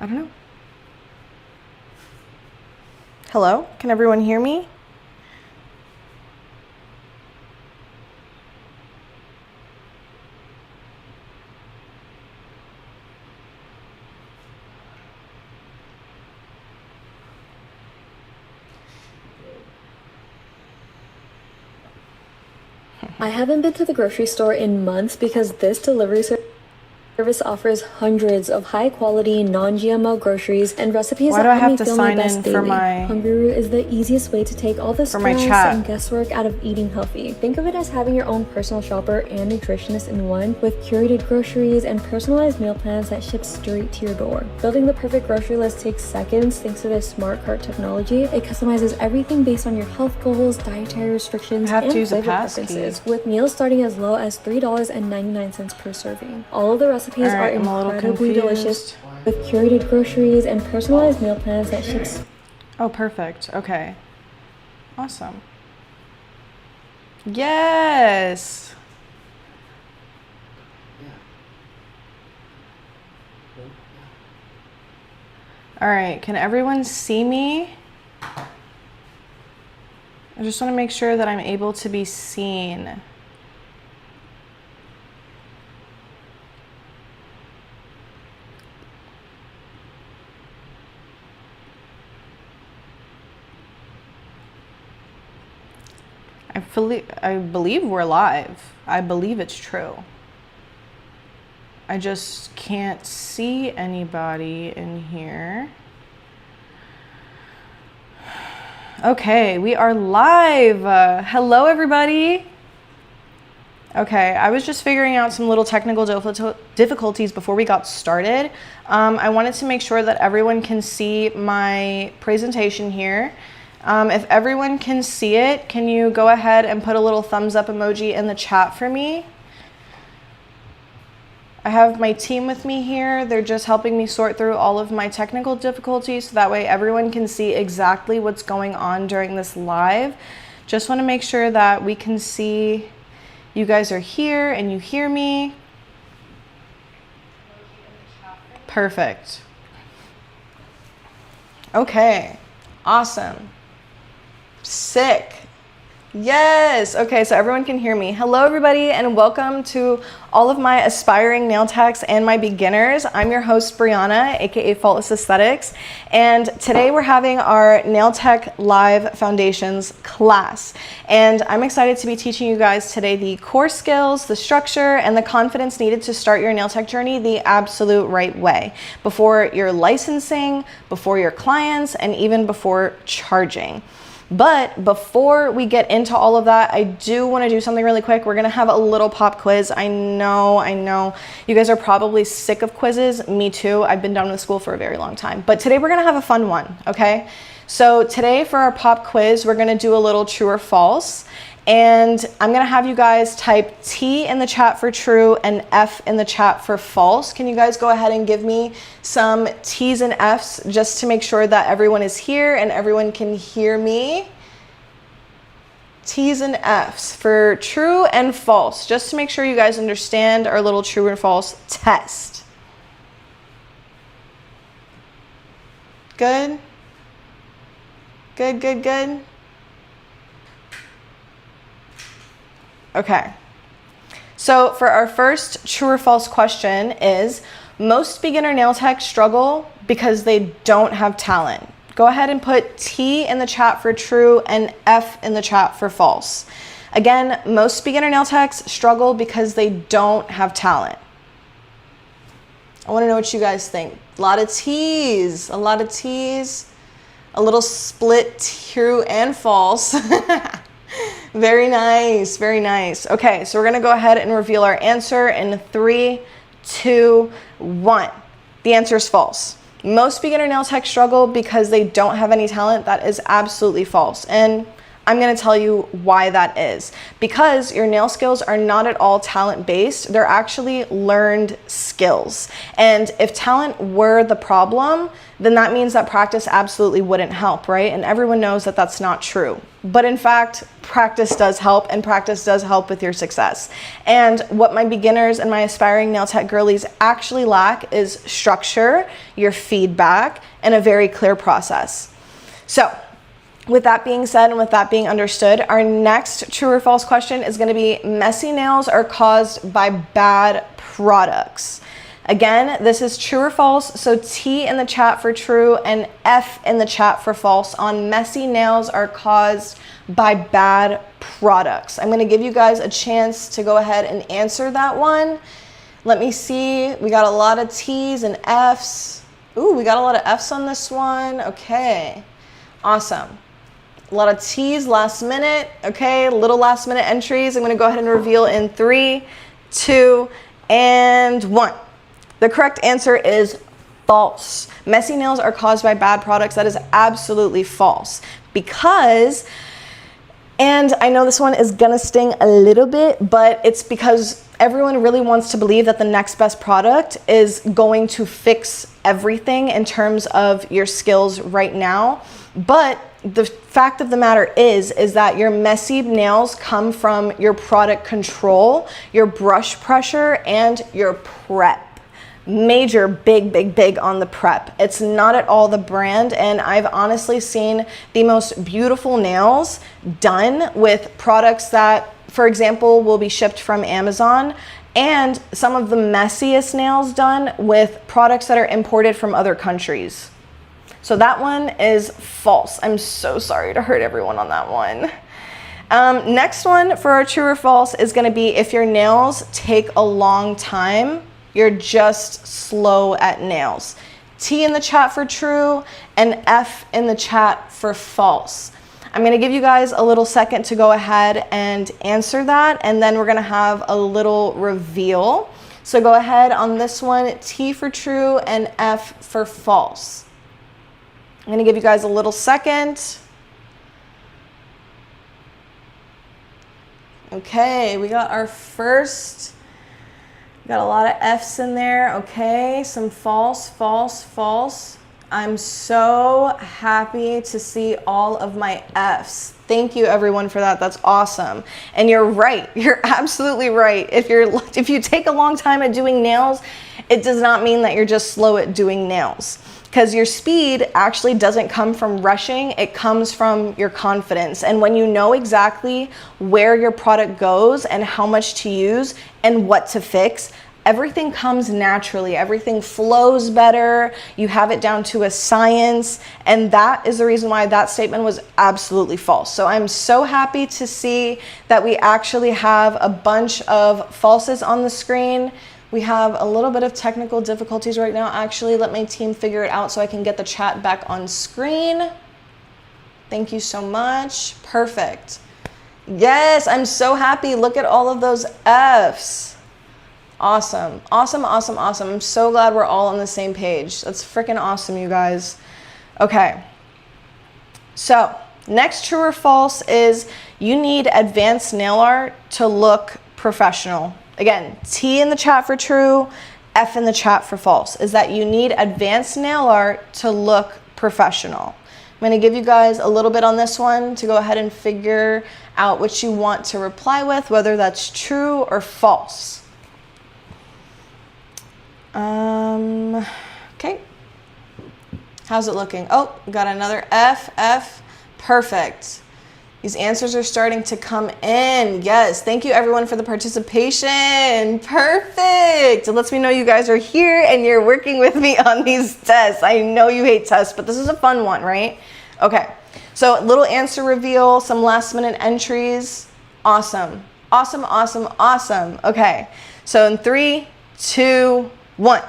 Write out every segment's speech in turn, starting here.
I don't know. Hello? Can everyone hear me? I haven't been to the grocery store in months because this delivery service offers hundreds of high-quality, non-GMO groceries and recipes that help me feel my best daily. Hungry is the easiest way to take all the stress and guesswork out of eating healthy. Think of it as having your own personal shopper and nutritionist in one, with curated groceries and personalized meal plans that ship straight to your door. Building the perfect grocery list takes seconds thanks to this smart cart technology. It customizes everything based on your health goals, dietary restrictions, and flavor preferences, with meals starting as low as $3.99 per serving. All of the recipes are incredibly delicious, with curated groceries and personalized meal plans that ship. Oh, perfect. Okay. Awesome. Yes. All right. Can everyone see me? I just want to make sure that I'm able to be seen. I believe we're live. I believe it's true. I just can't see anybody in here. Okay, we are live. Hello, everybody. Okay, I was just figuring out some little technical difficulties before we got started. I wanted to make sure that everyone can see my presentation here. If everyone can see it, can you go ahead and put a little thumbs up emoji in the chat for me? I have my team with me here. They're just helping me sort through all of my technical difficulties so that way everyone can see exactly what's going on during this live. Just want to make sure that we can see you guys are here and you hear me. Perfect. Okay, awesome. Sick. Yes. Okay, so everyone can hear me. Hello, everybody, and welcome to all of my aspiring nail techs and my beginners. I'm your host, Brianna, aka Faultless Aesthetics, and today we're having our Nail Tech Live Foundations class. And I'm excited to be teaching you guys today the core skills, the structure, and the confidence needed to start your nail tech journey the absolute right way, before your licensing, before your clients, and even before charging. But before we get into all of that, I do want to do something really quick. We're going to have a little pop quiz. I know. You guys are probably sick of quizzes. Me too. I've been done with school for a very long time. But today we're going to have a fun one, okay? So today for our pop quiz, we're going to do a little true or false. And I'm going to have you guys type T in the chat for true and F in the chat for false. Can you guys go ahead and give me some T's and F's just to make sure that everyone is here and everyone can hear me? T's and F's for true and false, just to make sure you guys understand our little true or false test. Good? Good. Okay, so for our first true or false question is, most beginner nail techs struggle because they don't have talent. Go ahead and put T in the chat for true and F in the chat for false. Again, most beginner nail techs struggle because they don't have talent. I want to know what you guys think. A lot of T's, a little split true and false. Very nice, very nice. Okay, so we're gonna go ahead and reveal our answer in 3, 2, 1. The answer is false. Most beginner nail techs struggle because they don't have any talent. That is absolutely false. And I'm going to tell you why that is. Because your nail skills are not at all talent-based. They're actually learned skills. And if talent were the problem, then that means that practice absolutely wouldn't help, right? And everyone knows that that's not true. But in fact, practice does help, and practice does help with your success. And what my beginners and my aspiring nail tech girlies actually lack is structure, your feedback, and a very clear process. So, with that being said and with that being understood, our next true or false question is going to be messy nails are caused by bad products. Again, this is true or false, so T in the chat for true and F in the chat for false on messy nails are caused by bad products. I'm going to give you guys a chance to go ahead and answer that one. Let me see. We got a lot of T's and F's. Ooh, we got a lot of F's on this one. Okay, awesome. A lot of T's last minute. Okay, little last minute entries. I'm going to go ahead and reveal in 3, 2, and 1. The correct answer is false. Messy nails are caused by bad products. That is absolutely false. Because, and I know this one is gonna sting a little bit, but it's because everyone really wants to believe that the next best product is going to fix everything in terms of your skills right now. But the fact of the matter is that your messy nails come from your product control, your brush pressure, and your prep. Major, big on the prep. It's not at all the brand, and I've honestly seen the most beautiful nails done with products that, for example, will be shipped from Amazon, and some of the messiest nails done with products that are imported from other countries. So that one is false. I'm so sorry to hurt everyone on that one. Next one for our true or false is going to be if your nails take a long time, you're just slow at nails. T in the chat for true and F in the chat for false. I'm going to give you guys a little second to go ahead and answer that, and then we're going to have a little reveal. So go ahead on this one, T for true and F for false. I'm going to give you guys a little second. Okay, we got our first. Got a lot of F's in there. Okay, some false, false, false. I'm so happy to see all of my F's. Thank you everyone for that. That's awesome. And you're right. You're absolutely right. If you take a long time at doing nails, it does not mean that you're just slow at doing nails. Because your speed actually doesn't come from rushing, it comes from your confidence. And when you know exactly where your product goes and how much to use and what to fix, everything comes naturally, everything flows better, you have it down to a science, and that is the reason why that statement was absolutely false. So I'm so happy to see that we actually have a bunch of falses on the screen. We have a little bit of technical difficulties right now. Actually, let my team figure it out so I can get the chat back on screen. Thank you so much. Perfect. Yes, I'm so happy. Look at all of those F's. Awesome. Awesome, awesome, awesome. I'm so glad we're all on the same page. That's freaking awesome, you guys. Okay. So, next true or false is you need advanced nail art to look professional. Again, T in the chat for true, F in the chat for false, is that you need advanced nail art to look professional. I'm going to give you guys a little bit on this one to go ahead and figure out what you want to reply with, whether that's true or false. Okay. How's it looking? Oh, we got another F. Perfect. These answers are starting to come in. Yes, thank you everyone for the participation. Perfect. It lets me know you guys are here and you're working with me on these tests. I know you hate tests, but this is a fun one, right? Okay, so little answer reveal, some last minute entries. Awesome, awesome, awesome, awesome. Okay, so in 3, 2, 1,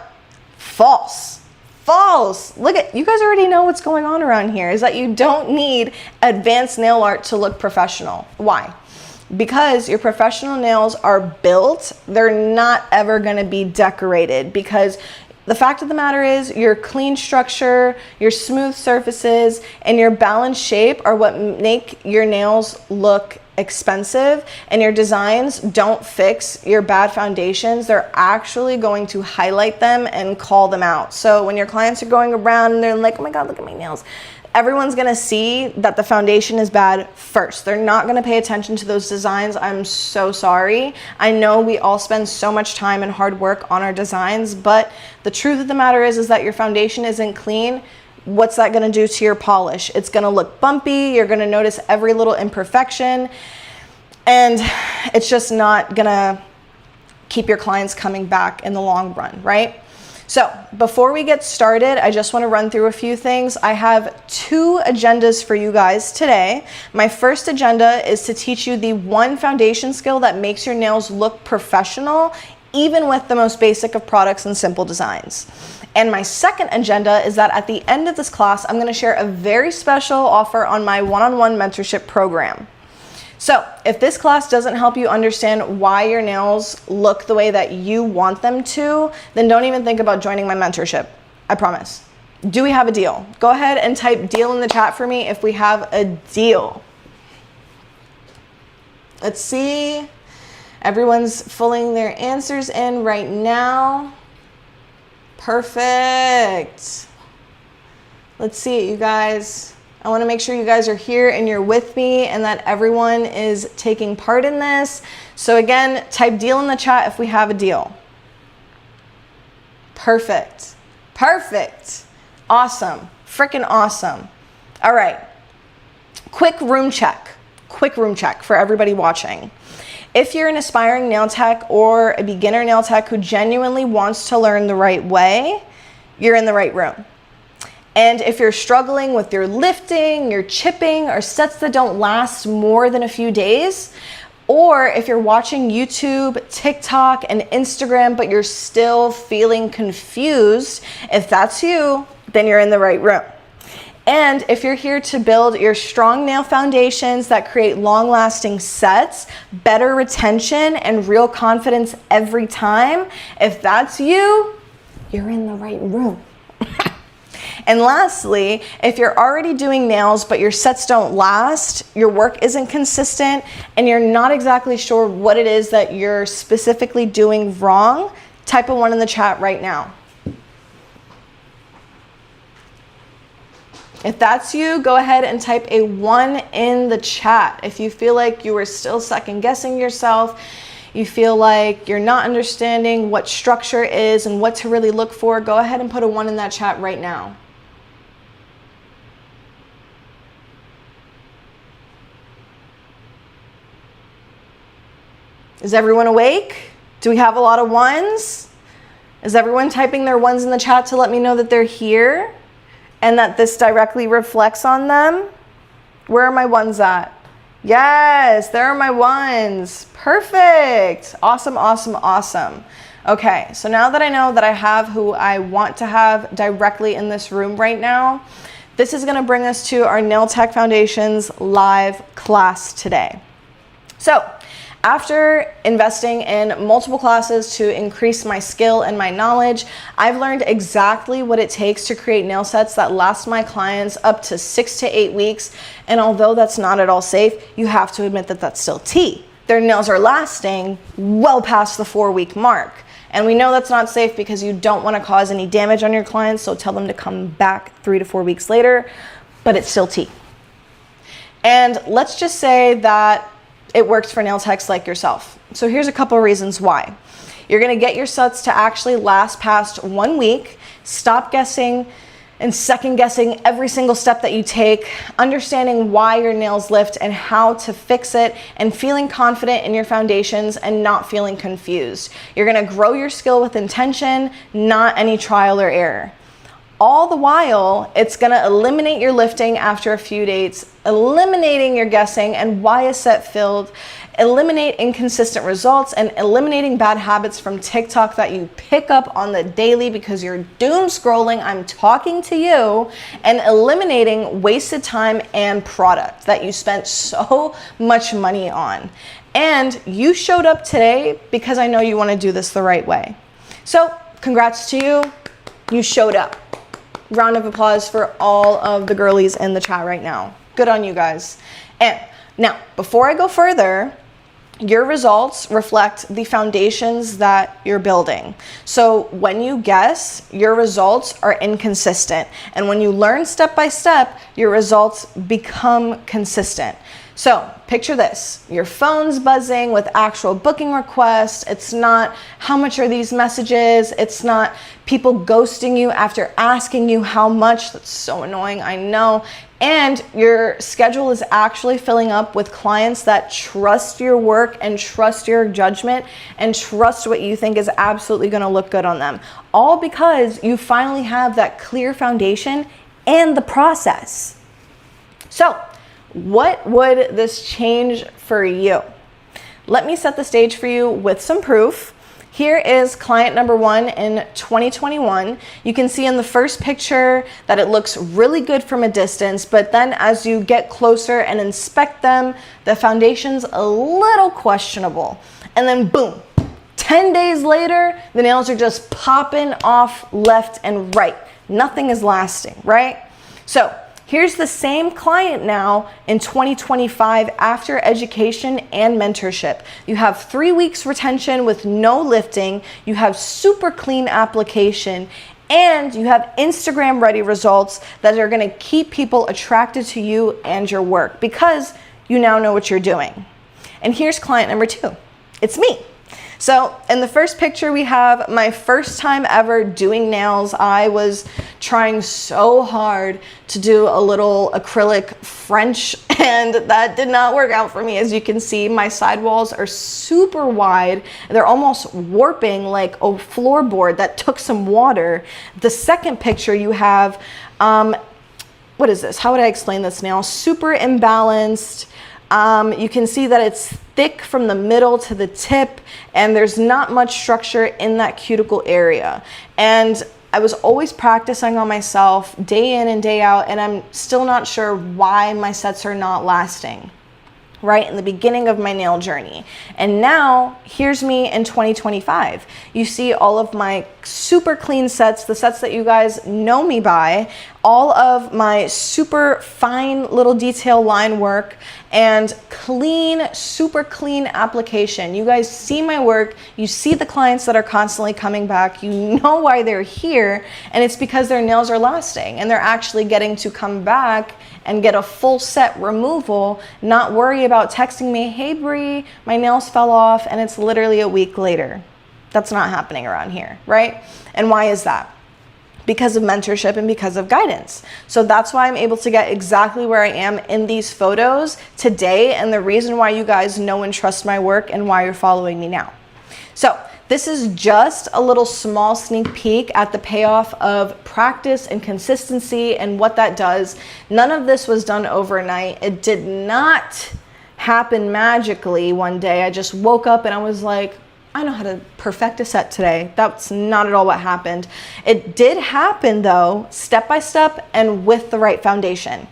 false. False. Look at, you guys already know what's going on around here, is that you don't need advanced nail art to look professional. Why? Because your professional nails are built, they're not ever gonna be decorated, because The fact of the matter is your clean structure, your smooth surfaces, and your balanced shape are what make your nails look expensive, and your designs don't fix your bad foundations. They're actually going to highlight them and call them out. So when your clients are going around and they're like, oh my God, look at my nails, everyone's gonna see that the foundation is bad first. They're not gonna pay attention to those designs. I'm so sorry. I know we all spend so much time and hard work on our designs, but the truth of the matter is that your foundation isn't clean. What's that gonna do to your polish? It's gonna look bumpy. You're gonna notice every little imperfection, and it's just not gonna keep your clients coming back in the long run, right? So before we get started, I just want to run through a few things. I have 2 agendas for you guys today. My first agenda is to teach you the one foundation skill that makes your nails look professional, even with the most basic of products and simple designs. And my second agenda is that at the end of this class, I'm going to share a very special offer on my one-on-one mentorship program. So if this class doesn't help you understand why your nails look the way that you want them to, then don't even think about joining my mentorship. I promise. Do we have a deal? Go ahead and type deal in the chat for me if we have a deal. Let's see. Everyone's filling their answers in right now. Perfect. Let's see it, you guys. I want to make sure you guys are here and you're with me and that everyone is taking part in this. So again, type deal in the chat if we have a deal. Perfect. Perfect. Awesome. Freaking awesome. All right. Quick room check for everybody watching. If you're an aspiring nail tech or a beginner nail tech who genuinely wants to learn the right way, you're in the right room. And if you're struggling with your lifting, your chipping, or sets that don't last more than a few days, or if you're watching YouTube, TikTok, and Instagram, but you're still feeling confused, if that's you, then you're in the right room. And if you're here to build your strong nail foundations that create long-lasting sets, better retention, and real confidence every time, if that's you, you're in the right room. And lastly, if you're already doing nails, but your sets don't last, your work isn't consistent, and you're not exactly sure what it is that you're specifically doing wrong, type a 1 in the chat right now. If that's you, go ahead and type a 1 in the chat. If you feel like you are still second guessing yourself, you feel like you're not understanding what structure is and what to really look for, go ahead and put a 1 in that chat right now. Is everyone awake? Do we have a lot of 1s? Is everyone typing their 1s in the chat to let me know that they're here and that this directly reflects on them? Where are my 1s at? Yes, there are my 1s. Perfect. Awesome, awesome, awesome. Okay, so now that I know that I have who I want to have directly in this room right now, this is gonna bring us to our Nail Tech Foundations live class today. So, after investing in multiple classes to increase my skill and my knowledge, I've learned exactly what it takes to create nail sets that last my clients up to 6 to 8 weeks. And although that's not at all safe, you have to admit that that's still tea. Their nails are lasting well past the 4-week mark. And we know that's not safe because you don't want to cause any damage on your clients, so tell them to come back 3 to 4 weeks later, but it's still tea. And let's just say that it works for nail techs like yourself. So here's a couple of reasons why. You're gonna get your sets to actually last past 1 week, stop guessing and second guessing every single step that you take, understanding why your nails lift and how to fix it, and feeling confident in your foundations and not feeling confused. You're gonna grow your skill with intention, not any trial or error. All the while, it's gonna eliminate your lifting after a few days, eliminating your guessing and why a set filled, eliminate inconsistent results, and eliminating bad habits from TikTok that you pick up on the daily because you're doom scrolling, I'm talking to you, and eliminating wasted time and product that you spent so much money on. And you showed up today because I know you wanna do this the right way. So, congrats to you. You showed up. Round of applause for all of the girlies in the chat right now. Good on you guys. And now, before I go further, your results reflect the foundations that you're building. So when you guess, your results are inconsistent. And when you learn step by step, your results become consistent. So picture this, your phone's buzzing with actual booking requests. It's not how much are these messages. It's not people ghosting you after asking you how much. That's so annoying, I know. And your schedule is actually filling up with clients that trust your work and trust your judgment and trust what you think is absolutely gonna look good on them. All because you finally have that clear foundation and the process. So, what would this change for you? Let me set the stage for you with some proof. Here is client number 1 in 2021. You can see in the first picture that it looks really good from a distance, but then as you get closer and inspect them, the foundation's a little questionable. And then boom, 10 days later, the nails are just popping off left and right. Nothing is lasting, right? So here's the same client now in 2025 after education and mentorship. You have 3 weeks retention with no lifting, you have super clean application, and you have Instagram ready results that are gonna keep people attracted to you and your work because you now know what you're doing. And here's client number 2. It's me. So in the first picture, we have my first time ever doing nails. I was trying so hard to do a little acrylic French, and that did not work out for me. As you can see, my sidewalls are super wide. They're almost warping like a floorboard that took some water. The second picture you have, what is this? How would I explain this nail? Super imbalanced. You can see that it's thick from the middle to the tip, and there's not much structure in that cuticle area. And I was always practicing on myself day in and day out, and I'm still not sure why my sets are not lasting. Right in the beginning of my nail journey. And now here's me in 2025. You see all of my super clean sets, the sets that you guys know me by, all of my super fine little detail line work and clean, super clean application. You guys see my work, you see the clients that are constantly coming back, you know why they're here, and it's because their nails are lasting and they're actually getting to come back and get a full set removal, not worry about texting me, hey Bree, my nails fell off, and it's literally a week later. That's not happening around here, right? And why is that? Because of mentorship and because of guidance. So that's why I'm able to get exactly where I am in these photos today, and the reason why you guys know and trust my work and why you're following me now. So this is just a little small sneak peek at the payoff of practice and consistency and what that does. None of this was done overnight. It did not happen magically one day. I just woke up and I was like, I know how to perfect a set today. That's not at all what happened. It did happen though, step by step and with the right foundation.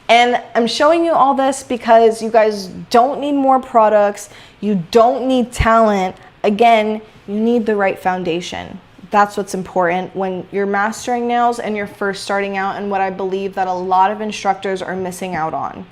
And I'm showing you all this because you guys don't need more products. You don't need talent. Again, you need the right foundation. That's what's important when you're mastering nails and you're first starting out, and what I believe that a lot of instructors are missing out on.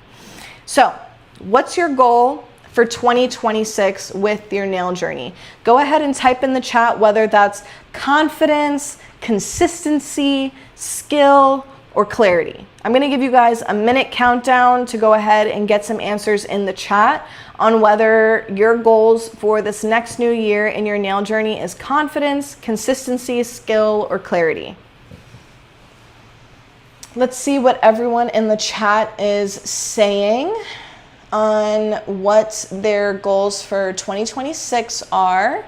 So, what's your goal for 2026 with your nail journey? Go ahead and type in the chat whether that's confidence, consistency, skill, or clarity. I'm gonna give you guys a minute countdown to go ahead and get some answers in the chat on whether your goals for this next new year in your nail journey is confidence, consistency, skill, or clarity. Let's see what everyone in the chat is saying on what their goals for 2026 are.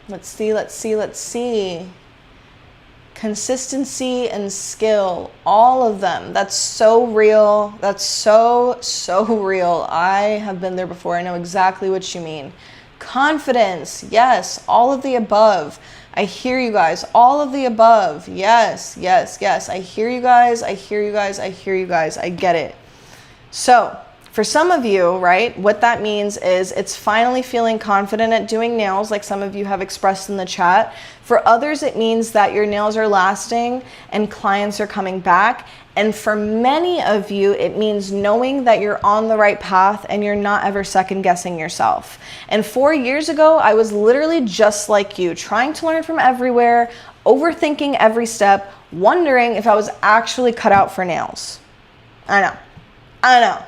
Let's see. Consistency and skill, all of them. That's so real. That's so real. I have been there before. I know exactly what you mean. Confidence, yes, all of the above. I hear you guys, all of the above. Yes. I hear you guys. I get it. So For some of you, right, what that means is it's finally feeling confident at doing nails, like some of you have expressed in the chat. For others, it means that your nails are lasting and clients are coming back. And for many of you, it means knowing that you're on the right path and you're not ever second guessing yourself. And 4 years ago, I was literally just like you, trying to learn from everywhere, overthinking every step, wondering if I was actually cut out for nails. I know.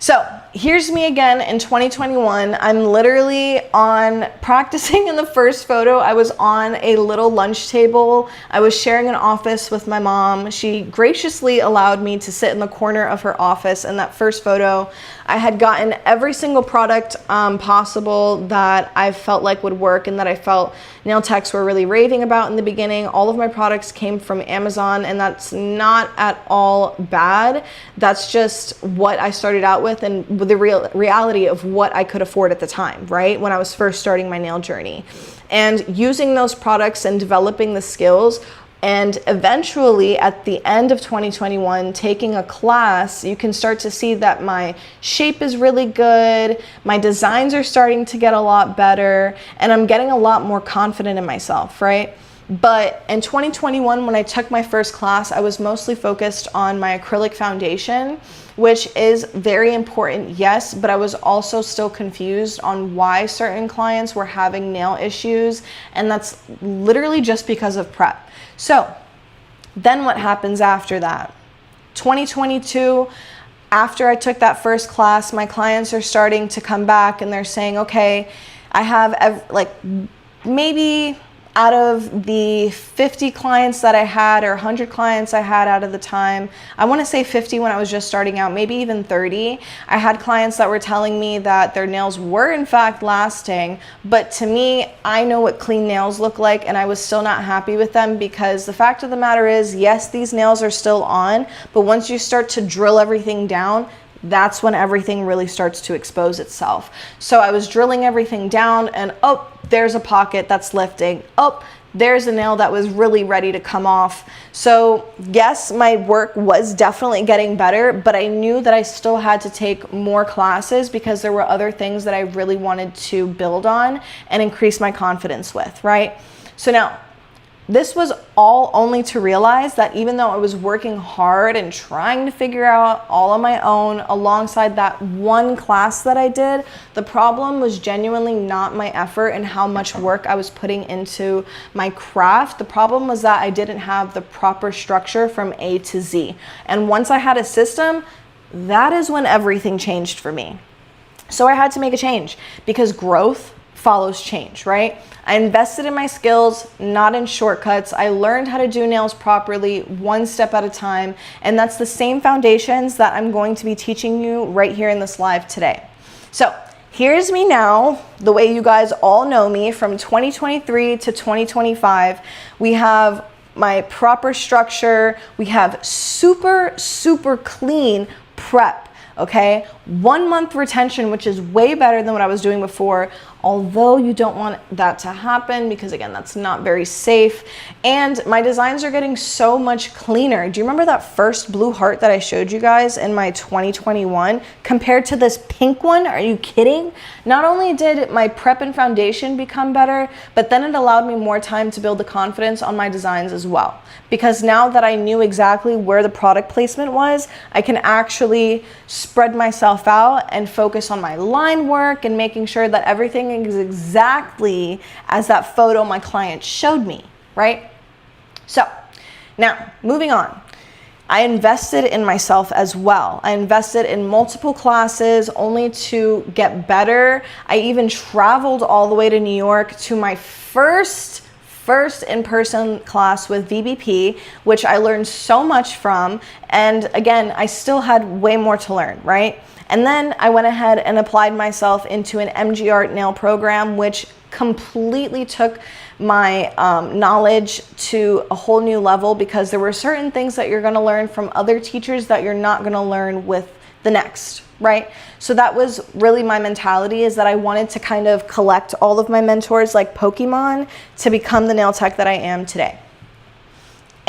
So here's me again in 2021. I'm literally practicing in the first photo. I was on a little lunch table. I was sharing an office with my mom. She graciously allowed me to sit in the corner of her office. In that first photo, I had gotten every single product possible that I felt like would work and that I felt nail techs were really raving about in the beginning. All of my products came from Amazon, and that's not at all bad. That's just what I started out with and the reality of what I could afford at the time, right? When I was first starting my nail journey. And using those products and developing the skills, and eventually at the end of 2021, taking a class, you can start to see that my shape is really good, my designs are starting to get a lot better, and I'm getting a lot more confident in myself, right? But in 2021, when I took my first class, I was mostly focused on my acrylic foundation, which is very important, yes, but I was also still confused on why certain clients were having nail issues, and that's literally just because of prep. So then what happens after that? 2022, after I took that first class, my clients are starting to come back and they're saying, okay, I have like maybe out of the 50 clients that I had, or 100 clients I had out of the time, I want to say 50 when I was just starting out, maybe even 30. I had clients that were telling me that their nails were in fact lasting, but to me, I know what clean nails look like, and I was still not happy with them, because the fact of the matter is, yes, these nails are still on, but once you start to drill everything down, that's when everything really starts to expose itself. So I was drilling everything down, and oh, there's a pocket that's lifting. Oh, there's a nail that was really ready to come off. So yes, my work was definitely getting better, but I knew that I still had to take more classes because there were other things that I really wanted to build on and increase my confidence with, right? So now, this was all only to realize that even though I was working hard and trying to figure out all on my own alongside that one class that I did, the problem was genuinely not my effort and how much work I was putting into my craft. The problem was that I didn't have the proper structure from A to Z. And once I had a system, that is when everything changed for me. So I had to make a change, because growth follows change, right? I invested in my skills, not in shortcuts. I learned how to do nails properly, one step at a time. And that's the same foundations that I'm going to be teaching you right here in this live today. So here's me now, the way you guys all know me from 2023 to 2025. We have my proper structure. We have super, super clean prep. Okay, 1 month retention, which is way better than what I was doing before, although you don't want that to happen because, again, that's not very safe. And my designs are getting so much cleaner. Do you remember that first blue heart that I showed you guys in my 2021 compared to this pink one? Are you kidding? Not only did my prep and foundation become better, but then it allowed me more time to build the confidence on my designs as well. Because now that I knew exactly where the product placement was, I can actually spread myself out and focus on my line work and making sure that everything is exactly as that photo my client showed me, right? So now moving on. I invested in myself as well. I invested in multiple classes only to get better. I even traveled all the way to New York to my first in-person class with VBP, which I learned so much from. And again, I still had way more to learn, right? And then I went ahead and applied myself into an MG Art nail program, which completely took my knowledge to a whole new level, because there were certain things that you're gonna learn from other teachers that you're not gonna learn with the next, right? So that was really my mentality, is that I wanted to kind of collect all of my mentors like Pokemon to become the nail tech that I am today.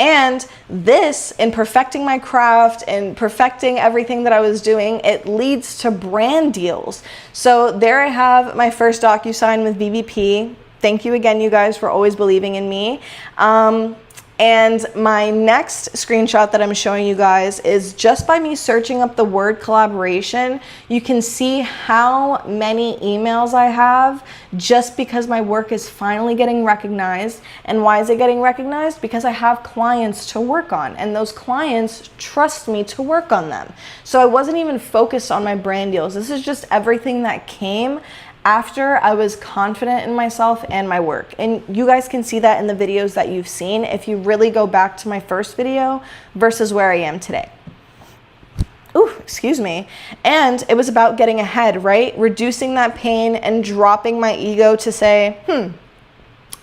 And this, in perfecting my craft and perfecting everything that I was doing, it leads to brand deals. So there I have my first DocuSign with VBP. Thank you again, you guys, for always believing in me. And my next screenshot that I'm showing you guys is just by me searching up the word collaboration, you can see how many emails I have just because my work is finally getting recognized. And why is it getting recognized? Because I have clients to work on, and those clients trust me to work on them. So I wasn't even focused on my brand deals. This is just everything that came after I was confident in myself and my work. And you guys can see that in the videos that you've seen if you really go back to my first video versus where I am today. Ooh, excuse me. And it was about getting ahead, right? Reducing that pain and dropping my ego to say,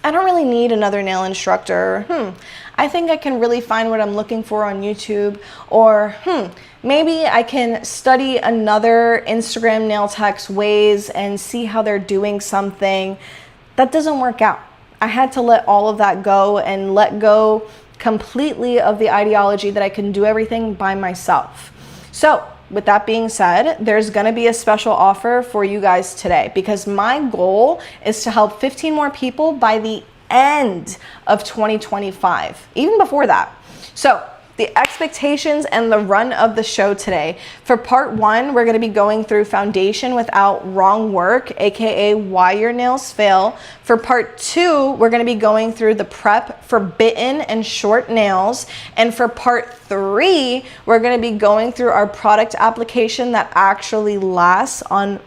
I don't really need another nail instructor. I think I can really find what I'm looking for on YouTube. Or, maybe I can study another Instagram nail tech's ways and see how they're doing something. That doesn't work out. I had to let all of that go and let go completely of the ideology that I can do everything by myself. So with that being said, there's gonna be a special offer for you guys today because my goal is to help 15 more people by the end of 2025, even before that. So the expectations and the run of the show today. For part 1, we're gonna be going through foundation without wrong work, AKA why your nails fail. For part 2, we're gonna be going through the prep for bitten and short nails. And for part 3, we're gonna be going through our product application that actually lasts on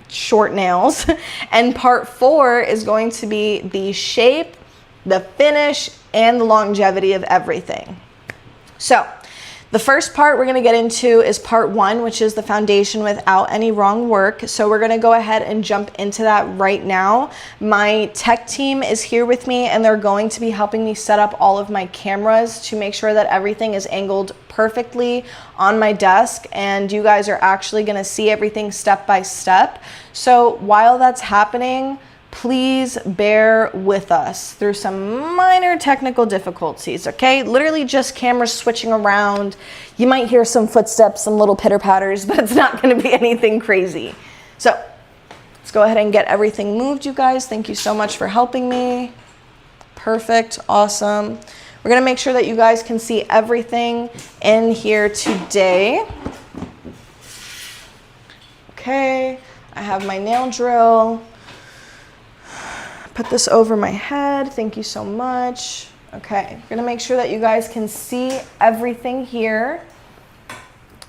short nails. And part 4 is going to be the shape, the finish, and the longevity of everything. So the first part we're going to get into is part 1, which is the foundation without any wrong work. So we're going to go ahead and jump into that right now. My tech team is here with me and they're going to be helping me set up all of my cameras to make sure that everything is angled perfectly on my desk, and you guys are actually going to see everything step by step. So while that's happening, please bear with us through some minor technical difficulties, okay? Literally just cameras switching around. You might hear some footsteps, some little pitter patters, but it's not gonna be anything crazy. So let's go ahead and get everything moved, you guys. Thank you so much for helping me. Perfect, awesome. We're gonna make sure that you guys can see everything in here today. Okay, I have my nail drill. Put this over my head. Thank you so much. Okay, I'm gonna make sure that you guys can see everything here.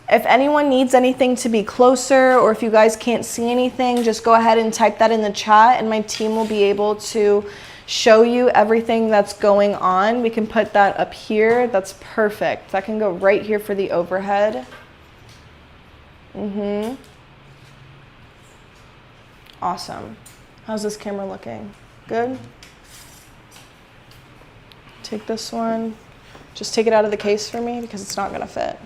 If anyone needs anything to be closer, or if you guys can't see anything, just go ahead and type that in the chat and my team will be able to show you everything that's going on. We can put that up here. That's perfect. That can go right here for the overhead. Awesome. How's this camera looking? Good? Take this one. Just take it out of the case for me because it's not gonna fit.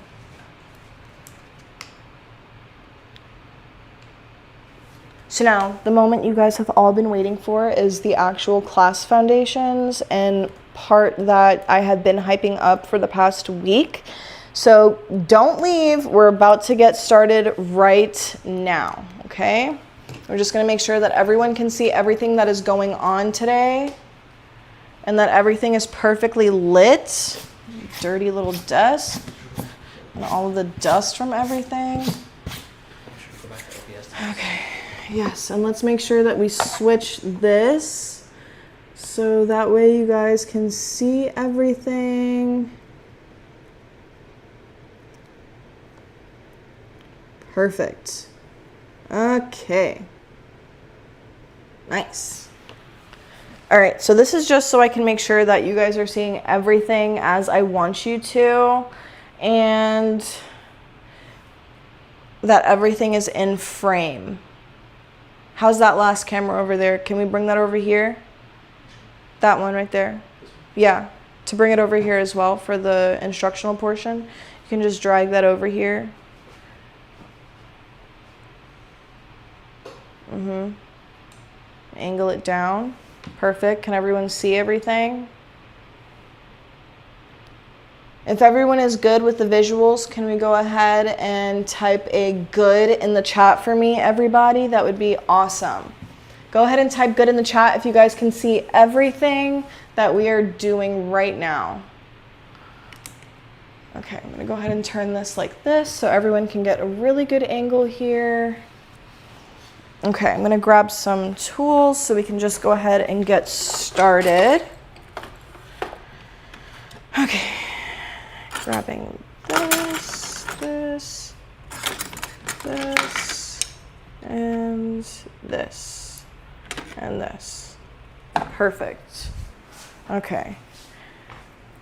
So now, the moment you guys have all been waiting for is the actual class foundations and part that I have been hyping up for the past week. So don't leave. We're about to get started right now, okay? We're just gonna make sure that everyone can see everything that is going on today and that everything is perfectly lit. Dirty little desk and all of the dust from everything. Okay, yes, and let's make sure that we switch this so that way you guys can see everything. Perfect. Okay. Nice. All right, so this is just so I can make sure that you guys are seeing everything as I want you to, and that everything is in frame. How's that last camera over there? Can we bring that over here? That one right there? Yeah, to bring it over here as well for the instructional portion. You can just drag that over here. Angle it down. Perfect. Can everyone see everything? If everyone is good with the visuals, can we go ahead and type a good in the chat for me, everybody? That would be awesome. Go ahead and type good in the chat if you guys can see everything that we are doing right now. Okay, I'm gonna go ahead and turn this like this so everyone can get a really good angle here. Okay, I'm gonna grab some tools so we can just go ahead and get started. Okay. Grabbing this, and this, and this. Perfect. Okay.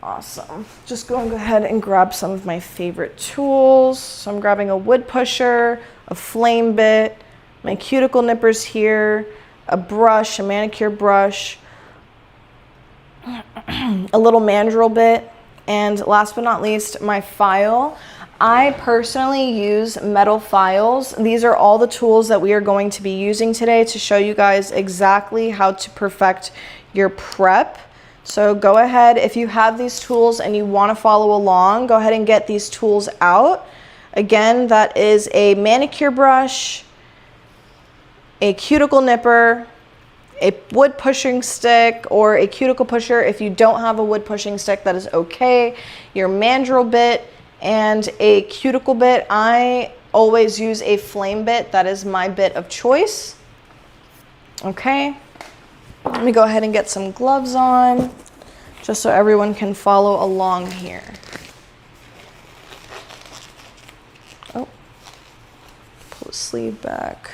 Awesome. Just go ahead and grab some of my favorite tools. So I'm grabbing a wood pusher, a flame bit, my cuticle nippers here, a brush, a manicure brush, a little mandrel bit, and last but not least, my file. I personally use metal files. These are all the tools that we are going to be using today to show you guys exactly how to perfect your prep. So go ahead, if you have these tools and you want to follow along, go ahead and get these tools out. Again, that is a manicure brush, a cuticle nipper, a wood pushing stick, or a cuticle pusher. If you don't have a wood pushing stick, that is okay. Your mandrel bit and a cuticle bit. I always use a flame bit. That is my bit of choice. Okay. Let me go ahead and get some gloves on just so everyone can follow along here. Oh, pull the sleeve back.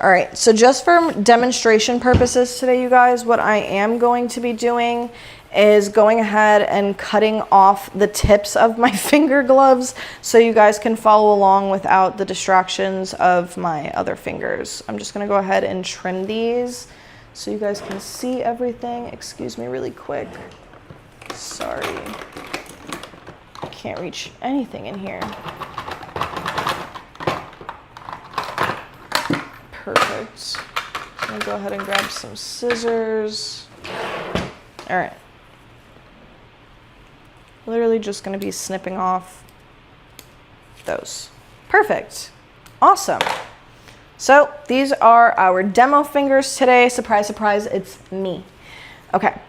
All right, so just for demonstration purposes today, you guys, what I am going to be doing is going ahead and cutting off the tips of my finger gloves so you guys can follow along without the distractions of my other fingers. I'm just gonna go ahead and trim these so you guys can see everything. Excuse me really quick. Sorry. I can't reach anything in here. Perfect. I'm gonna go ahead and grab some scissors. All right. Literally just gonna be snipping off those. Perfect. Awesome. So these are our demo fingers today. Surprise, surprise, it's me. Okay,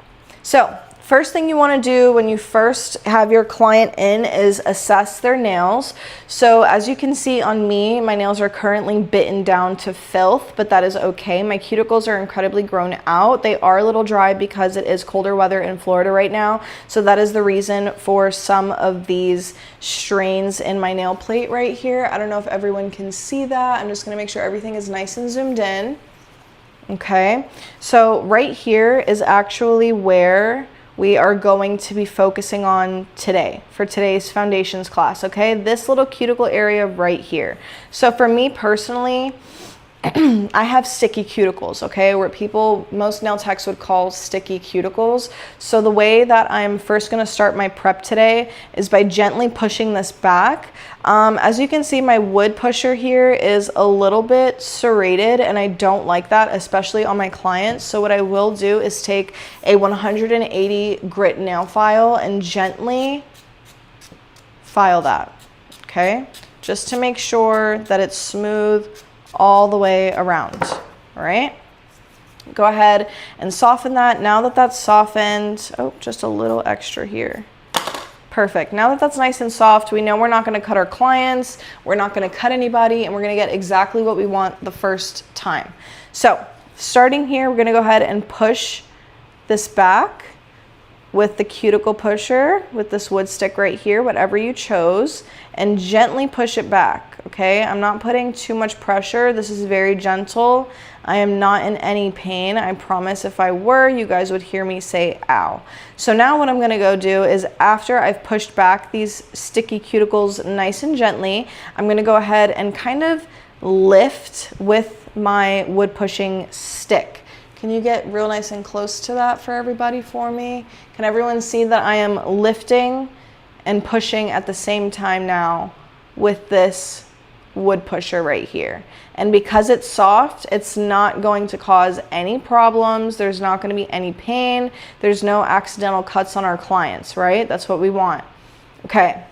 so first thing you want to do when you first have your client in is assess their nails. So as you can see on me, my nails are currently bitten down to filth, but that is okay. My cuticles are incredibly grown out. They are a little dry because it is colder weather in Florida right now. So that is the reason for some of these strains in my nail plate right here. I don't know if everyone can see that. I'm just going to make sure everything is nice and zoomed in. Okay, so right here is actually where we are going to be focusing on today for today's foundations class. Okay, this little cuticle area right here. So for me personally, I have sticky cuticles, okay, where most nail techs would call sticky cuticles. So the way that I'm first going to start my prep today is by gently pushing this back. As you can see, my wood pusher here is a little bit serrated, and I don't like that, especially on my clients. So what I will do is take a 180 grit nail file and gently file that, okay, just to make sure that it's smooth all the way around. All right, go ahead and soften that. Now that that's softened, oh, just a little extra here. Perfect. Now that that's nice and soft, we know we're not going to cut our clients, we're not going to cut anybody, and we're going to get exactly what we want the first time. So starting here, we're going to go ahead and push this back with the cuticle pusher, with this wood stick right here, whatever you chose, and gently push it back, okay? I'm not putting too much pressure. This is very gentle. I am not in any pain. I promise if I were, you guys would hear me say, ow. So now what I'm gonna go do is after I've pushed back these sticky cuticles nice and gently, I'm gonna go ahead and kind of lift with my wood pushing stick. Can you get real nice and close to that for everybody for me? Can everyone see that I am lifting and pushing at the same time now with this wood pusher right here? And because it's soft, it's not going to cause any problems. There's not going to be any pain. There's no accidental cuts on our clients, right? That's what we want. Okay,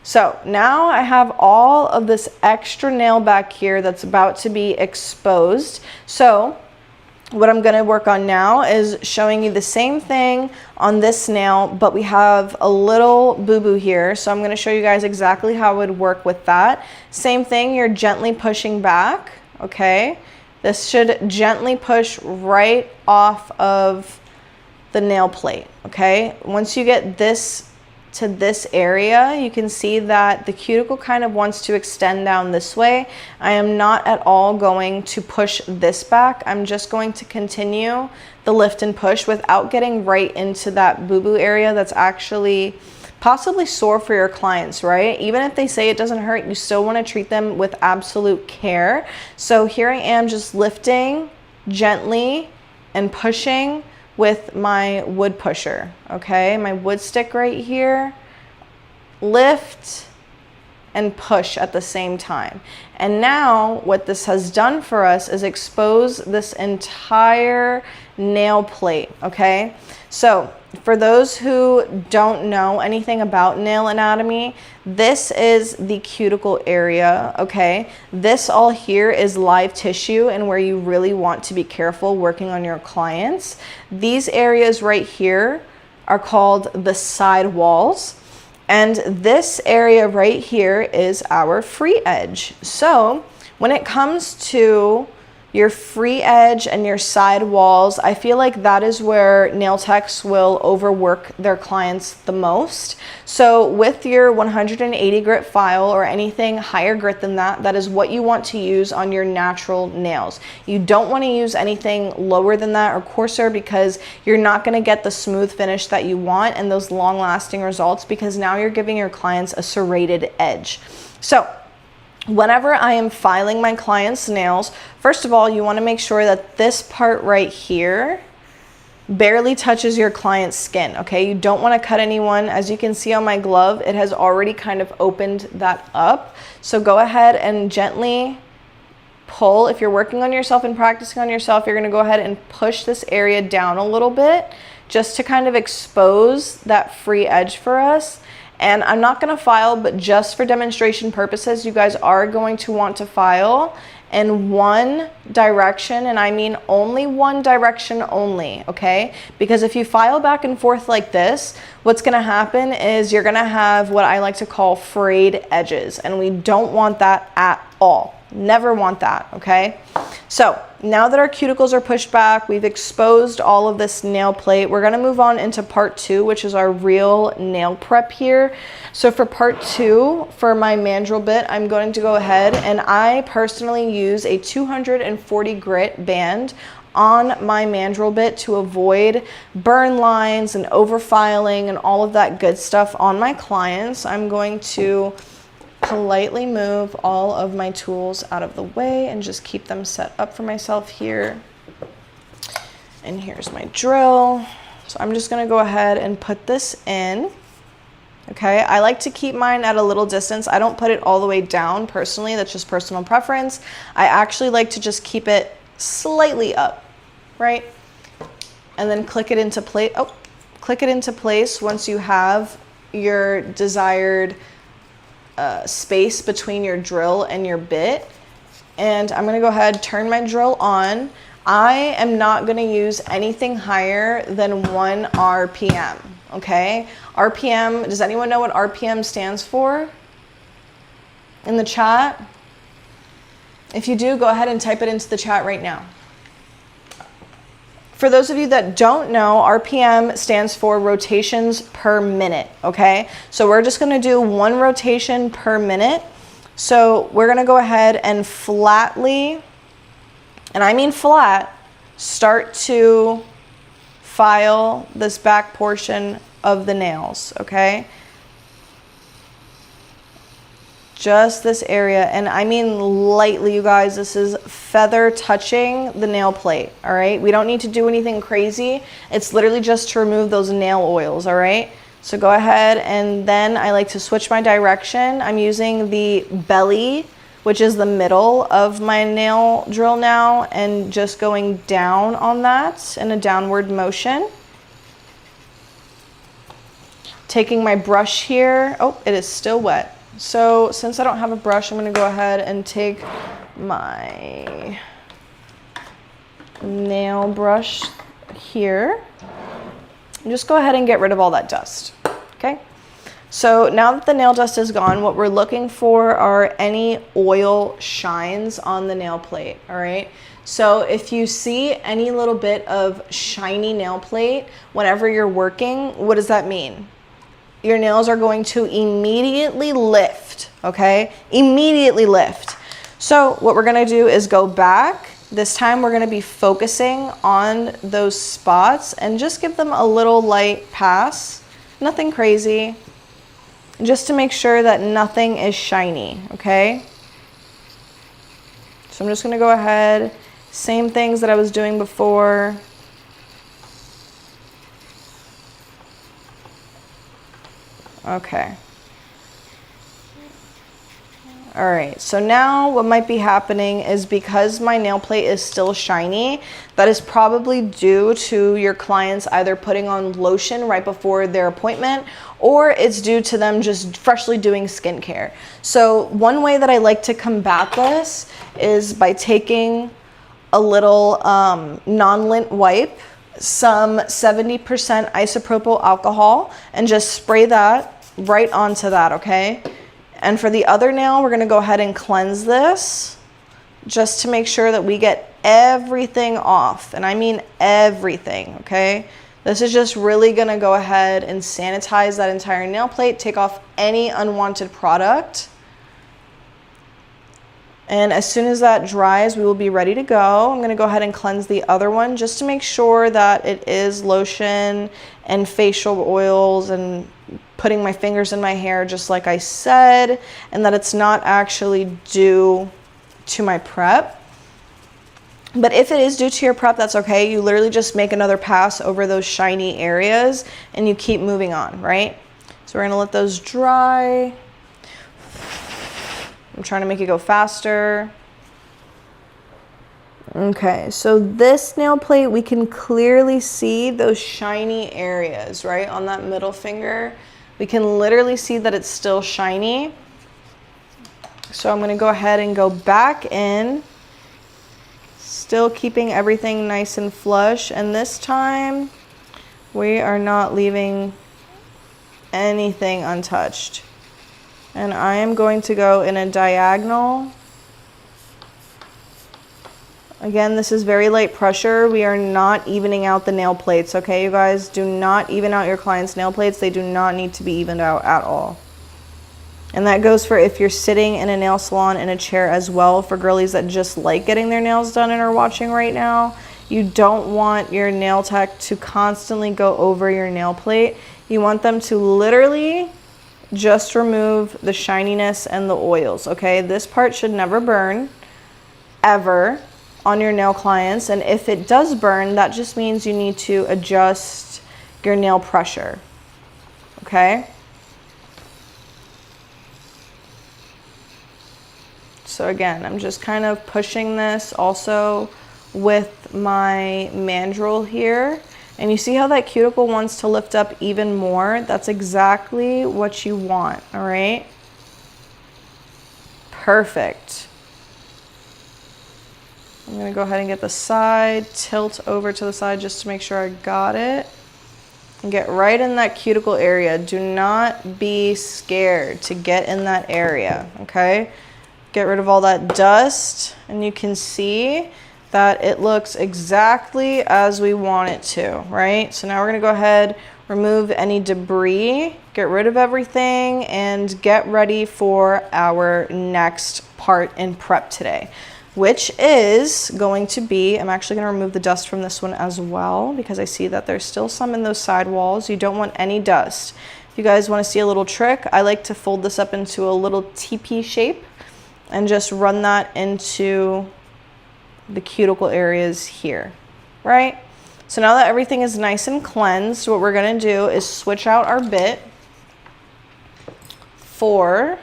so now I have all of this extra nail back here that's about to be exposed. So what I'm going to work on now is showing you the same thing on this nail, but we have a little boo-boo here. So I'm going to show you guys exactly how it would work with that. Same thing, you're gently pushing back, okay? This should gently push right off of the nail plate, okay? Once you get this to this area, you can see that the cuticle kind of wants to extend down this way. I am not at all going to push this back. I'm just going to continue the lift and push without getting right into that boo-boo area that's actually possibly sore for your clients, right? Even if they say it doesn't hurt, you still want to treat them with absolute care. So here I am just lifting gently and pushing with my wood pusher, okay? My wood stick right here. Lift and push at the same time. And now what this has done for us is expose this entire nail plate, okay? So for those who don't know anything about nail anatomy, this is the cuticle area, okay? This all here is live tissue and where you really want to be careful working on your clients. These areas right here are called the side walls. And this area right here is our free edge. So when it comes to your free edge and your side walls, I feel like that is where nail techs will overwork their clients the most. So with your 180 grit file or anything higher grit than that, that is what you want to use on your natural nails. You don't want to use anything lower than that or coarser, because you're not going to get the smooth finish that you want and those long lasting results, because now you're giving your clients a serrated edge. So whenever I am filing my clients' nails, first of all, you want to make sure that this part right here barely touches your client's skin, okay? You don't want to cut anyone. As you can see on my glove, it has already kind of opened that up. So go ahead and gently pull. If you're working on yourself and practicing on yourself, you're going to go ahead and push this area down a little bit just to kind of expose that free edge for us. And I'm not going to file, but just for demonstration purposes, you guys are going to want to file in one direction, and I mean only one direction only, okay? Because if you file back and forth like this, what's going to happen is you're going to have what I like to call frayed edges, and we don't want that at all. Never want that, okay? So now that our cuticles are pushed back, we've exposed all of this nail plate, we're going to move on into part 2, which is our real nail prep here. So for part 2, for my mandrel bit, I'm going to go ahead and I personally use a 240 grit band on my mandrel bit to avoid burn lines and overfiling and all of that good stuff on my clients. I'm going to politely move all of my tools out of the way and just keep them set up for myself here. And here's my drill. So I'm just going to go ahead and put this in. Okay, I like to keep mine at a little distance. I don't put it all the way down personally. That's just personal preference. I actually like to just keep it slightly up, right? And then click it into place. Oh, click it into place once you have your desired space between your drill and your bit. And I'm gonna go ahead, turn my drill on. I am not gonna use anything higher than 1 RPM, okay? RPM, does anyone know what RPM stands for in the chat? If you do, go ahead and type it into the chat right now. For those of you that don't know, RPM stands for rotations per minute, okay? So we're just gonna do 1 rotation per minute. So we're gonna go ahead and flatly, and I mean flat, start to file this back portion of the nails, okay? Just this area, and I mean lightly, you guys. This is feather touching the nail plate, all right? We don't need to do anything crazy. It's literally just to remove those nail oils, all right? So go ahead, and then I like to switch my direction. I'm using the belly, which is the middle of my nail drill now, and just going down on that in a downward motion. taking my brush here. Oh, it is still wet. So since I don't have a brush, I'm gonna go ahead and take my nail brush here and just go ahead and get rid of all that dust, okay? So now that the nail dust is gone, what we're looking for are any oil shines on the nail plate, all right? So if you see any little bit of shiny nail plate whenever you're working, what does that mean? Your nails are going to immediately lift, okay? Immediately lift. So what we're gonna do is go back. This time we're gonna be focusing on those spots and just give them a little light pass, nothing crazy, just to make sure that nothing is shiny, okay? So I'm just gonna go ahead, same things that I was doing before. Okay. All right, so now what might be happening is because my nail plate is still shiny, that is probably due to your clients either putting on lotion right before their appointment, or it's due to them just freshly doing skincare. So one way that I like to combat this is by taking a little non-lint wipe, some 70% isopropyl alcohol, and just spray that right onto that, okay? And for the other nail, we're gonna go ahead and cleanse this just to make sure that we get everything off. And I mean everything, okay? This is just really gonna go ahead and sanitize that entire nail plate, take off any unwanted product. And as soon as that dries, we will be ready to go. I'm gonna go ahead and cleanse the other one just to make sure that it is lotion and facial oils and putting my fingers in my hair just like I said, and that it's not actually due to my prep. But if it is due to your prep, that's okay. You literally just make another pass over those shiny areas and you keep moving on, right? So we're gonna let those dry. I'm trying to make it go faster. Okay, so this nail plate, we can clearly see those shiny areas, right? On that middle finger. We can literally see that it's still shiny. So I'm gonna go ahead and go back in, still keeping everything nice and flush. And this time, we are not leaving anything untouched. And I am going to go in a diagonal. Again, this is very light pressure. We are not evening out the nail plates, okay, you guys? Do not even out your clients' nail plates. They do not need to be evened out at all. And that goes for if you're sitting in a nail salon in a chair as well, for girlies that just like getting their nails done and are watching right now. You don't want your nail tech to constantly go over your nail plate. You want them to literally just remove the shininess and the oils, okay? This part should never burn, ever, on your nail clients. And if it does burn, that just means you need to adjust your nail pressure, okay? So again, I'm just kind of pushing this also with my mandrel here. And you see how that cuticle wants to lift up even more? That's exactly what you want, all right? Perfect. I'm gonna go ahead and get the side, tilt over to the side just to make sure I got it. And get right in that cuticle area. Do not be scared to get in that area, okay? Get rid of all that dust, and you can see that it looks exactly as we want it to, right? So now we're gonna go ahead, remove any debris, get rid of everything, and get ready for our next part in prep today, which is going to be, I'm actually gonna remove the dust from this one as well because I see that there's still some in those side walls. You don't want any dust. If you guys wanna see a little trick, I like to fold this up into a little TP shape and just run that into the cuticle areas here, right? So now that everything is nice and cleansed, what we're gonna do is switch out our bit for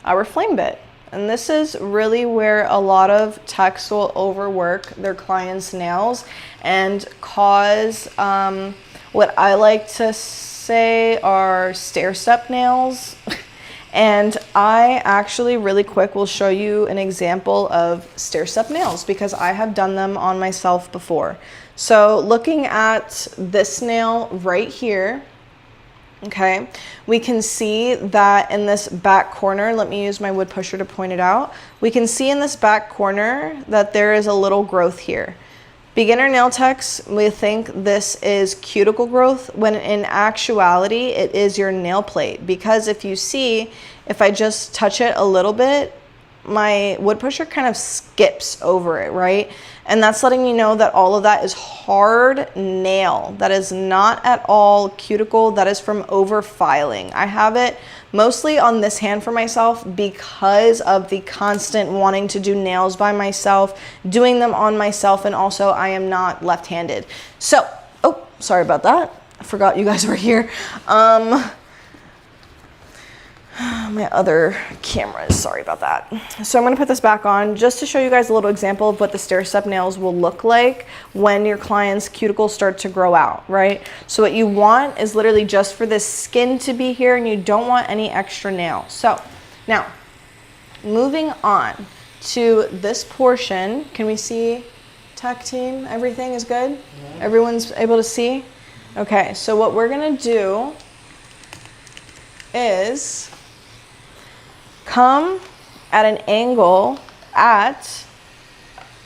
our flame bit. And this is really where a lot of techs will overwork their clients' nails and cause what I like to say say, are stair-step nails. And I actually really quick will show you an example of stair-step nails because I have done them on myself before. So looking at this nail right here, okay, we can see that in this back corner, let me use my wood pusher to point it out. We can see in this back corner that there is a little growth here. Beginner nail techs, we think this is cuticle growth when in actuality it is your nail plate, because if you see, if I just touch it a little bit, my wood pusher kind of skips over it, right? And that's letting you know that all of that is hard nail. That is not at all cuticle. That is from over filing. I have it mostly on this hand for myself because of the constant wanting to do nails by myself, doing them on myself, and also I am not left-handed. So, oh, sorry about that. I forgot you guys were here. My other cameras, sorry about that. So I'm going to put this back on just to show you guys a little example of what the stair-step nails will look like when your client's cuticles start to grow out, right? So what you want is literally just for this skin to be here, and you don't want any extra nail. So now moving on to this portion, can we see, tech team? Everything is good? Yeah. Everyone's able to see? Okay, so what we're going to do is come at an angle at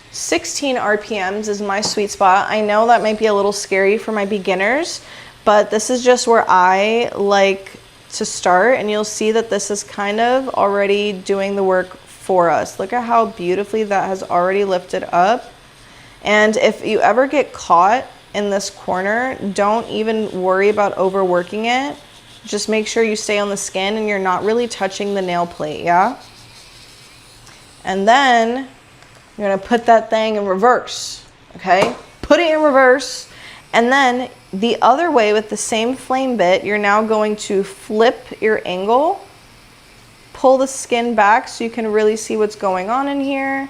16 RPMs is my sweet spot. I know that might be a little scary for my beginners, but this is just where I like to start, and you'll see that this is kind of already doing the work for us. Look at how beautifully that has already lifted up. And if you ever get caught in this corner, don't even worry about overworking it. Just make sure you stay on the skin and you're not really touching the nail plate, yeah? And then you're gonna put that thing in reverse, okay? Put it in reverse, and then the other way with the same flame bit, you're now going to flip your angle, pull the skin back so you can really see what's going on in here.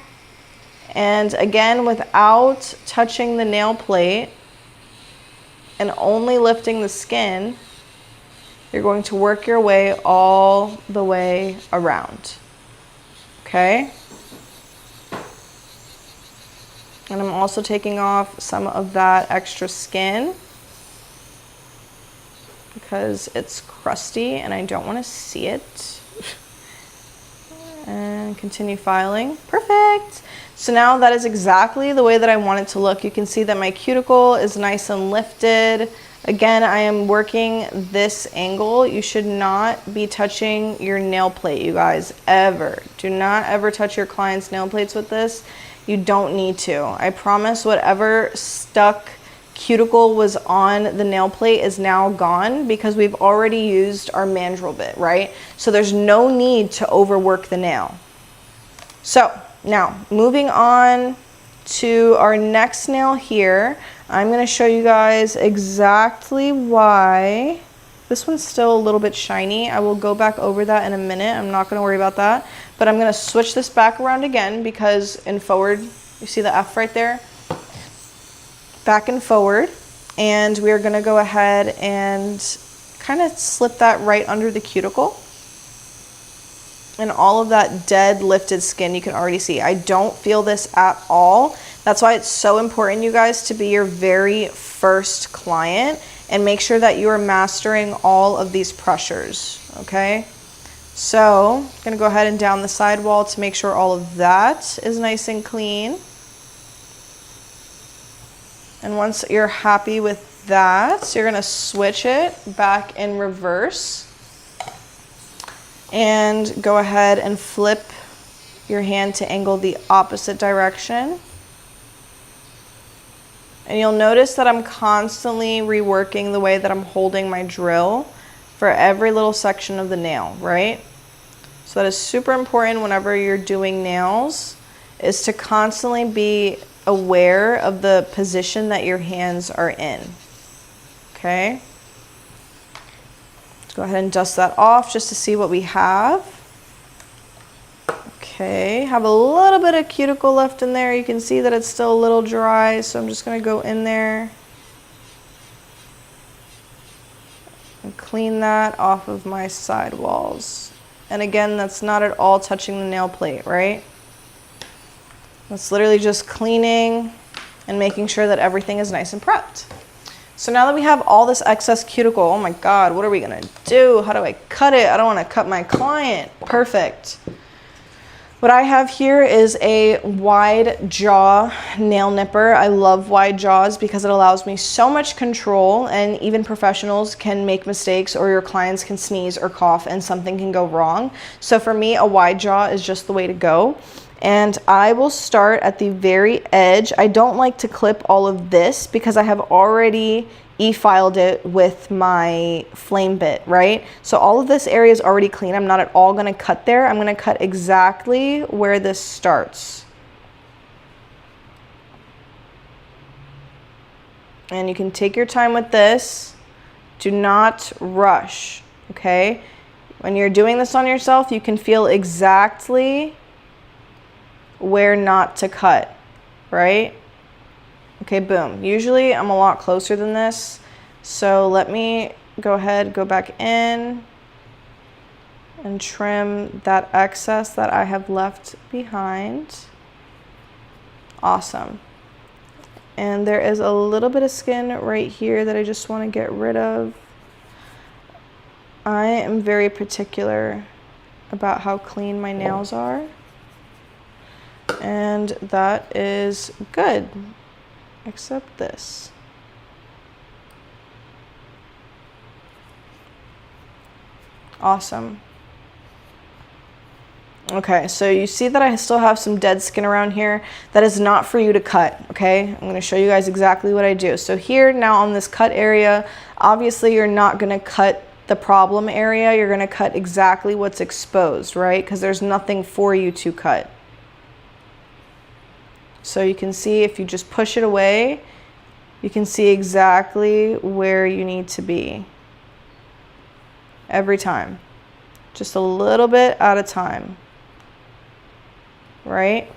And again, without touching the nail plate and only lifting the skin, you're going to work your way all the way around, okay? And I'm also taking off some of that extra skin because it's crusty and I don't want to see it. And continue filing. Perfect. So now that is exactly the way that I want it to look. You can see that my cuticle is nice and lifted. Again, I am working this angle. You should not be touching your nail plate, you guys, ever. Do not ever touch your client's nail plates with this. You don't need to. I promise whatever stuck cuticle was on the nail plate is now gone because we've already used our mandrel bit, right? So there's no need to overwork the nail. So now moving on to our next nail here, I'm going to show you guys exactly why. This one's still a little bit shiny. I will go back over that in a minute. I'm not going to worry about that. But I'm going to switch this back around again because in forward, you see the F right there? Back and forward. And we are going to go ahead and kind of slip that right under the cuticle. And all of that dead lifted skin you can already see. I don't feel this at all. That's why it's so important, you guys, to be your very first client and make sure that you are mastering all of these pressures, okay? So I'm gonna go ahead and down the sidewall to make sure all of that is nice and clean. And once you're happy with that, you're gonna switch it back in reverse and go ahead and flip your hand to angle the opposite direction. And you'll notice that I'm constantly reworking the way that I'm holding my drill for every little section of the nail, right? So that is super important whenever you're doing nails, is to constantly be aware of the position that your hands are in, okay? Let's go ahead and dust that off just to see what we have. Okay, have a little bit of cuticle left in there. You can see that it's still a little dry, so I'm just gonna go in there. clean that off of my side walls. And again, that's not at all touching the nail plate, right? That's literally just cleaning and making sure that everything is nice and prepped. So now that we have all this excess cuticle, oh my God, what are we gonna do? How do I cut it? I don't wanna cut my client. Perfect. What I have here is a wide jaw nail nipper. I love wide jaws because it allows me so much control, and even professionals can make mistakes, or your clients can sneeze or cough and something can go wrong. So for me, a wide jaw is just the way to go. And I will start at the very edge. I don't like to clip all of this because I have already e-filed it with my flame bit, right? So all of this area is already clean. I'm not at all gonna cut there. I'm gonna cut exactly where this starts. And you can take your time with this. Do not rush, okay? When you're doing this on yourself, you can feel exactly where not to cut, right? Okay, boom. Usually I'm a lot closer than this. So let me go ahead, go back in and trim that excess that I have left behind. Awesome. And there is a little bit of skin right here that I just want to get rid of. I am very particular about how clean my nails are. And that is good, except this. Awesome. Okay, so you see that I still have some dead skin around here. That is not for you to cut, okay? I'm gonna show you guys exactly what I do. So here now on this cut area, obviously you're not gonna cut the problem area. You're gonna cut exactly what's exposed, right? Because there's nothing for you to cut. So you can see if you just push it away, you can see exactly where you need to be every time. Just a little bit at a time, right?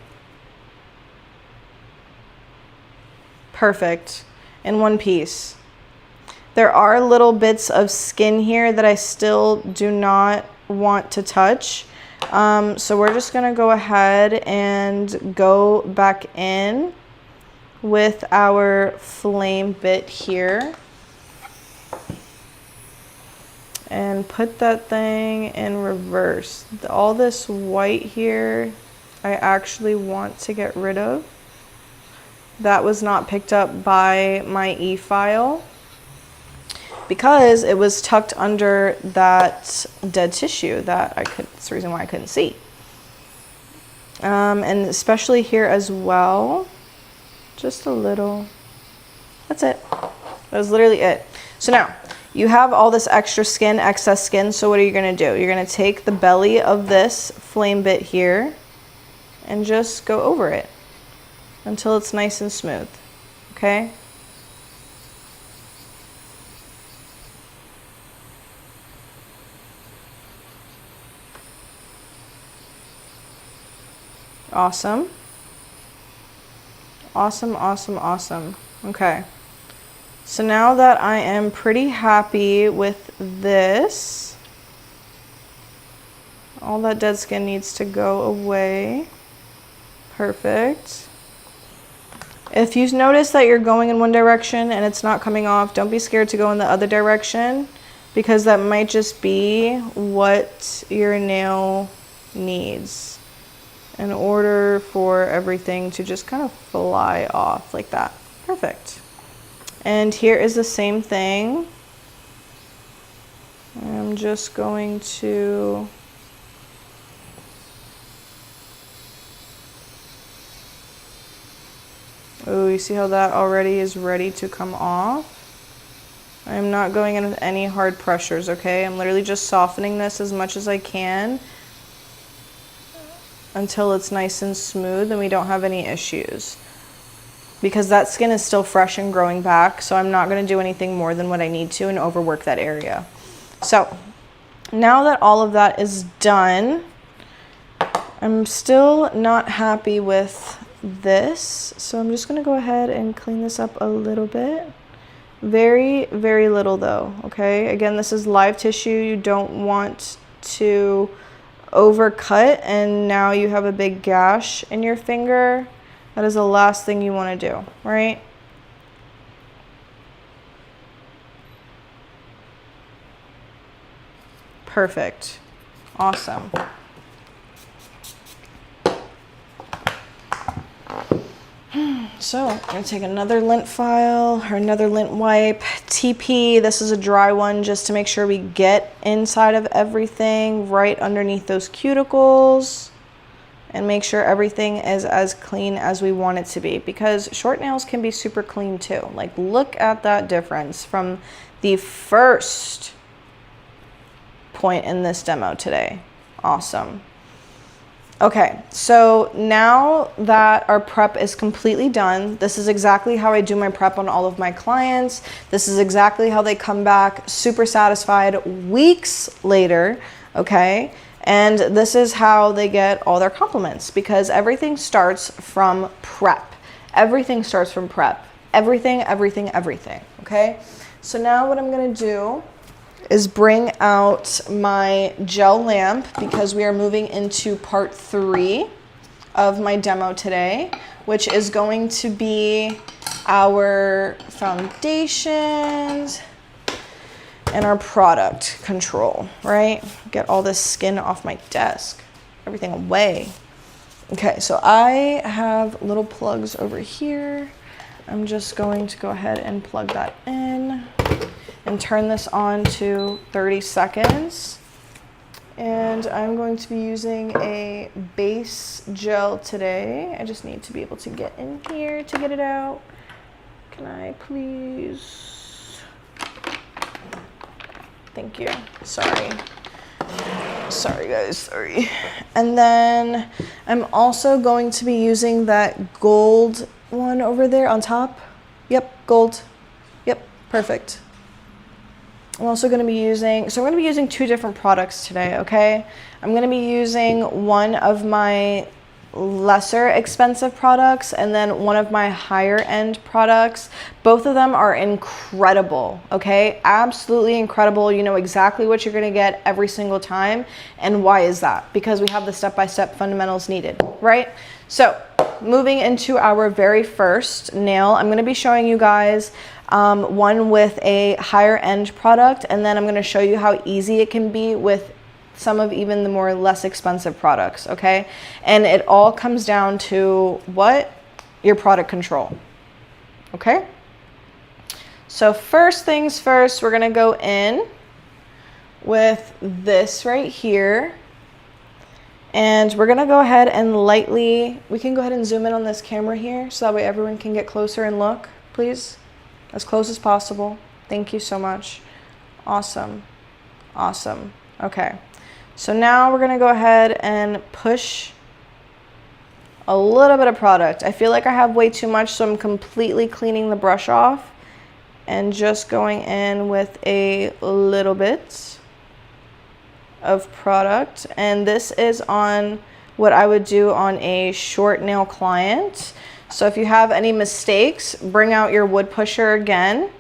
Perfect. In one piece. There are little bits of skin here that I still do not want to touch. So we're just gonna go ahead and go back in with our flame bit here and put that thing in reverse. All this white here, I actually want to get rid of. That was not picked up by my e-file because it was tucked under that dead tissue that that's the reason why I couldn't see. And especially here as well, just a little, that's it. That was literally it. So now, you have all this extra skin, excess skin, so what are you gonna do? You're gonna take the belly of this flame bit here and just go over it until it's nice and smooth, okay? Awesome. Awesome, awesome, awesome. Okay. So now that I am pretty happy with this, all that dead skin needs to go away. Perfect. If you notice that you're going in one direction and it's not coming off, don't be scared to go in the other direction, because that might just be what your nail needs in order for everything to just kind of fly off like that. Perfect. And here is the same thing. I'm just going to oh, you see how that already is ready to come off? I'm not going in with any hard pressures, okay? I'm literally just softening this as much as I can until it's nice and smooth and we don't have any issues. Because that skin is still fresh and growing back, so I'm not gonna do anything more than what I need to and overwork that area. So now that all of that is done, I'm still not happy with this, so I'm just gonna go ahead and clean this up a little bit Very, very little though, okay? Again, this is live tissue. You don't want to overcut and now you have a big gash in your finger. That is the last thing you want to do, right? Perfect. Awesome. So I'm going to take another lint file or another lint wipe. TP, this is a dry one just to make sure we get inside of everything right underneath those cuticles and make sure everything is as clean as we want it to be, because short nails can be super clean too. Like, look at that difference from the first point in this demo today. Awesome. Okay, so now that our prep is completely done, this is exactly how I do my prep on all of my clients. This is exactly how they come back super satisfied weeks later, okay? And this is how they get all their compliments, because everything starts from prep. Everything starts from prep. Everything, okay? So now what I'm gonna do is bring out my gel lamp, because we are moving into part 3 of my demo today, which is going to be our foundations and our product control, right? Get all this skin off my desk, everything away. Okay, so I have little plugs over here. I'm just going to go ahead and plug that in and turn this on to 30 seconds. And I'm going to be using a base gel today. I just need to be able to get in here to get it out. Can I please? Thank you. Sorry guys, sorry. And then I'm also going to be using that gold one over there on top. Yep, gold. Yep, perfect. I'm also going to be using, so I'm going to be using 2 different products today, okay? I'm going to be using one of my lesser expensive products and then one of my higher end products. Both of them are incredible, okay? Absolutely incredible. You know exactly what you're going to get every single time. And why is that? Because we have the step-by-step fundamentals needed, right? So moving into our very first nail, I'm going to be showing you guys one with a higher end product, and then I'm going to show you how easy it can be with some of even the more less expensive products, okay? And it all comes down to what? Your product control, okay? So first things first, we're going to go in with this right here. And we're going to go ahead and lightly, we can go ahead and zoom in on this camera here so that way everyone can get closer and look, please. As close as possible. Thank you so much. Awesome. Awesome. Okay. So now we're going to go ahead and push a little bit of product. I feel like I have way too much, so I'm completely cleaning the brush off and just going in with a little bit of product. And this is on what I would do on a short nail client. So if you have any mistakes, bring out your wood pusher again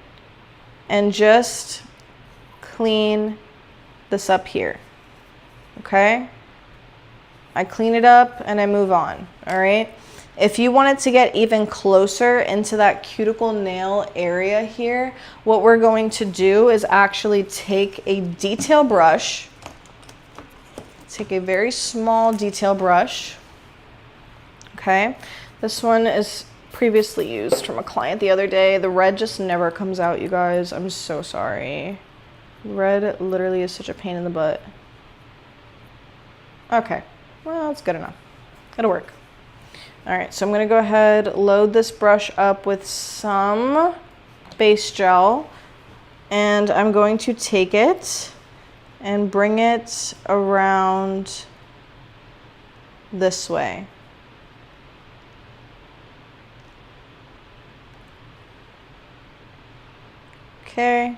and just clean this up here, okay? I clean it up and I move on, all right? If you wanted to get even closer into that cuticle nail area here, what we're going to do is actually take a detail brush, take a very small detail brush, okay? This one is previously used from a client the other day. The red just never comes out, you guys. I'm so sorry. Red literally is such a pain in the butt. Okay, well, it's good enough. It'll work. All right, so I'm gonna go ahead, load this brush up with some base gel, and I'm going to take it and bring it around this way. Okay.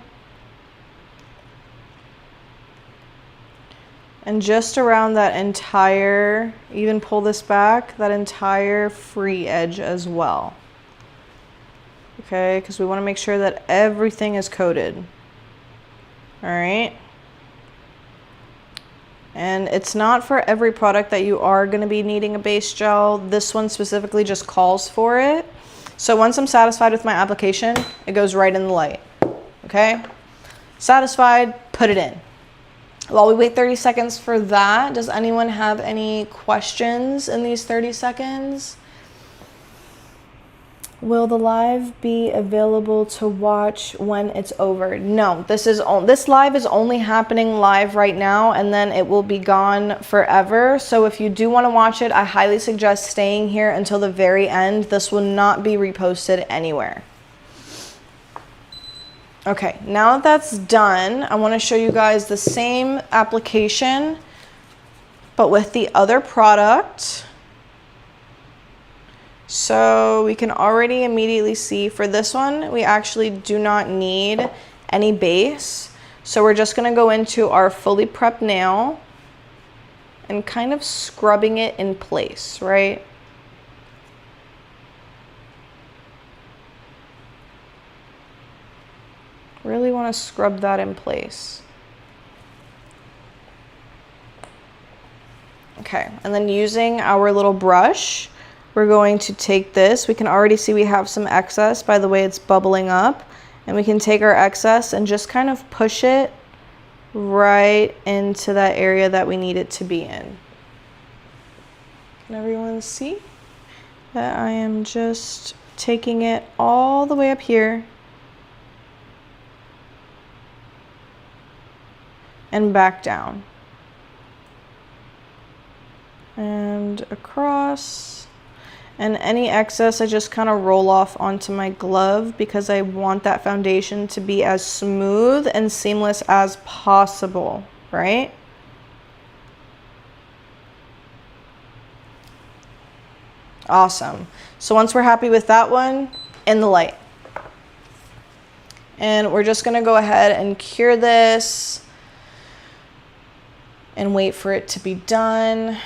And just around that entire, even pull this back, that entire free edge as well. Okay, because we want to make sure that everything is coated. All right. And it's not for every product that you are going to be needing a base gel. This one specifically just calls for it. So once I'm satisfied with my application, it goes right in the light. Okay? Satisfied, put it in. While we wait 30 seconds for that, does anyone have any questions in these 30 seconds? Will the live be available to watch when it's over? No, this live is only happening live right now, and then it will be gone forever. So if you do want to watch it, I highly suggest staying here until the very end. This will not be reposted anywhere. Okay, now that that's done, I want to show you guys the same application, but with the other product. So we can already immediately see for this one, we actually do not need any base. So we're just gonna go into our fully prepped nail and kind of scrubbing it in place, right? Really wanna scrub that in place. Okay, and then using our little brush, we're going to take this. We can already see we have some excess by the way it's bubbling up. And we can take our excess and just kind of push it right into that area that we need it to be in. Can everyone see that I am just taking it all the way up here and back down and across. And any excess I just kind of roll off onto my glove because I want that foundation to be as smooth and seamless as possible, right? Awesome. So once we're happy with that one, in the light. And we're just gonna go ahead and cure this and wait for it to be done.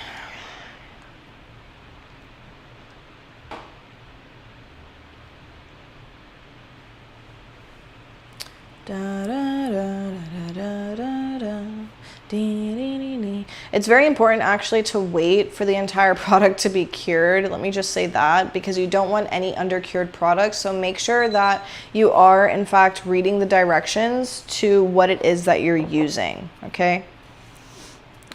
It's very important actually to wait for the entire product to be cured. Let me just say that, because you don't want any undercured products. So make sure that you are in fact reading the directions to what it is that you're using, okay?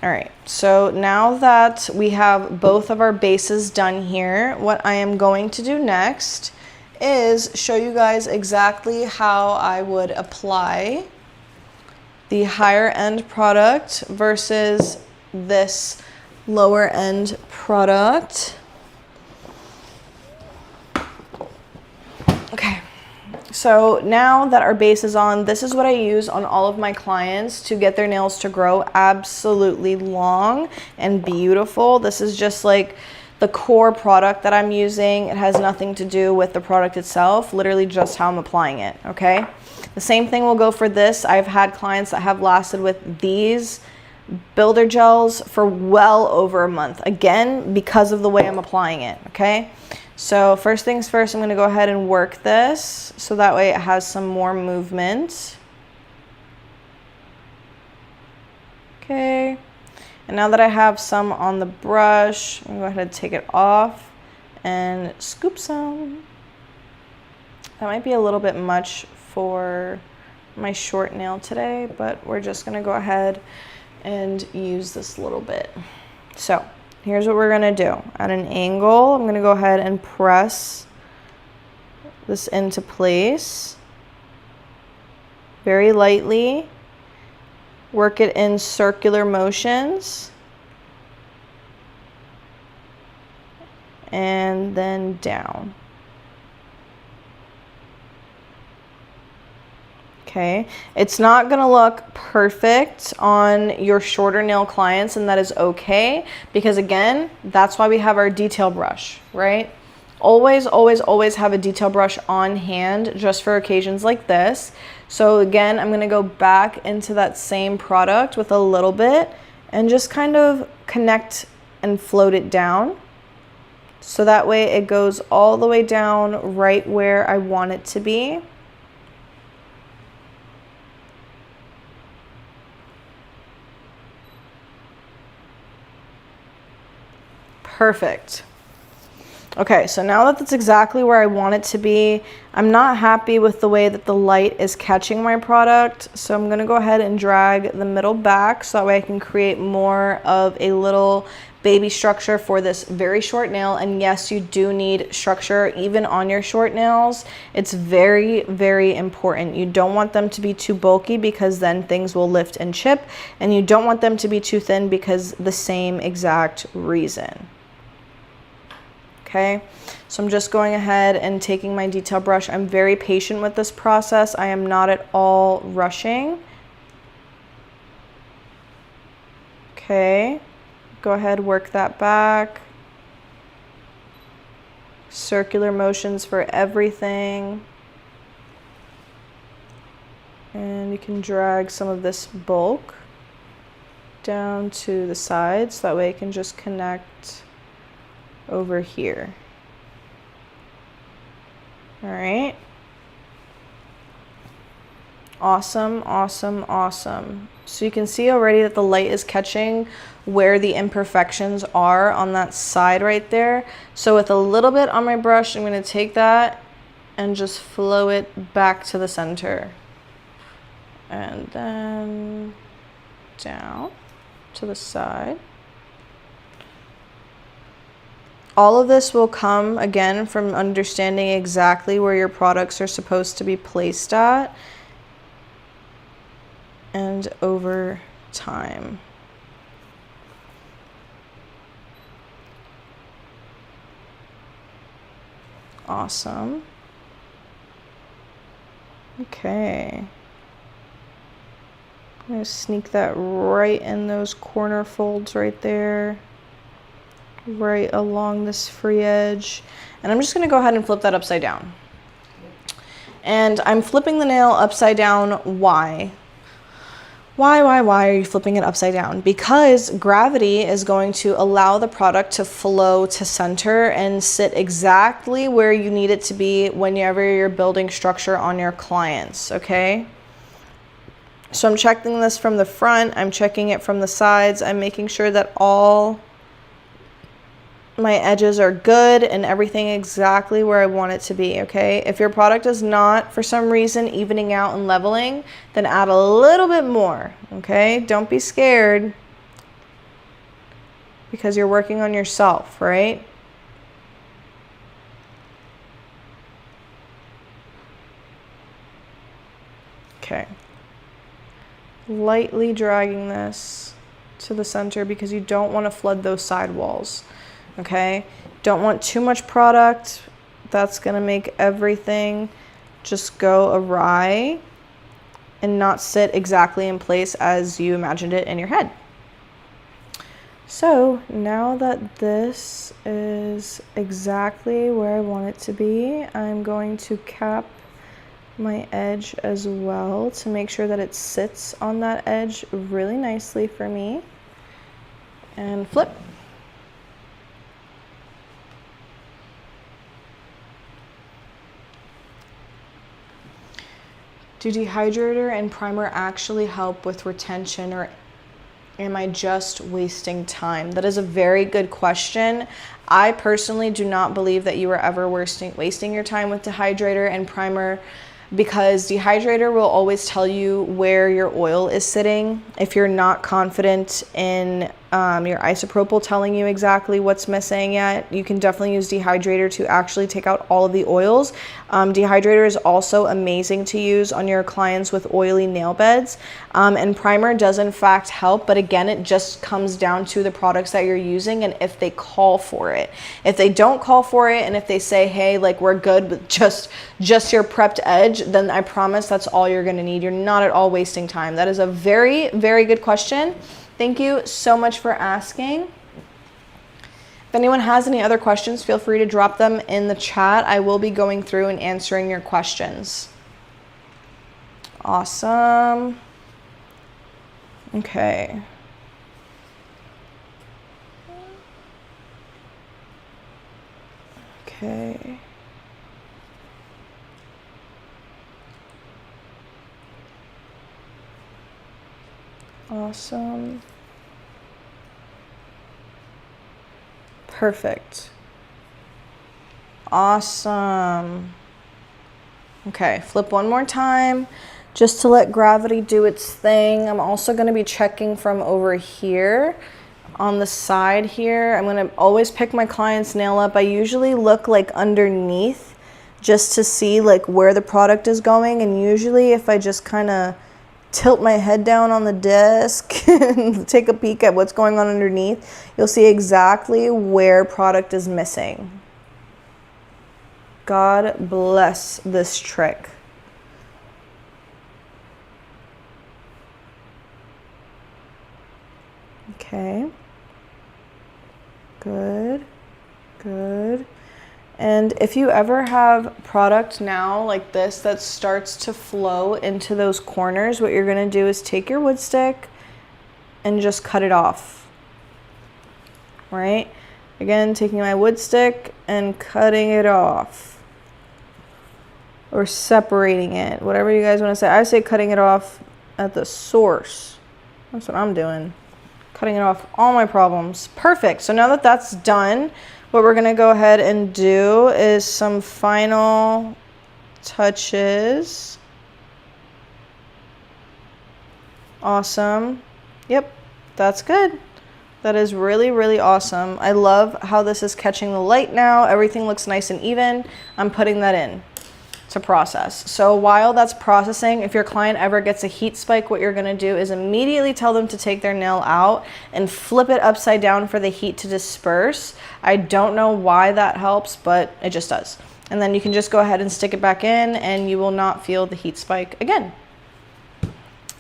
All right, so now that we have both of our bases done here, what I am going to do next is show you guys exactly how I would apply the higher end product versus this lower end product. Okay, so now that our base is on, this is what I use on all of my clients to get their nails to grow absolutely long and beautiful. This is just like the core product that I'm using. It has nothing to do with the product itself, literally just how I'm applying it, okay? The same thing will go for this. I've had clients that have lasted with these builder gels for well over a month, again, because of the way I'm applying it, okay? So first things first, I'm gonna go ahead and work this so that way it has some more movement. Okay. And now that I have some on the brush, I'm gonna go ahead and take it off and scoop some. That might be a little bit much for my short nail today, but we're just gonna go ahead and use this little bit. So here's what we're gonna do. At an angle, I'm gonna go ahead and press this into place very lightly. Work it in circular motions and then down. Okay, it's not gonna look perfect on your shorter nail clients, and that is okay, because again, that's why we have our detail brush, right? Always, always, always have a detail brush on hand just for occasions like this. So again, I'm gonna go back into that same product with a little bit and just kind of connect and float it down So that way it goes all the way down right where I want it to be. Perfect. Okay, so now that that's exactly where I want it to be, I'm not happy with the way that the light is catching my product. So I'm gonna go ahead and drag the middle back so that way I can create more of a little baby structure for this very short nail. And yes, you do need structure even on your short nails. It's very, very important. You don't want them to be too bulky because then things will lift and chip, and you don't want them to be too thin because the same exact reason. Okay, so I'm just going ahead and taking my detail brush. I'm very patient with this process. I am not at all rushing. Okay, go ahead, work that back. Circular motions for everything. And you can drag some of this bulk down to the sides. So that way it can just connect over here. All right. Awesome, awesome, awesome. So you can see already that the light is catching where the imperfections are on that side right there. So with a little bit on my brush, I'm going to take that and just flow it back to the center. And then down to the side. All of this will come, again, from understanding exactly where your products are supposed to be placed at and over time. Awesome. Okay. I'm going to sneak that right in those corner folds right there. Right along this free edge, and I'm just going to go ahead and flip that upside down. And I'm flipping the nail upside down. Why are you flipping it upside down? Because gravity is going to allow the product to flow to center and sit exactly where you need it to be whenever you're building structure on your clients. Okay, so I'm checking this from the front, I'm checking it from the sides, I'm making sure that all my edges are good and everything exactly where I want it to be. Okay, if your product is not for some reason evening out and leveling, then add a little bit more. Okay, don't be scared because you're working on yourself, right? Okay, lightly dragging this to the center because you don't want to flood those side walls. Okay, don't want too much product. That's gonna make everything just go awry and not sit exactly in place as you imagined it in your head. So now that this is exactly where I want it to be, I'm going to cap my edge as well to make sure that it sits on that edge really nicely for me. And flip. Do dehydrator and primer actually help with retention, or am I just wasting time? That is a very good question. I personally do not believe that you are ever wasting your time with dehydrator and primer, because dehydrator will always tell you where your oil is sitting. If you're not confident in your isopropyl telling you exactly what's missing yet, you can definitely use dehydrator to actually take out all of the oils. Dehydrator is also amazing to use on your clients with oily nail beds. And primer does in fact help, but again, it just comes down to the products that you're using and if they call for it. If they don't call for it, and if they say, hey, like we're good with just your prepped edge, then I promise that's all you're gonna need. You're not at all wasting time. That is a very, very good question. Thank you so much for asking. If anyone has any other questions, feel free to drop them in the chat. I will be going through and answering your questions. Awesome. Okay. Okay. Awesome. Perfect. Awesome. Okay, flip one more time just to let gravity do its thing. I'm also going to be checking from over here on the side here. I'm going to always pick my client's nail up. I usually look like underneath just to see like where the product is going, and usually if I just kind of tilt my head down on the desk and take a peek at what's going on underneath, you'll see exactly where product is missing. God bless this trick. Okay. Good. Good. And if you ever have product now like this that starts to flow into those corners, what you're going to do is take your wood stick and just cut it off. Right? Again, taking my wood stick and cutting it off. Or separating it, whatever you guys want to say. I say cutting it off at the source. That's what I'm doing. Cutting it off all my problems. Perfect. So now that that's done, what we're going to go ahead and do is some final touches. Awesome. Yep, that's good. That is really, really awesome. I love how this is catching the light now. Everything looks nice and even. I'm putting that in to process. So while that's processing, if your client ever gets a heat spike, what you're going to do is immediately tell them to take their nail out and flip it upside down for the heat to disperse. I don't know why that helps, but it just does. And then you can just go ahead and stick it back in and you will not feel the heat spike again.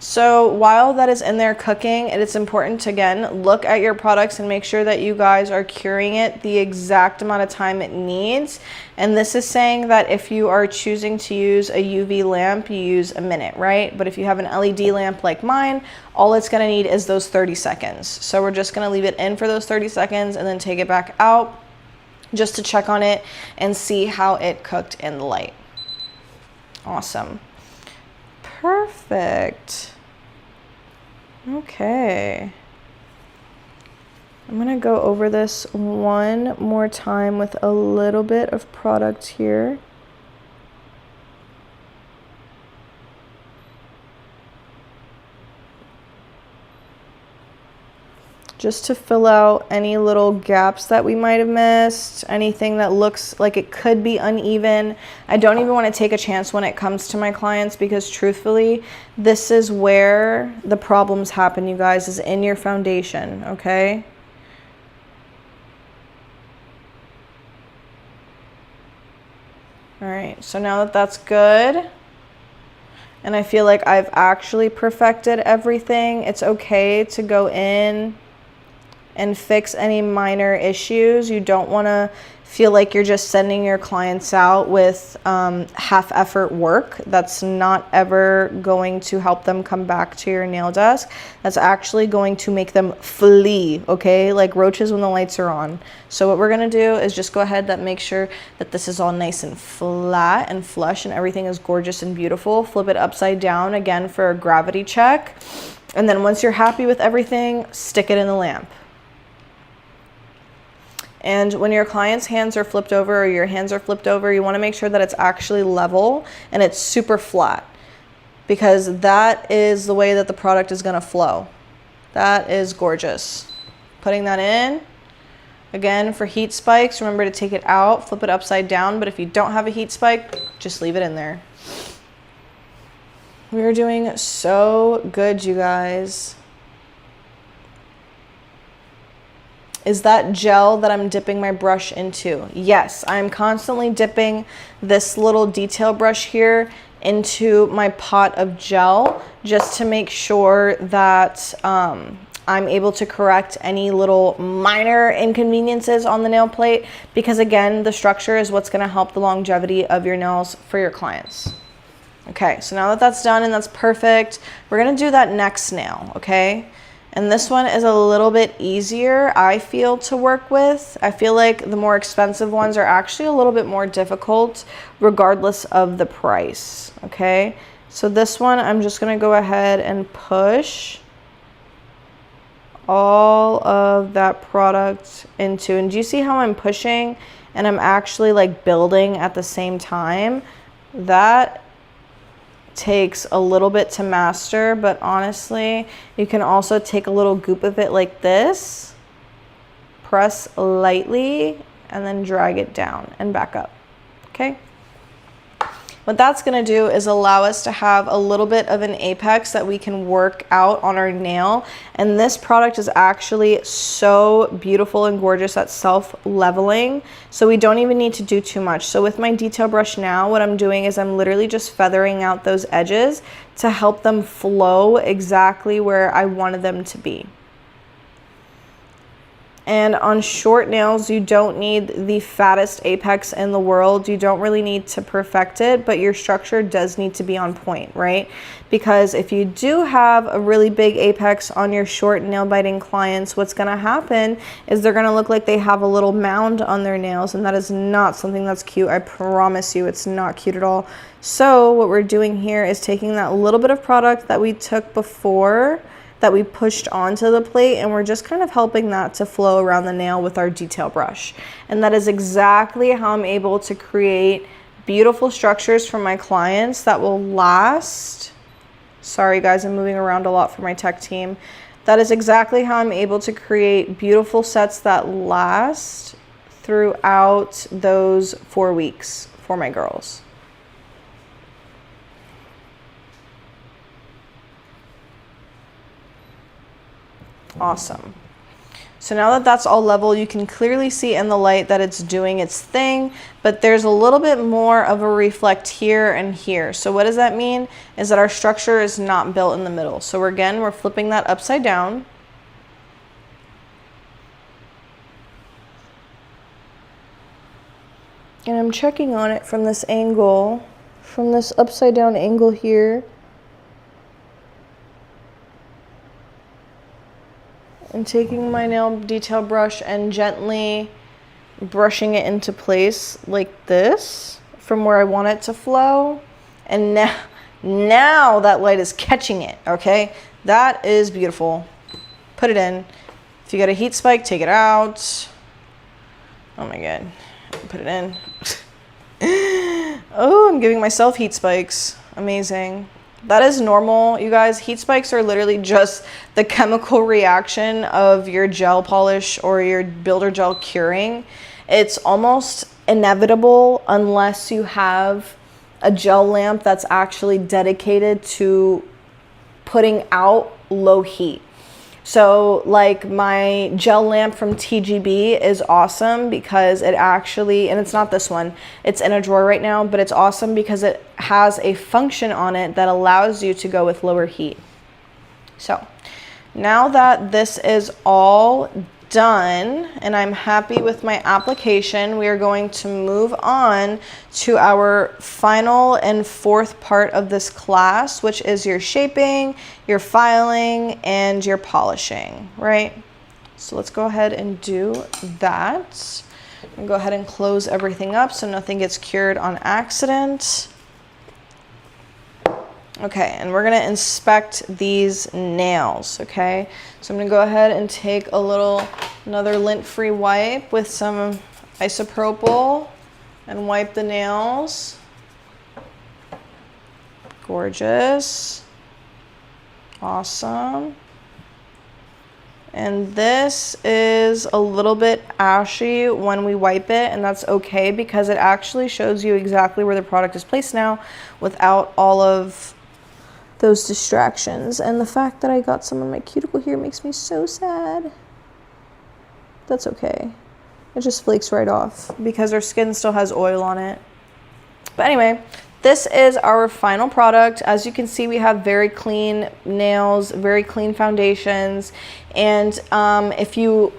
So while that is in there cooking, it's important to, again, look at your products and make sure that you guys are curing it the exact amount of time it needs. And this is saying that if you are choosing to use a UV lamp, you use a minute, right? But if you have an LED lamp like mine, all it's gonna need is those 30 seconds. So we're just gonna leave it in for those 30 seconds and then take it back out just to check on it and see how it cooked in the light. Awesome. Perfect. Okay. I'm going to go over this one more time with a little bit of product here. Just to fill out any little gaps that we might have missed, anything that looks like it could be uneven. I don't even want to take a chance when it comes to my clients because truthfully, this is where the problems happen, you guys, is in your foundation, okay? All right, so now that that's good, and I feel like I've actually perfected everything, it's okay to go in and fix any minor issues. You don't want to feel like you're just sending your clients out with half effort work. That's not ever going to help them come back to your nail desk. That's actually going to make them flee, okay? Like roaches when the lights are on. So what we're gonna do is just go ahead and make sure that this is all nice and flat and flush and everything is gorgeous and beautiful. Flip it upside down again for a gravity check. And then once you're happy with everything, stick it in the lamp. And when your client's hands are flipped over or your hands are flipped over, you want to make sure that it's actually level and it's super flat, because that is the way that the product is going to flow. That is gorgeous. Putting that in. Again, for heat spikes, remember to take it out, flip it upside down, but if you don't have a heat spike, just leave it in there. We are doing so good, you guys. Is that gel that I'm dipping my brush into? Yes, I'm constantly dipping this little detail brush here into my pot of gel just to make sure that I'm able to correct any little minor inconveniences on the nail plate, because again, the structure is what's going to help the longevity of your nails for your clients. Okay, so now that that's done and that's perfect, we're going to do that next nail, okay? And this one is a little bit easier, I feel, to work with. I feel like the more expensive ones are actually a little bit more difficult regardless of the price, okay? So this one, I'm just gonna go ahead and push all of that product into, and do you see how I'm pushing and I'm actually like building at the same time? That takes a little bit to master, but honestly, you can also take a little goop of it like this, press lightly, and then drag it down and back up, okay? What that's gonna do is allow us to have a little bit of an apex that we can work out on our nail. And this product is actually so beautiful and gorgeous at self-leveling. So we don't even need to do too much. So with my detail brush now, what I'm doing is I'm literally just feathering out those edges to help them flow exactly where I wanted them to be. And on short nails, you don't need the fattest apex in the world. You don't really need to perfect it, but your structure does need to be on point, right? Because if you do have a really big apex on your short nail biting clients, what's gonna happen is they're gonna look like they have a little mound on their nails, and that is not something that's cute. I promise you, it's not cute at all. So what we're doing here is taking that little bit of product that we took before, that we pushed onto the plate, and we're just kind of helping that to flow around the nail with our detail brush. And that is exactly how I'm able to create beautiful structures for my clients that will last. Sorry guys, I'm moving around a lot for my tech team. That is exactly how I'm able to create beautiful sets that last throughout those 4 weeks for my girls. Awesome. So now that that's all level, you can clearly see in the light that it's doing its thing, but there's a little bit more of a reflect here and here. So what does that mean? Is that our structure is not built in the middle. So we're flipping that upside down. And I'm checking on it from this angle, from this upside down angle here. And taking my nail detail brush and gently brushing it into place like this from where I want it to flow. And now that light is catching it, okay? That is beautiful. Put it in. If you got a heat spike, take it out. Oh my God. Put it in. Oh, I'm giving myself heat spikes. Amazing. That is normal, you guys. Heat spikes are literally just the chemical reaction of your gel polish or your builder gel curing. It's almost inevitable unless you have a gel lamp that's actually dedicated to putting out low heat. So like my gel lamp from TGB is awesome because it actually, and it's not this one, it's in a drawer right now, but it's awesome because it has a function on it that allows you to go with lower heat. So now that this is all done and I'm happy with my application, we are going to move on to our final and fourth part of this class, which is your shaping, your filing, and your polishing, right? So let's go ahead and do that. And go ahead and close everything up so nothing gets cured on accident. Okay, and we're gonna inspect these nails, okay? So I'm gonna go ahead and take another lint-free wipe with some isopropyl and wipe the nails. Gorgeous. Awesome. And this is a little bit ashy when we wipe it, and that's okay because it actually shows you exactly where the product is placed now without all of those distractions. And the fact that I got some on my cuticle here makes me so sad. That's okay. It just flakes right off because our skin still has oil on it. But anyway, this is our final product. As you can see, we have very clean nails, very clean foundations. And if you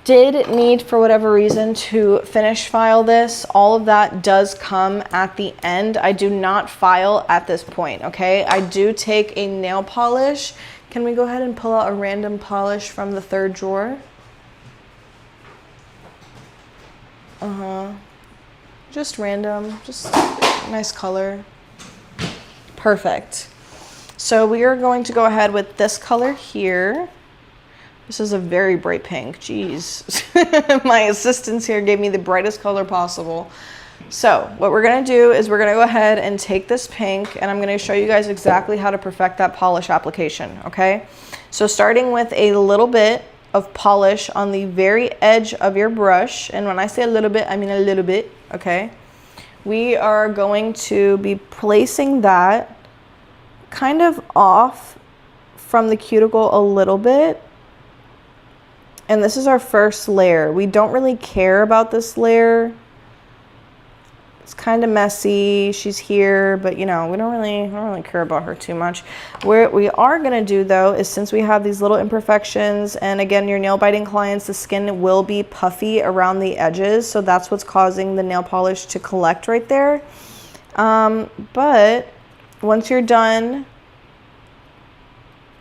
did need, for whatever reason, to finish file this, all of that does come at the end. I do not file at this point, okay? I do take a nail polish. Can we go ahead and pull out a random polish from the third drawer? Just random, just nice color. Perfect. So we are going to go ahead with this color here. This is a very bright pink. Jeez. My assistants here gave me the brightest color possible. So what we're going to do is we're going to go ahead and take this pink, and I'm going to show you guys exactly how to perfect that polish application, okay? So starting with a little bit of polish on the very edge of your brush, and when I say a little bit, I mean a little bit, okay? We are going to be placing that kind of off from the cuticle a little bit. And this is our first layer. We don't really care about this layer. It's kind of messy. She's here, but you know, we don't really care about her too much. What we are gonna do though is, since we have these little imperfections, and again, your nail biting clients, the skin will be puffy around the edges, so that's what's causing the nail polish to collect right there. But once you're done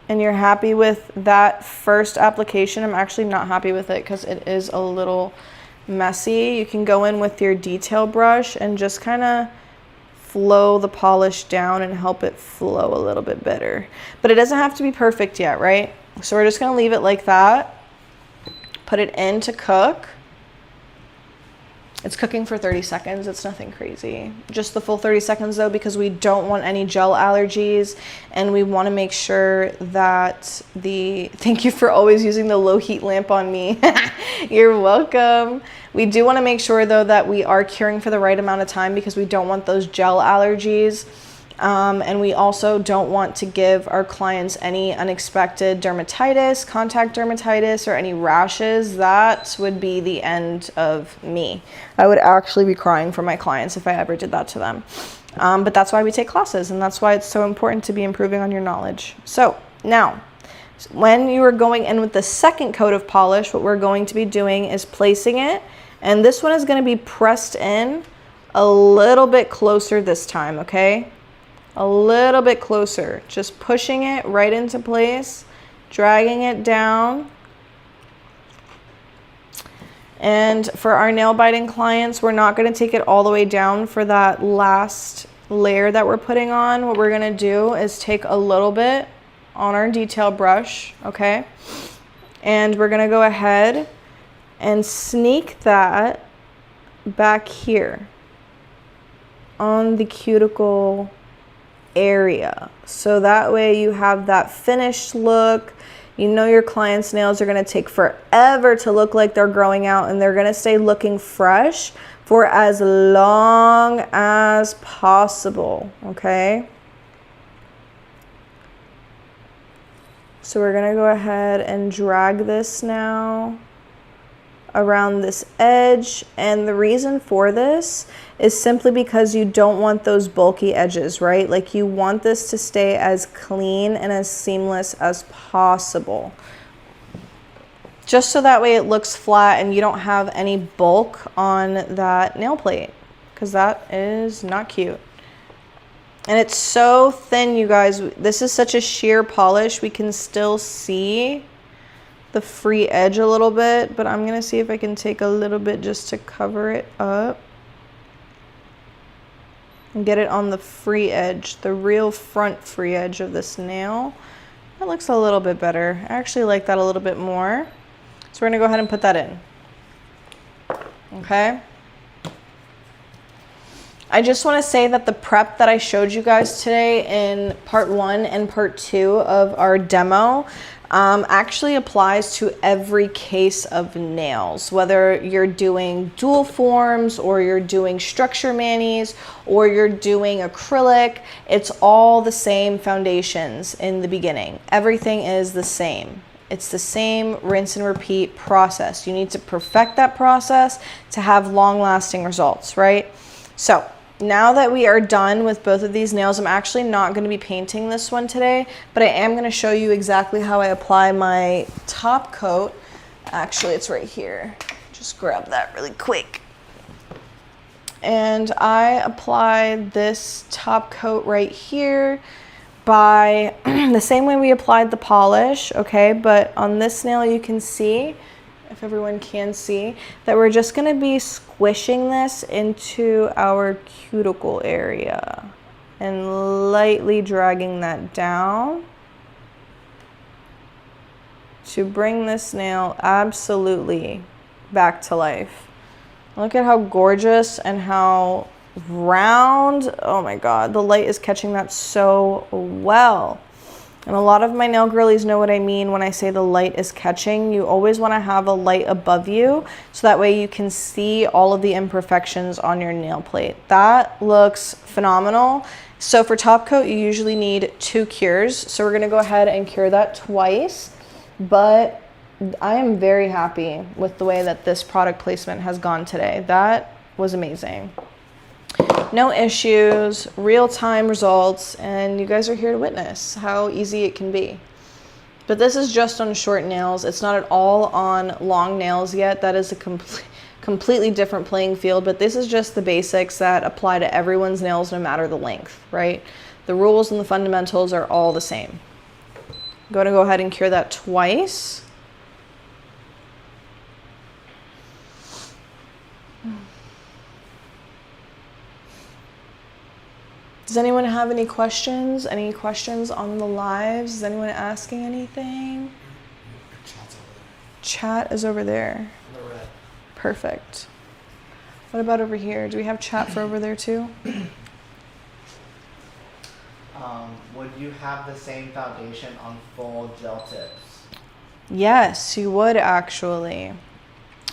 and you're happy with that first application, I'm actually not happy with it because it is a little messy. You can go in with your detail brush and just kind of flow the polish down and help it flow a little bit better. But it doesn't have to be perfect yet, right? So we're just gonna leave it like that. Put it in to cook. It's cooking for 30 seconds. It's nothing crazy. Just the full 30 seconds though, because we don't want any gel allergies, and we want to make sure that thank you for always using the low heat lamp on me. You're welcome. We do want to make sure though that we are curing for the right amount of time, because we don't want those gel allergies. And we also don't want to give our clients any unexpected dermatitis, contact dermatitis, or any rashes. That would be the end of me. I would actually be crying for my clients if I ever did that to them. But that's why we take classes, and that's why it's so important to be improving on your knowledge. So now, when you are going in with the second coat of polish, what we're going to be doing is placing it, and this one is going to be pressed in a little bit closer this time, okay? A little bit closer, just pushing it right into place, dragging it down. And for our nail biting clients, we're not going to take it all the way down for that last layer that we're putting on. What we're going to do is take a little bit on our detail brush, okay? And we're going to go ahead and sneak that back here on the cuticle area, so that way you have that finished look. You know your client's nails are going to take forever to look like they're growing out, and they're going to stay looking fresh for as long as possible, okay? So we're going to go ahead and drag this now around this edge, and the reason for this is simply because you don't want those bulky edges, right? Like, you want this to stay as clean and as seamless as possible, just so that way it looks flat and you don't have any bulk on that nail plate, because that is not cute. And it's so thin, you guys. This is such a sheer polish, we can still see the free edge a little bit, but I'm gonna see if I can take a little bit just to cover it up and get it on the free edge, the real front free edge of this nail. That looks a little bit better. I actually like that a little bit more. So we're gonna go ahead and put that in, okay? I just want to say that the prep that I showed you guys today in part 1 and part 2 of our demo actually applies to every case of nails, whether you're doing dual forms or you're doing structure manis or you're doing acrylic. It's all the same foundations in the beginning. Everything is the same. It's the same rinse and repeat process. You need to perfect that process to have long-lasting results, right? So now that we are done with both of these nails, I'm actually not going to be painting this one today, but I am going to show you exactly how I apply my top coat Actually, it's right here. Just grab that really quick. And I applied this top coat right here by the same way we applied the polish, okay? But on this nail you can see, if everyone can see, that we're just gonna be squishing this into our cuticle area and lightly dragging that down to bring this nail absolutely back to life. Look at how gorgeous and how round. Oh my God, the light is catching that so well. And a lot of my nail girlies know what I mean when I say the light is catching. You always want to have a light above you so that way you can see all of the imperfections on your nail plate. That looks phenomenal. So for top coat, you usually need 2 cures. So we're going to go ahead and cure that twice. But I am very happy with the way that this product placement has gone today. That was amazing. No issues, real-time results, and you guys are here to witness how easy it can be. But this is just on short nails. It's not at all on long nails yet. That is a completely different playing field, but this is just the basics that apply to everyone's nails no matter the length, right? The rules and the fundamentals are all the same. I'm going to go ahead and cure that twice. Does anyone have any questions? Any questions on the lives? Is anyone asking anything? Chat's over there. Chat is over there. On the red. Perfect. What about over here? Do we have chat for over there too? Would you have the same foundation on full gel tips? Yes, you would actually.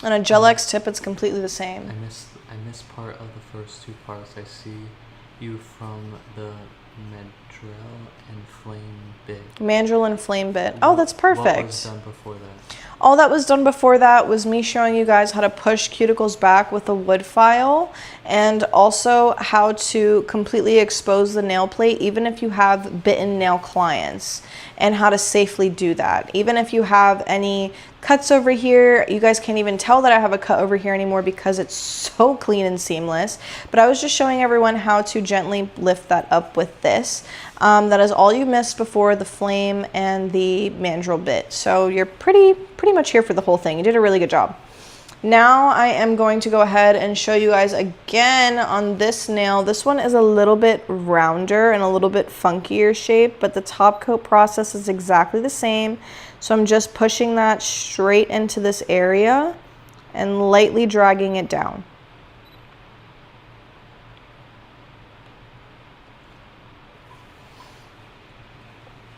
On a Gel X tip, it's completely the same. I missed part of the first 2 parts. I see you from the Mandrel and Flame bit. Mandrel and Flame bit. Oh, that's perfect. What was done before that? All that was done before that was me showing you guys how to push cuticles back with a wood file, and also how to completely expose the nail plate even if you have bitten nail clients, and how to safely do that. Even if you have any cuts over here, you guys can't even tell that I have a cut over here anymore because it's so clean and seamless. But I was just showing everyone how to gently lift that up with this. That is all you missed before the Flame and the Mandrel bit. So you're pretty much here for the whole thing. You did a really good job. Now I am going to go ahead and show you guys again on this nail. This one is a little bit rounder and a little bit funkier shape, but the top coat process is exactly the same. So I'm just pushing that straight into this area and lightly dragging it down.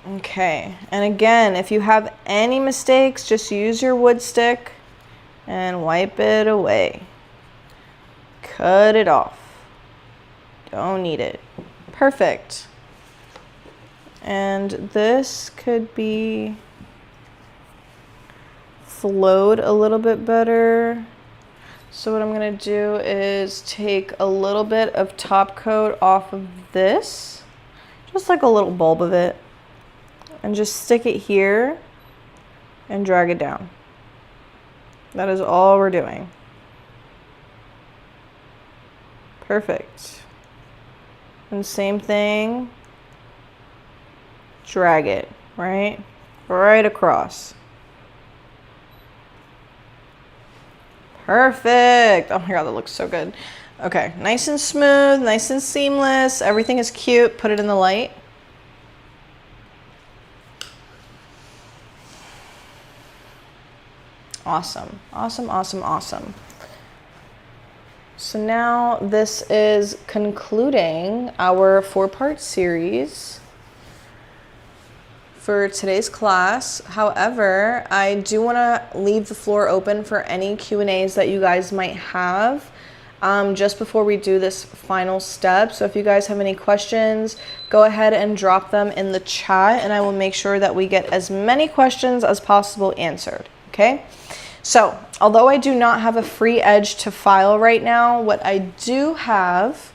Okay, and again, if you have any mistakes, just use your wood stick and wipe it away. Cut it off. Don't need it. Perfect. And this could be flowed a little bit better. So what I'm gonna do is take a little bit of top coat off of this, just like a little bulb of it, and just stick it here and drag it down. That is all we're doing. Perfect. And same thing, drag it, right across. Perfect. Oh my God, that looks so good. Okay, nice and smooth, nice and seamless. Everything is cute. Put it in the light. Awesome, awesome, awesome, awesome. So now this is concluding our 4-part series for today's class. However, I do want to leave the floor open for any Q&As that you guys might have just before we do this final step. So if you guys have any questions, go ahead and drop them in the chat, and I will make sure that we get as many questions as possible answered, okay? So, although I do not have a free edge to file right now, what I do have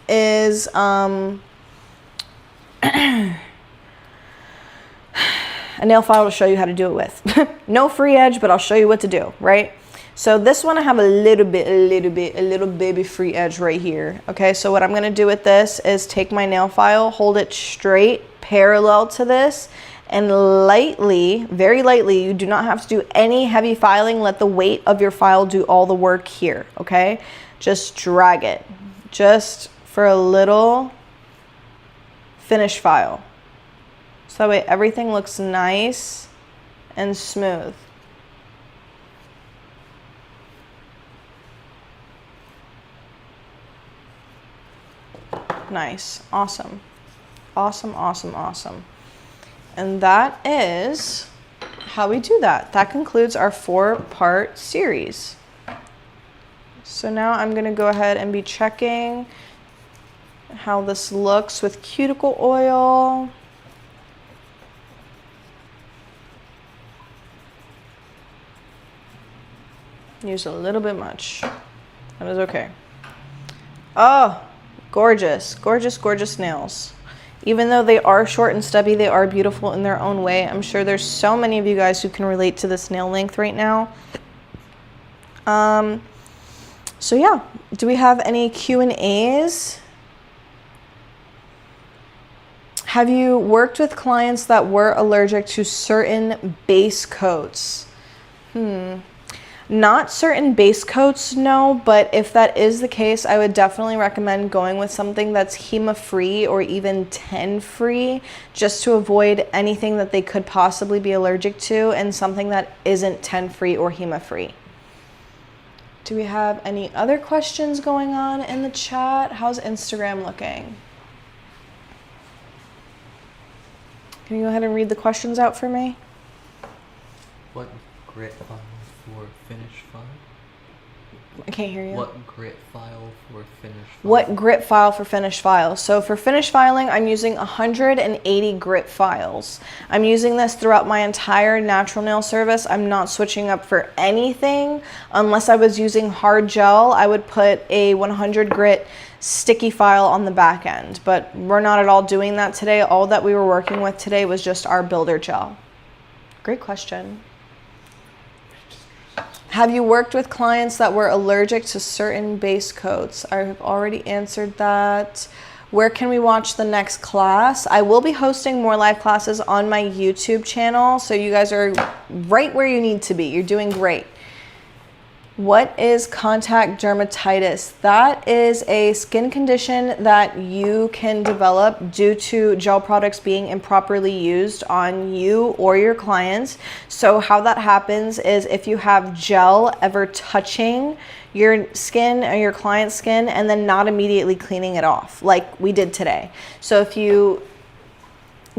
is, I a nail file to show you how to do it with. No free edge, but I'll show you what to do, right? So this one I have a little baby free edge right here. Okay, so what I'm gonna do with this is take my nail file, hold it straight, parallel to this, and lightly, very lightly, you do not have to do any heavy filing. Let the weight of your file do all the work here, okay? Just drag it, just for a little finish file. So that way everything looks nice and smooth. Nice, awesome, awesome, awesome, awesome. And that is how we do that. That concludes our 4-part series. So now I'm gonna go ahead and be checking how this looks with cuticle oil. Use a little bit much. That is okay. Oh, gorgeous, gorgeous, gorgeous nails. Even though they are short and stubby, they are beautiful in their own way. I'm sure there's so many of you guys who can relate to this nail length right now. So yeah, do we have any Q&As? Have you worked with clients that were allergic to certain base coats? Not certain base coats, no, but if that is the case, I would definitely recommend going with something that's HEMA-free or even TEN-free, just to avoid anything that they could possibly be allergic to, and something that isn't TEN-free or HEMA-free. Do we have any other questions going on in the chat? How's Instagram looking? Can you go ahead and read the questions out for me? What grit file for finish file? I can't hear you. What grit file for finish file? What grit file for finish files? So for finish filing, I'm using 180 grit files. I'm using this throughout my entire natural nail service. I'm not switching up for anything. Unless I was using hard gel, I would put a 100 grit sticky file on the back end, but we're not at all doing that today. All that we were working with today was just our builder gel. Great question. Have you worked with clients that were allergic to certain base coats? I've already answered that. Where can we watch the next class? I will be hosting more live classes on my YouTube channel, so you guys are right where you need to be. You're doing great. What is contact dermatitis? That is a skin condition that you can develop due to gel products being improperly used on you or your clients. So how that happens is if you have gel ever touching your skin or your client's skin and then not immediately cleaning it off like we did today. So if you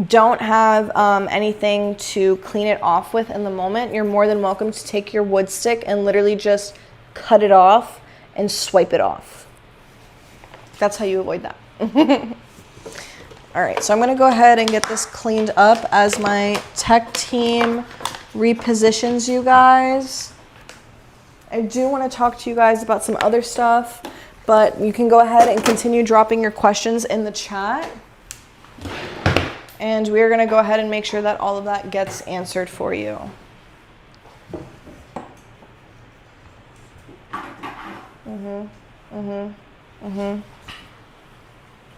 don't have anything to clean it off with in the moment, you're more than welcome to take your wood stick and literally just cut it off and swipe it off. That's how you avoid that. All right, so I'm gonna go ahead and get this cleaned up as my tech team repositions you guys. I do wanna talk to you guys about some other stuff, but you can go ahead and continue dropping your questions in the chat. And we're gonna go ahead and make sure that all of that gets answered for you.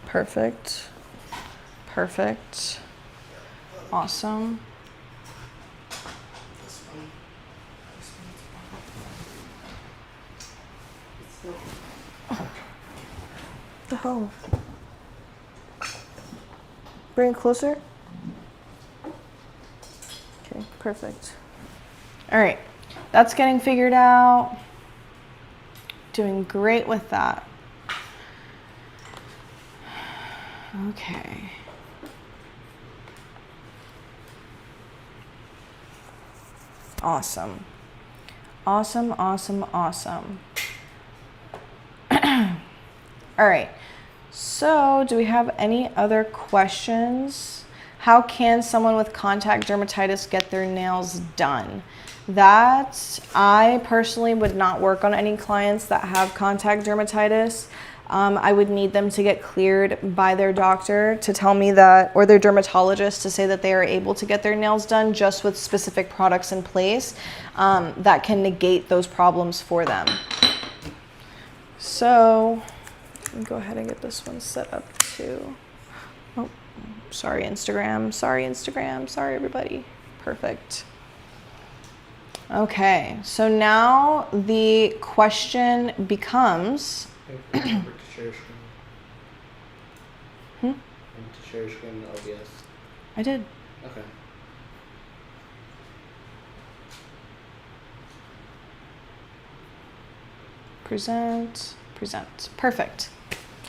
Perfect. Perfect. Awesome. The hell? Bring it closer. Okay, perfect. All right, that's getting figured out. Doing great with that. Okay. Awesome. Awesome, awesome, awesome. All right. So, do we have any other questions? How can someone with contact dermatitis get their nails done? That I personally would not work on any clients that have contact dermatitis. I would need them to get cleared by their doctor to tell me that, or their dermatologist to say that they are able to get their nails done just with specific products in place that can negate those problems for them. So let me go ahead and get this one set up too. Oh, sorry Instagram, sorry everybody. Perfect. Okay, so now the question becomes, To share screen. To share screen in OBS. I did. Okay. Present. Perfect.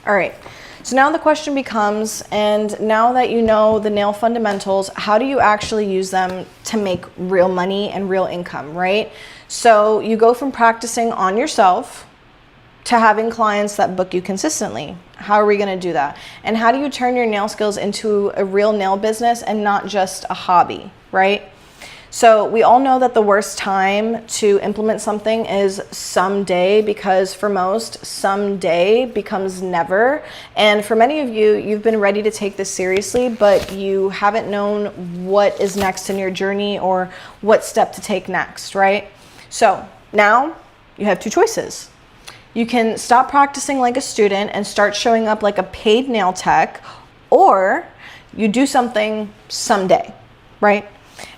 All right. So now the question becomes, and now that you know the nail fundamentals, how do you actually use them to make real money and real income, right? So you go from practicing on yourself to having clients that book you consistently. How are we going to do that? And how do you turn your nail skills into a real nail business and not just a hobby, right? So we all know that the worst time to implement something is someday, because for most, someday becomes never. And for many of you, you've been ready to take this seriously, but you haven't known what is next in your journey or what step to take next, right? So now you have two choices. You can stop practicing like a student and start showing up like a paid nail tech, or you do something someday, right?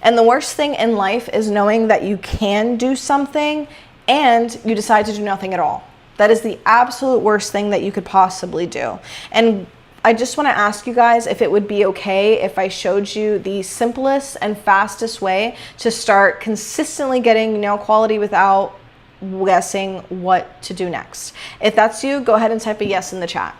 And the worst thing in life is knowing that you can do something and you decide to do nothing at all. That is the absolute worst thing that you could possibly do. And I just want to ask you guys if it would be okay if I showed you the simplest and fastest way to start consistently getting nail quality without guessing what to do next. If that's you, go ahead and type a yes in the chat.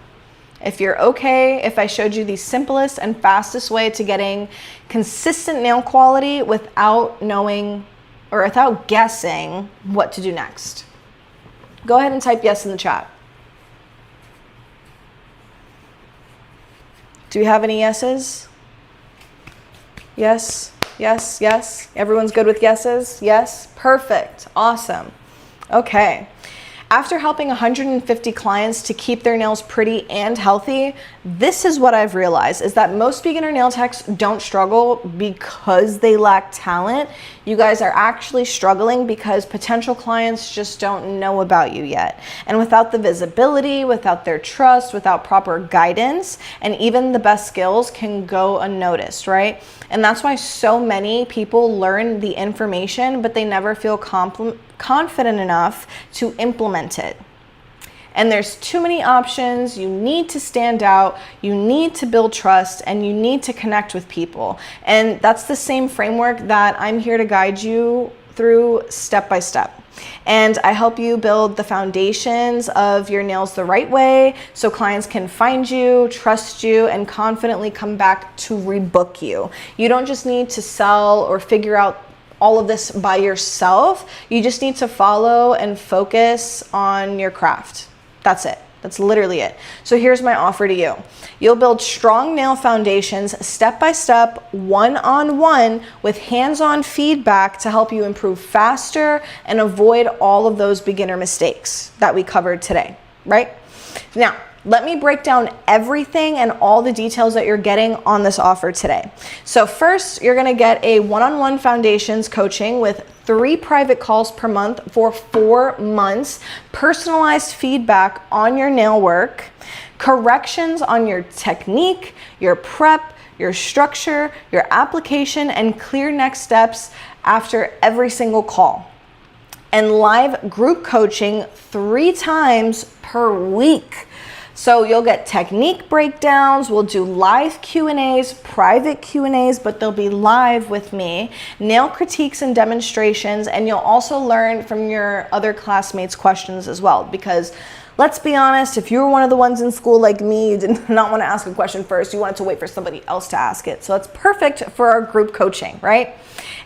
If you're okay if I showed you the simplest and fastest way to getting consistent nail quality without knowing or without guessing what to do next. Go ahead and type yes in the chat. Do we have any yeses? Yes, yes, yes. Everyone's good with yeses? Yes, perfect, awesome. Okay. After helping 150 clients to keep their nails pretty and healthy, this is what I've realized, is that most beginner nail techs don't struggle because they lack talent. You guys are actually struggling because potential clients just don't know about you yet. And without the visibility, without their trust, without proper guidance, and even the best skills can go unnoticed, right? And that's why so many people learn the information, but they never feel confident enough to implement it. And there's too many options. You need to stand out, you need to build trust, and you need to connect with people. And that's the same framework that I'm here to guide you through step by step. And I help you build the foundations of your nails the right way so clients can find you, trust you, and confidently come back to rebook you. You don't just need to sell or figure out all of this by yourself. You just need to follow and focus on your craft. That's it. That's literally it. So here's my offer to you. You'll build strong nail foundations step by step, one-on-one, with hands-on feedback to help you improve faster and avoid all of those beginner mistakes that we covered today, right? Now, let me break down everything and all the details that you're getting on this offer today. So first, you're gonna get a one-on-one foundations coaching with 3 private calls per month for 4 months, personalized feedback on your nail work, corrections on your technique, your prep, your structure, your application, and clear next steps after every single call. And live group coaching 3 times per week. So you'll get technique breakdowns, we'll do live Q&As, private Q&As, but they'll be live with me, nail critiques and demonstrations, and you'll also learn from your other classmates' questions as well. Because let's be honest, if you were one of the ones in school like me, you did not want to ask a question first, you wanted to wait for somebody else to ask it. So it's perfect for our group coaching, right?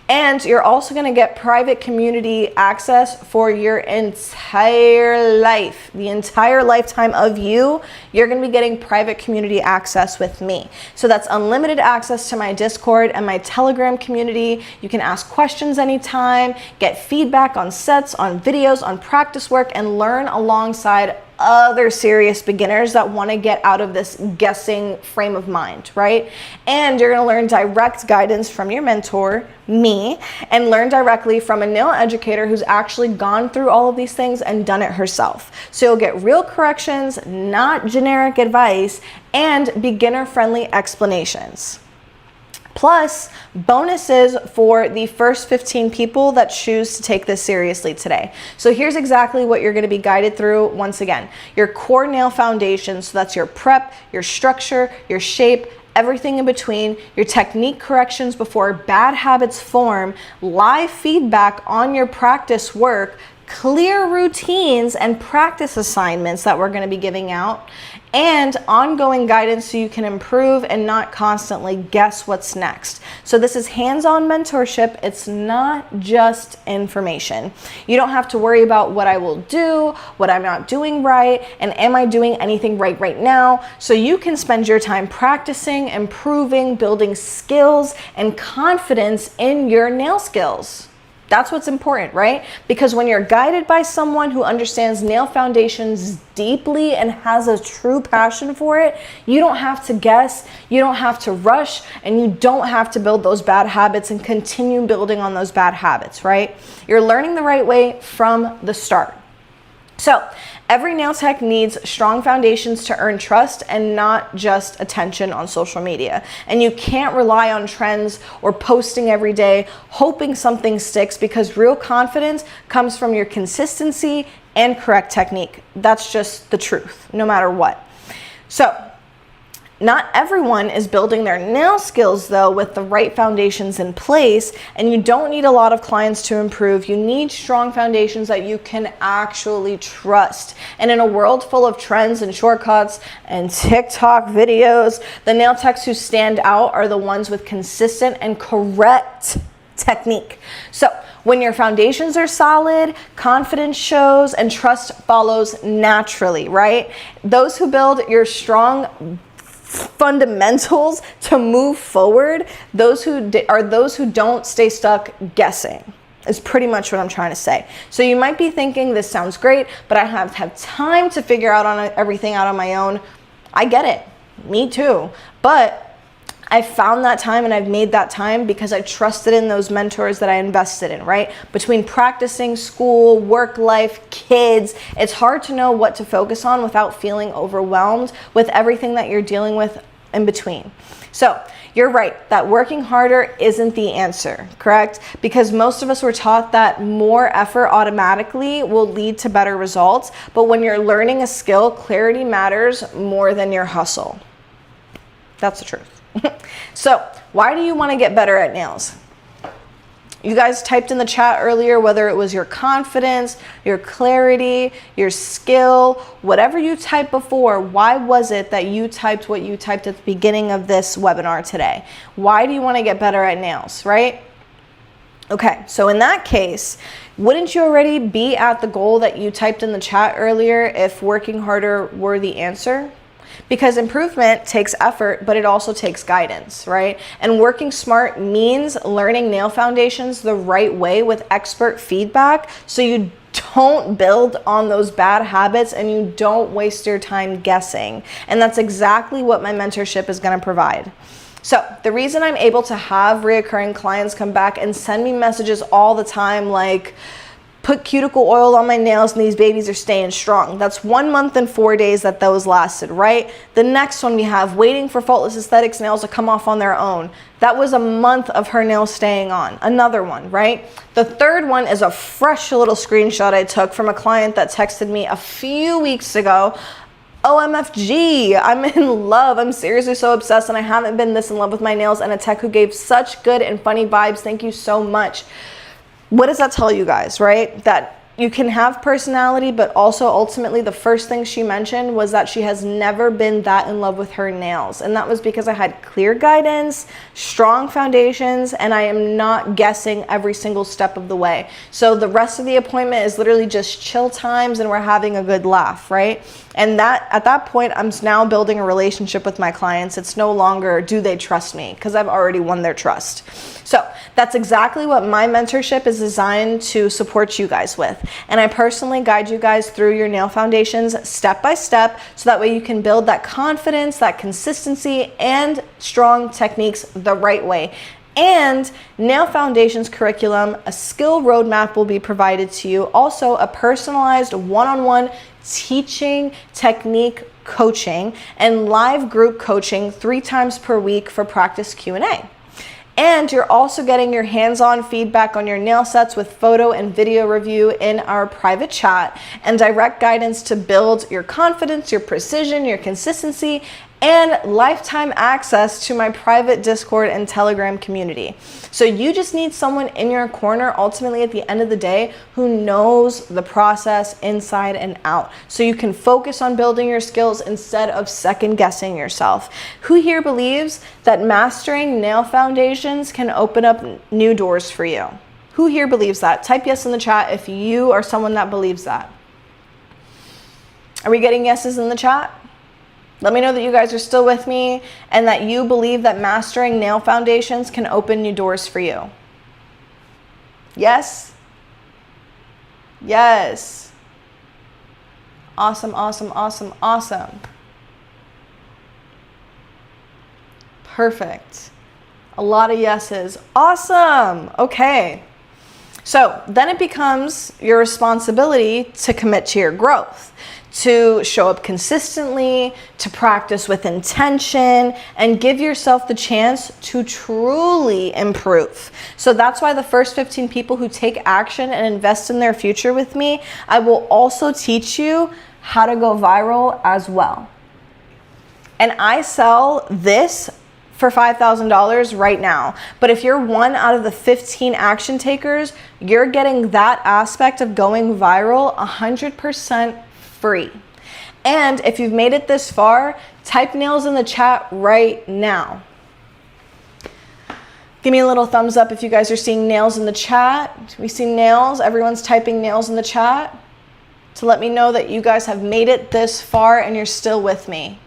And you're also going to get private community access for your entire life. The entire lifetime of you, you're going to be getting private community access with me. So that's unlimited access to my Discord and my Telegram community. You can ask questions anytime, get feedback on sets, on videos, on practice work, and learn alongside other serious beginners that want to get out of this guessing frame of mind, right? And you're going to learn direct guidance from your mentor, me, and learn directly from a nail educator who's actually gone through all of these things and done it herself. So you'll get real corrections, not generic advice, and beginner-friendly explanations. Plus, bonuses for the first 15 people that choose to take this seriously today. So here's exactly what you're going to be guided through once again. Your core nail foundation, so that's your prep, your structure, your shape, everything in between, your technique corrections before bad habits form, live feedback on your practice work, clear routines and practice assignments that we're going to be giving out, and ongoing guidance so you can improve and not constantly guess what's next. So this is hands-on mentorship. It's not just information. You don't have to worry about what I will do, what I'm not doing right, and am I doing anything right now? So you can spend your time practicing, improving, building skills and confidence in your nail skills. That's what's important, right? Because when you're guided by someone who understands nail foundations deeply and has a true passion for it, you don't have to guess, you don't have to rush, and you don't have to build those bad habits and continue building on those bad habits, right? You're learning the right way from the start. So every nail tech needs strong foundations to earn trust and not just attention on social media. And you can't rely on trends or posting every day, hoping something sticks, because real confidence comes from your consistency and correct technique. That's just the truth, no matter what. So not everyone is building their nail skills though with the right foundations in place, and you don't need a lot of clients to improve. You need strong foundations that you can actually trust. And in a world full of trends and shortcuts and TikTok videos, the nail techs who stand out are the ones with consistent and correct technique. So when your foundations are solid, confidence shows and trust follows naturally, right? Those who build your strong fundamentals to move forward, those who don't stay stuck guessing, is pretty much what I'm trying to say. So you might be thinking, this sounds great, but I have time to figure out everything out on my own. I get it, me too, but I found that time and I've made that time because I trusted in those mentors that I invested in, right? Between practicing, school, work life, kids, it's hard to know what to focus on without feeling overwhelmed with everything that you're dealing with in between. So you're right that working harder isn't the answer, correct? Because most of us were taught that more effort automatically will lead to better results. But when you're learning a skill, clarity matters more than your hustle. That's the truth. So why do you want to get better at nails? You guys typed in the chat earlier whether it was your confidence, your clarity, your skill, whatever you typed before. Why was it that you typed what you typed at the beginning of this webinar today? Why do you want to get better at nails, right? Okay, so in that case, wouldn't you already be at the goal that you typed in the chat earlier if working harder were the answer? Because improvement takes effort, but it also takes guidance, right? And working smart means learning nail foundations the right way with expert feedback so you don't build on those bad habits and you don't waste your time guessing. And that's exactly what my mentorship is going to provide. So the reason I'm able to have reoccurring clients come back and send me messages all the time like, put cuticle oil on my nails and these babies are staying strong. That's 1 month and 4 days that those lasted, right? The next one we have, waiting for Faultless Aesthetics nails to come off on their own. That was a month of her nails staying on. Another one, right? The third one is a fresh little screenshot I took from a client that texted me a few weeks ago. OMFG, I'm in love. I'm seriously so obsessed and I haven't been this in love with my nails, and a tech who gave such good and funny vibes. Thank you so much. What does that tell you guys, right? That you can have personality, but also ultimately the first thing she mentioned was that she has never been that in love with her nails. And that was because I had clear guidance, strong foundations, and I am not guessing every single step of the way. So the rest of the appointment is literally just chill times and we're having a good laugh, right? And that at that point, I'm now building a relationship with my clients. It's no longer, do they trust me? Because I've already won their trust. So that's exactly what my mentorship is designed to support you guys with. with. And I personally guide you guys through your nail foundations step by step, so that way you can build that confidence, that consistency, and strong techniques the right way. And nail foundations curriculum, a skill roadmap will be provided to you. Also, a personalized one-on-one teaching technique coaching and live group coaching 3 times per week for practice Q&A. And you're also getting your hands-on feedback on your nail sets with photo and video review in our private chat, and direct guidance to build your confidence, your precision, your consistency, and lifetime access to my private Discord and Telegram community. So you just need someone in your corner, ultimately at the end of the day, who knows the process inside and out, so you can focus on building your skills instead of second guessing yourself. Who here believes that mastering nail foundations can open up new doors for you? Who here believes that? Type yes in the chat if you are someone that believes that. Are we getting yeses in the chat? Let me know that you guys are still with me and that you believe that mastering nail foundations can open new doors for you. Yes? Yes. Awesome, awesome, awesome, awesome. Perfect. A lot of yeses. Awesome. Okay. So then it becomes your responsibility to commit to your growth, to show up consistently, to practice with intention, and give yourself the chance to truly improve. So that's why the first 15 people who take action and invest in their future with me, I will also teach you how to go viral as well. And I sell this for $5,000 right now. But if you're one out of the 15 action takers, you're getting that aspect of going viral 100% free. And if you've made it this far, type nails in the chat right now. Give me a little thumbs up if you guys are seeing nails in the chat. We see nails. Everyone's typing nails in the chat to let me know that you guys have made it this far and you're still with me.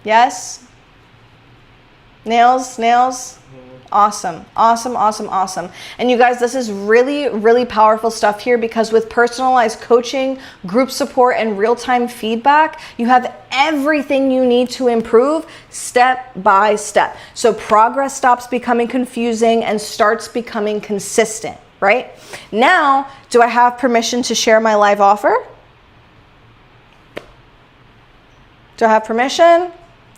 Yes? Nails, nails. Awesome, awesome, awesome, awesome. And you guys, this is really, really powerful stuff here, because with personalized coaching, group support, and real-time feedback, you have everything you need to improve step by step. So progress stops becoming confusing and starts becoming consistent, right? Now, do I have permission to share my live offer? Do I have permission?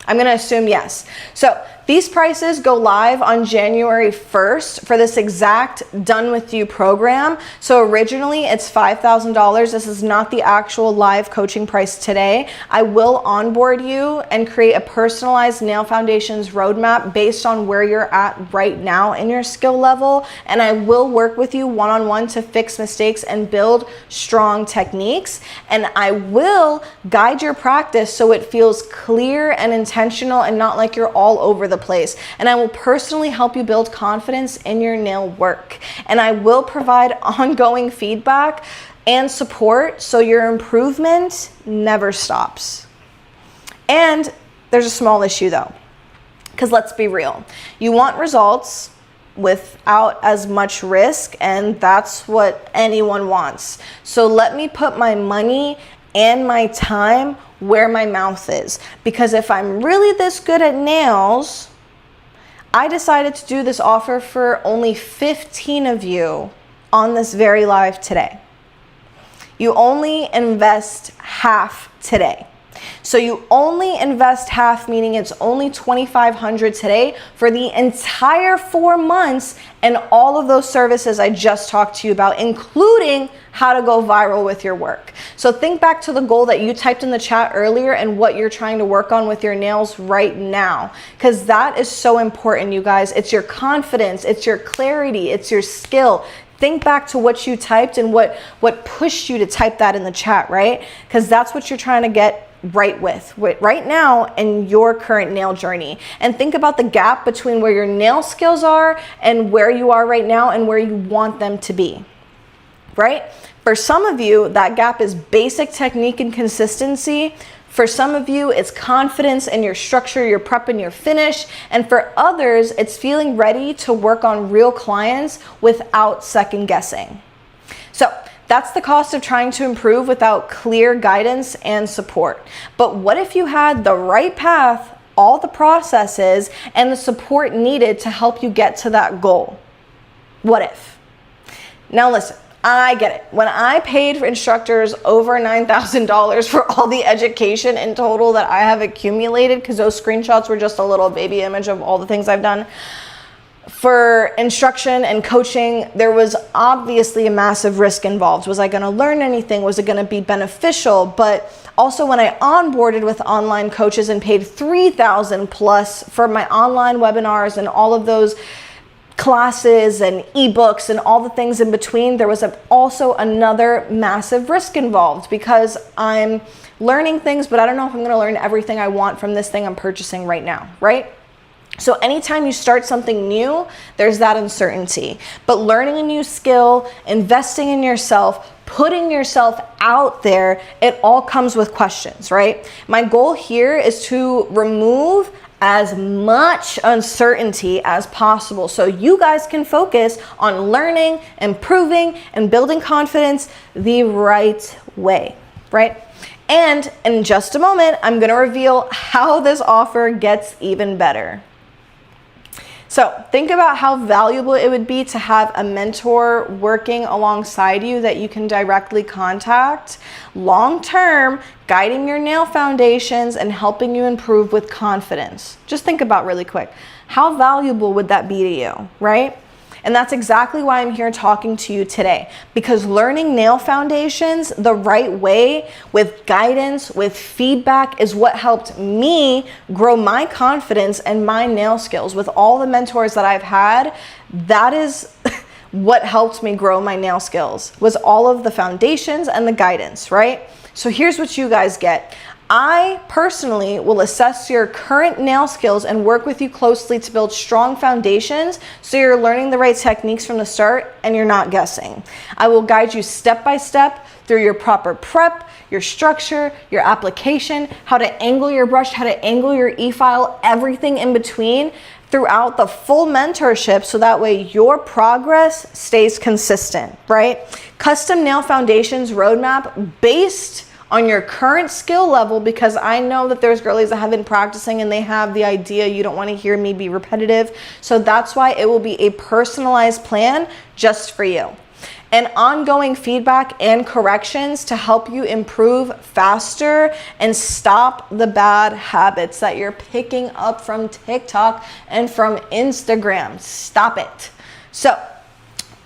I'm going to assume yes. So these prices go live on January 1st for this exact Done With You program. So originally it's $5,000. This is not the actual live coaching price today. I will onboard you and create a personalized nail foundations roadmap based on where you're at right now in your skill level. And I will work with you one-on-one to fix mistakes and build strong techniques. And I will guide your practice so it feels clear and intentional and not like you're all over the place. And I will personally help you build confidence in your nail work. And I will provide ongoing feedback and support so your improvement never stops. And there's a small issue though, because let's be real. You want results without as much risk, and that's what anyone wants. So let me put my money and my time where my mouth is, because if I'm really this good at nails, I decided to do this offer for only 15 of you on this very live today. You only invest half today. So you only invest half, meaning it's only $2,500 today for the entire 4 months and all of those services I just talked to you about, including how to go viral with your work. So think back to the goal that you typed in the chat earlier and what you're trying to work on with your nails right now, because that is so important, you guys. It's your confidence, it's your clarity, it's your skill. Think back to what you typed and what pushed you to type that in the chat, right? Because that's what you're trying to get right with right now in your current nail journey. And think about the gap between where your nail skills are and where you are right now and where you want them to be, right? For some of you, that gap is basic technique and consistency. For some of you, it's confidence in your structure, your prep, and your finish. And for others, it's feeling ready to work on real clients without second guessing. So that's the cost of trying to improve without clear guidance and support. But what if you had the right path, all the processes, and the support needed to help you get to that goal? What if? Now listen, I get it. When I paid for instructors over $9,000 for all the education in total that I have accumulated, because those screenshots were just a little baby image of all the things I've done, for instruction and coaching, there was obviously a massive risk involved. Was I going to learn anything? Was it going to be beneficial? But also when I onboarded with online coaches and paid $3,000 plus for my online webinars and all of those classes and ebooks and all the things in between, there was also another massive risk involved, because I'm learning things, but I don't know if I'm going to learn everything I want from this thing I'm purchasing right now, right? So anytime you start something new, there's that uncertainty. But learning a new skill, investing in yourself, putting yourself out there, it all comes with questions, right? My goal here is to remove as much uncertainty as possible so you guys can focus on learning, improving, and building confidence the right way, right? And in just a moment, I'm going to reveal how this offer gets even better. So think about how valuable it would be to have a mentor working alongside you that you can directly contact long-term, guiding your nail foundations and helping you improve with confidence. Just think about really quick, how valuable would that be to you, right? And that's exactly why I'm here talking to you today, because learning nail foundations the right way with guidance, with feedback, is what helped me grow my confidence and my nail skills. With all the mentors that I've had, that is what helped me grow my nail skills, was all of the foundations and the guidance, right? So here's what you guys get. I personally will assess your current nail skills and work with you closely to build strong foundations so you're learning the right techniques from the start and you're not guessing. I will guide you step by step through your proper prep, your structure, your application, how to angle your brush, how to angle your e-file, everything in between throughout the full mentorship, so that way your progress stays consistent, right? Custom nail foundations roadmap based on your current skill level, because I know that there's girlies that have been practicing and they have the idea you don't want to hear me be repetitive. So that's why it will be a personalized plan just for you. And ongoing feedback and corrections to help you improve faster and stop the bad habits that you're picking up from TikTok and from Instagram. Stop it. So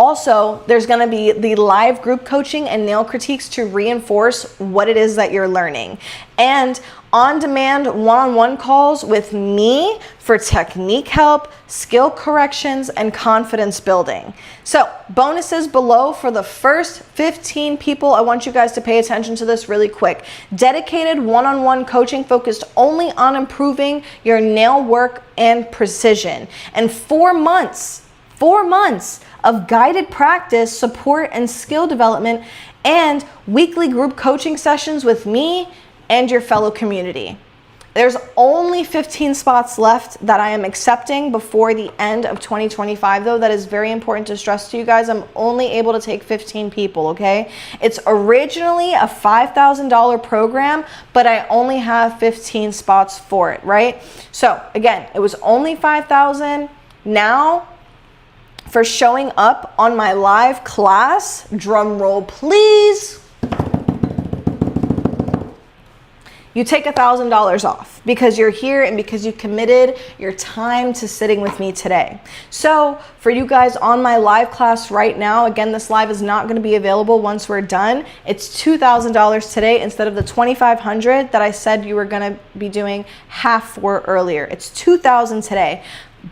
also, there's going to be the live group coaching and nail critiques to reinforce what it is that you're learning. And on-demand one-on-one calls with me for technique help, skill corrections, and confidence building. So bonuses below for the first 15 people. I want you guys to pay attention to this really quick. Dedicated one-on-one coaching focused only on improving your nail work and precision. And 4 months of guided practice, support, and skill development, and weekly group coaching sessions with me and your fellow community. There's only 15 spots left that I am accepting before the end of 2025, though. That is very important to stress to you guys. I'm only able to take 15 people, okay? It's originally a $5,000 program, but I only have 15 spots for it, right? So again, it was only $5,000. Now, for showing up on my live class, drum roll please, you take $1,000 off because you're here and because you committed your time to sitting with me today. So for you guys on my live class right now, again, this live is not going to be available once we're done. It's $2,000 today instead of the $2,500 that I said you were going to be doing half for earlier. It's $2,000 today.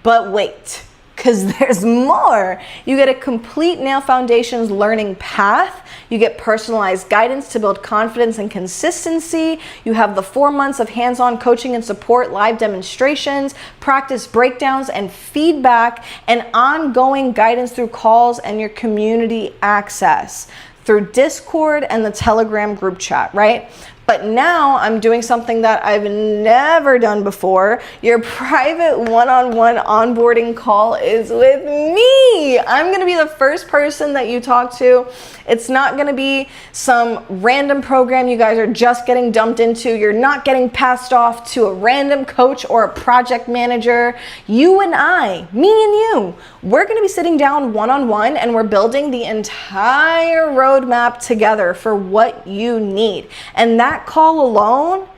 But wait, because there's more. You get a complete nail foundations learning path. You get personalized guidance to build confidence and consistency. You have the 4 months of hands-on coaching and support, live demonstrations, practice breakdowns and feedback, and ongoing guidance through calls and your community access through Discord and the Telegram group chat, right? But now I'm doing something that I've never done before. Your private one-on-one onboarding call is with me. I'm going to be the first person that you talk to. It's not going to be some random program you guys are just getting dumped into. You're not getting passed off to a random coach or a project manager. You and I, me and you, we're going to be sitting down one-on-one and we're building the entire roadmap together for what you need. And that call alone,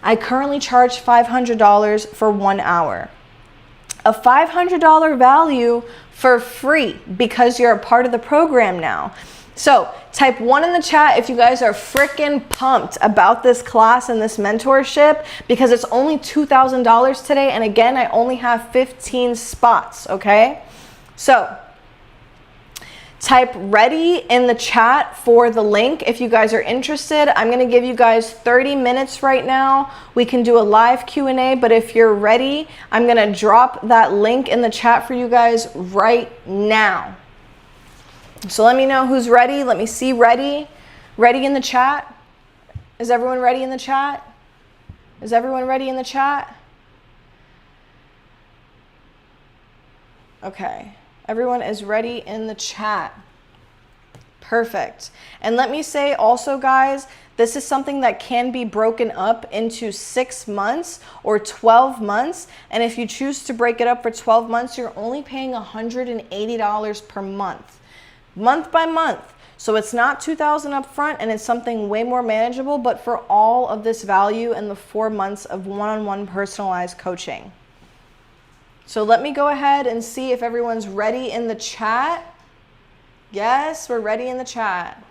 I currently charge $500 for 1 hour. A $500 value for free because you're a part of the program now. So type 1 in the chat if you guys are freaking pumped about this class and this mentorship, because it's only $2,000 today. And again, I only have 15 spots, okay? So type ready in the chat for the link if you guys are interested. I'm going to give you guys 30 minutes right now. We can do a live Q&A, but if you're ready, I'm going to drop that link in the chat for you guys right now. So let me know who's ready. Let me see ready. Ready in the chat? Is everyone ready in the chat? Is everyone ready in the chat? Okay. Everyone is ready in the chat. Perfect. And let me say also, guys, this is something that can be broken up into 6 months or 12 months. And if you choose to break it up for 12 months, you're only paying $180 per month by month. So it's not $2,000 up front, and it's something way more manageable, but for all of this value and the 4 months of one-on-one personalized coaching. So let me go ahead and see if everyone's ready in the chat. Yes, we're ready in the chat.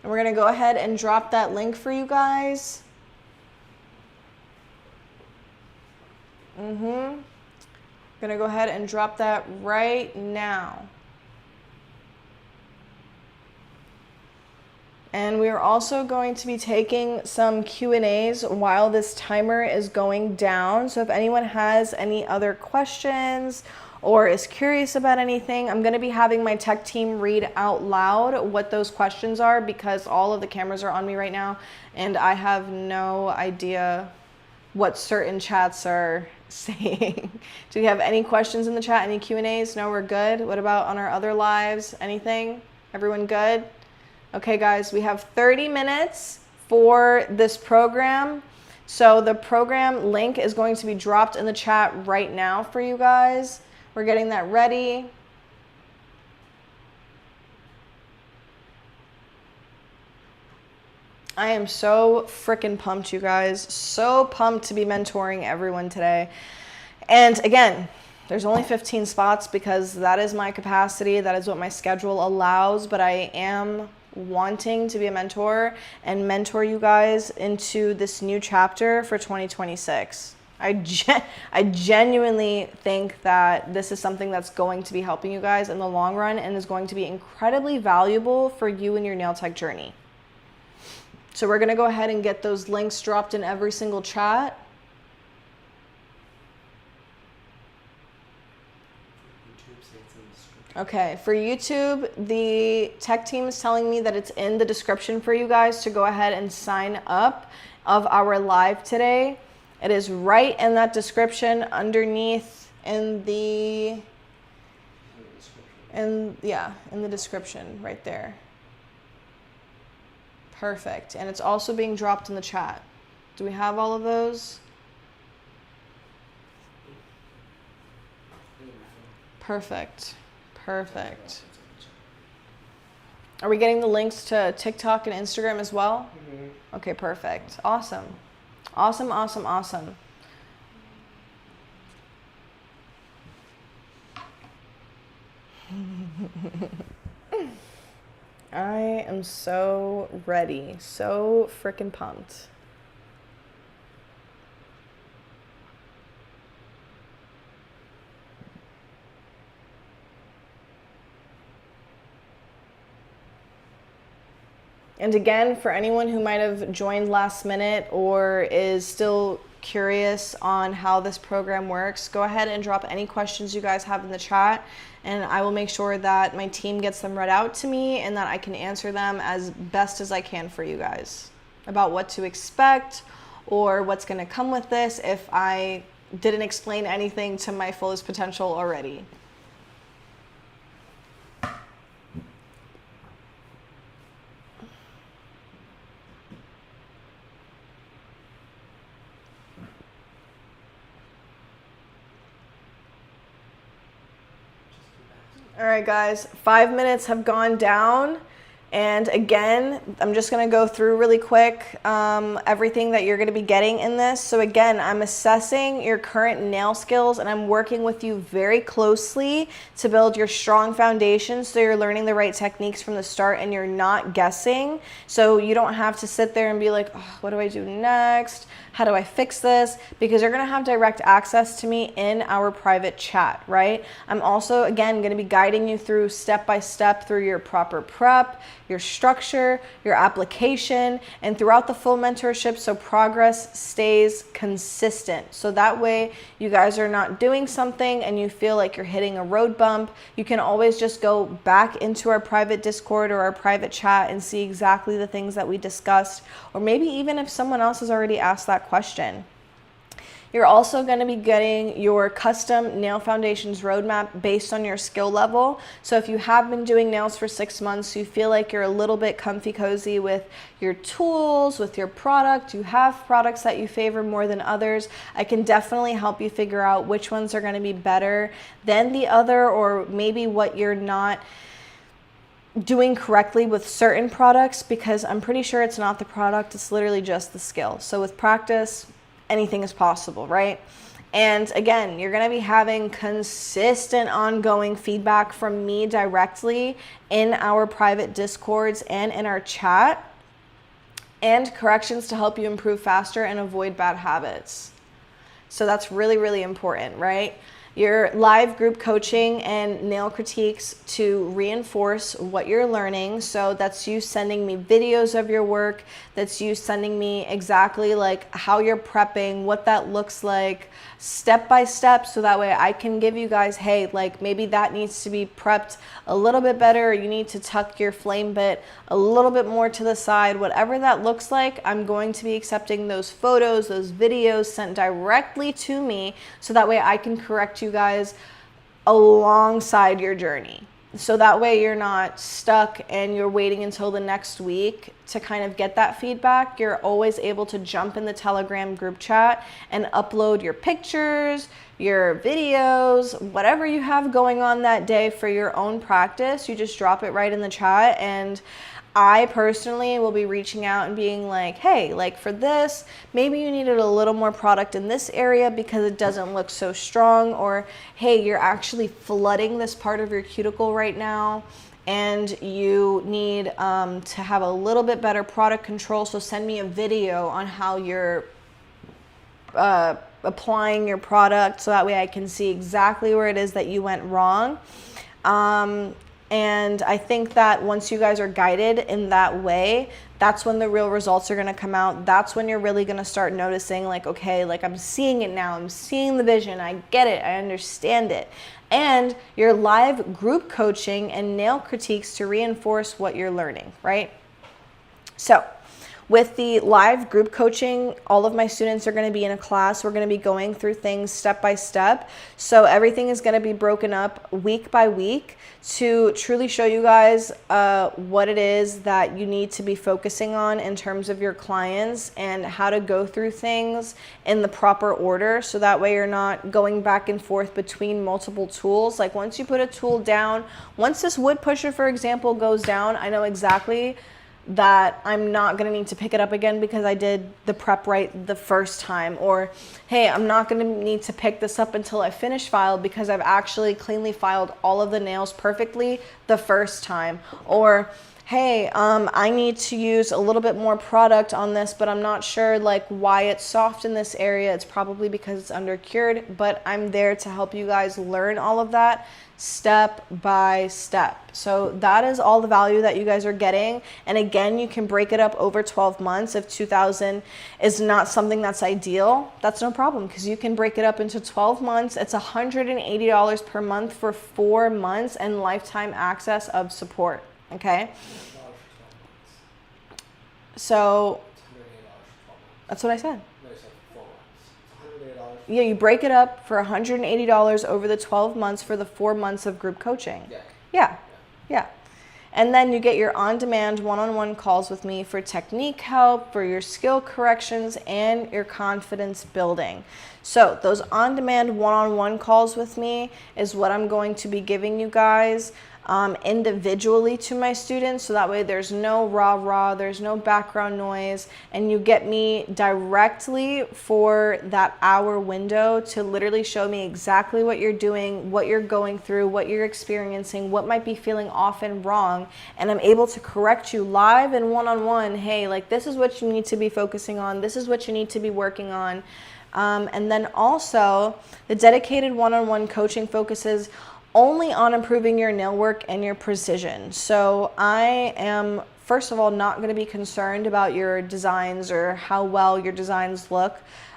And we're going to go ahead and drop that link for you guys. I'm going to go ahead and drop that right now. And we are also going to be taking some Q&As while this timer is going down. So if anyone has any other questions or is curious about anything, I'm going to be having my tech team read out loud what those questions are, because all of the cameras are on me right now and I have no idea what certain chats are saying. Do we have any questions in the chat? Any Q&As? No, we're good. What about on our other lives? Anything? Everyone good? Okay, guys, we have 30 minutes for this program. So the program link is going to be dropped in the chat right now for you guys. We're getting that ready. I am so freaking pumped, you guys. So pumped to be mentoring everyone today. And again, there's only 15 spots because that is my capacity. That is what my schedule allows. But I am wanting to be a mentor and mentor you guys into this new chapter for 2026. I genuinely think that this is something that's going to be helping you guys in the long run and is going to be incredibly valuable for you in your nail tech journey. So we're going to go ahead and get those links dropped in every single chat. Okay, for YouTube, the tech team is telling me that it's in the description for you guys to go ahead and sign up of our live today. It is right in that description underneath in the description right there. Perfect. And it's also being dropped in the chat. Do we have all of those? Perfect. Perfect. Are we getting the links to TikTok and Instagram as well? Mm-hmm. Okay, perfect. Awesome. Awesome, awesome, awesome. I am so ready. So freaking pumped. And again, for anyone who might have joined last minute or is still curious on how this program works, go ahead and drop any questions you guys have in the chat, and I will make sure that my team gets them read out to me and that I can answer them as best as I can for you guys about what to expect or what's going to come with this if I didn't explain anything to my fullest potential already. All right, guys, 5 minutes have gone down. And again, I'm just gonna go through really quick everything that you're gonna be getting in this. So again, I'm assessing your current nail skills and I'm working with you very closely to build your strong foundation so you're learning the right techniques from the start and you're not guessing. So you don't have to sit there and be like, oh, what do I do next? How do I fix this? Because you're gonna have direct access to me in our private chat, right? I'm also, again, gonna be guiding you through step by step through your proper prep, your structure, your application, and throughout the full mentorship so progress stays consistent. So that way you guys are not doing something and you feel like you're hitting a road bump. You can always just go back into our private Discord or our private chat and see exactly the things that we discussed, or maybe even if someone else has already asked that question. You're also going to be getting your custom nail foundations roadmap based on your skill level. So if you have been doing nails for 6 months, you feel like you're a little bit comfy cozy with your tools, with your product, you have products that you favor more than others, I can definitely help you figure out which ones are going to be better than the other, or maybe what you're not doing correctly with certain products, because I'm pretty sure it's not the product, it's literally just the skill. So with practice, anything is possible, right? And again, you're going to be having consistent ongoing feedback from me directly in our private Discords and in our chat, and corrections to help you improve faster and avoid bad habits. So that's really, really important, right? Your live group coaching and nail critiques to reinforce what you're learning. So that's you sending me videos of your work. That's you sending me exactly like how you're prepping, what that looks like, step by step. So that way I can give you guys, hey, like maybe that needs to be prepped a little bit better. Or you need to tuck your flame bit a little bit more to the side. Whatever that looks like, I'm going to be accepting those photos, those videos sent directly to me. So that way I can correct you guys alongside your journey. So that way you're not stuck and you're waiting until the next week to kind of get that feedback. You're always able to jump in the Telegram group chat and upload your pictures, your videos, whatever you have going on that day for your own practice. You just drop it right in the chat, and I personally will be reaching out and being like, hey, like for this, maybe you needed a little more product in this area because it doesn't look so strong, or hey, you're actually flooding this part of your cuticle right now and you need to have a little bit better product control. So send me a video on how you're applying your product so that way I can see exactly where it is that you went wrong. And I think that once you guys are guided in that way, that's when the real results are going to come out. That's when you're really going to start noticing like, okay, like I'm seeing it now. I'm seeing the vision. I get it. I understand it. And your live group coaching and nail critiques to reinforce what you're learning, right? So with the live group coaching, all of my students are going to be in a class. We're going to be going through things step by step. So everything is going to be broken up week by week to truly show you guys what it is that you need to be focusing on in terms of your clients and how to go through things in the proper order. So that way you're not going back and forth between multiple tools. Like once you put a tool down, once this wood pusher, for example, goes down, I know exactly that I'm not going to need to pick it up again because I did the prep right the first time. Or, hey, I'm not going to need to pick this up until I finish file because I've actually cleanly filed all of the nails perfectly the first time. Or, hey, I need to use a little bit more product on this, but I'm not sure like why it's soft in this area. It's probably because it's undercured, but I'm there to help you guys learn all of that step by step. So that is all the value that you guys are getting. And again, you can break it up over 12 months. If 2000 is not something that's ideal, that's no problem, because you can break it up into 12 months. It's $180 per month for 4 months and lifetime access of support. Okay. So that's what I said. Yeah, you break it up for $180 over the 12 months for the 4 months of group coaching. Yeah. And then you get your on-demand one-on-one calls with me for technique help, for your skill corrections, and your confidence building. So those on-demand one-on-one calls with me is what I'm going to be giving you guys individually to my students, so that way there's no rah-rah, there's no background noise, and you get me directly for that hour window to literally show me exactly what you're doing, what you're going through, what you're experiencing, what might be feeling off and wrong, and I'm able to correct you live and one-on-one. Hey, like, this is what you need to be focusing on, this is what you need to be working on. And then also the dedicated one-on-one coaching focuses only on improving your nail work and your precision. So I am, first of all, not going to be concerned about your designs or how well your designs look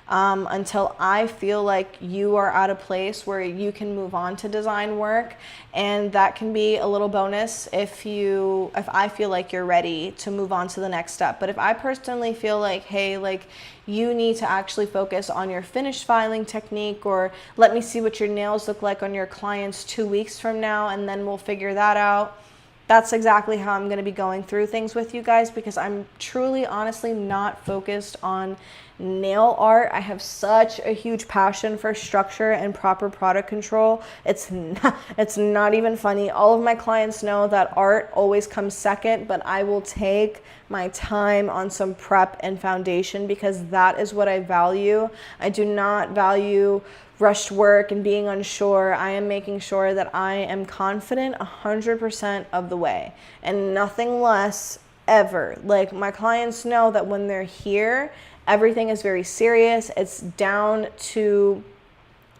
until I feel like you are at a place where you can move on to design work. And that can be a little bonus if I feel like you're ready to move on to the next step. But if I personally feel like, hey, like, you need to actually focus on your finish filing technique, or let me see what your nails look like on your clients 2 weeks from now, and then we'll figure that out. That's exactly how I'm going to be going through things with you guys, because I'm truly, honestly not focused on nail art. I have such a huge passion for structure and proper product control. It's not even funny. All of my clients know that art always comes second, but I will take my time on some prep and foundation, because that is what I value. I do not value rushed work and being unsure. I am making sure that I am confident 100% of the way, and nothing less ever. Like, my clients know that when they're here, everything is very serious. It's down to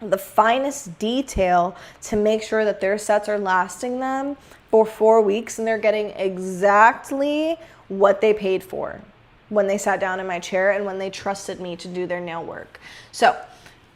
the finest detail to make sure that their sets are lasting them for 4 weeks and they're getting exactly what they paid for when they sat down in my chair and when they trusted me to do their nail work. So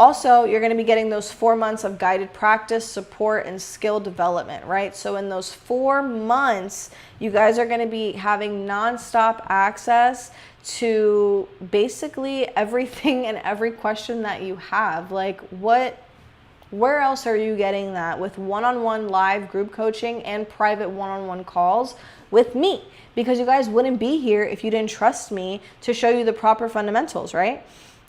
also, you're going to be getting those 4 months of guided practice, support, and skill development, right? So in those 4 months, you guys are going to be having nonstop access to basically everything and every question that you have. Like, where else are you getting that with one-on-one live group coaching and private one-on-one calls with me? Because you guys wouldn't be here if you didn't trust me to show you the proper fundamentals, right?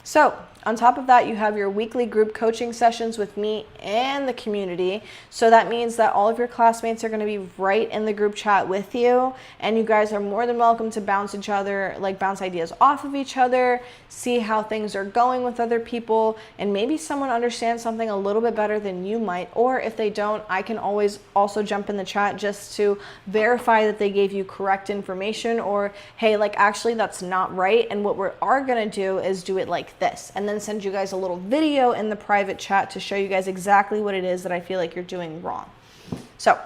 So on top of that, you have your weekly group coaching sessions with me and the community. So that means that all of your classmates are going to be right in the group chat with you, and you guys are more than welcome to bounce ideas off of each other, see how things are going with other people, and maybe someone understands something a little bit better than you might. Or if they don't, I can always also jump in the chat just to verify that they gave you correct information, or hey, like, actually that's not right, and what we are going to do is do it like this, and then send you guys a little video in the private chat to show you guys exactly what it is that I feel like you're doing wrong. So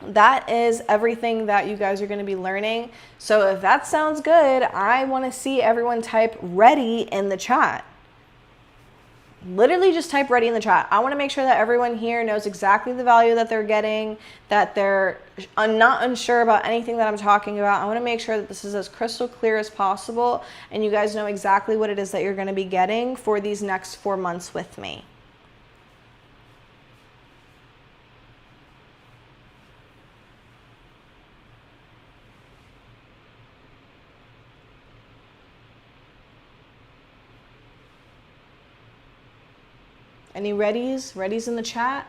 that is everything that you guys are going to be learning. So if that sounds good, I want to see everyone type ready in the chat. Literally just type ready in the chat. I want to make sure that everyone here knows exactly the value that they're getting, that they're not unsure about anything that I'm talking about. I want to make sure that this is as crystal clear as possible, and you guys know exactly what it is that you're going to be getting for these next 4 months with me. Any readies? Readies in the chat?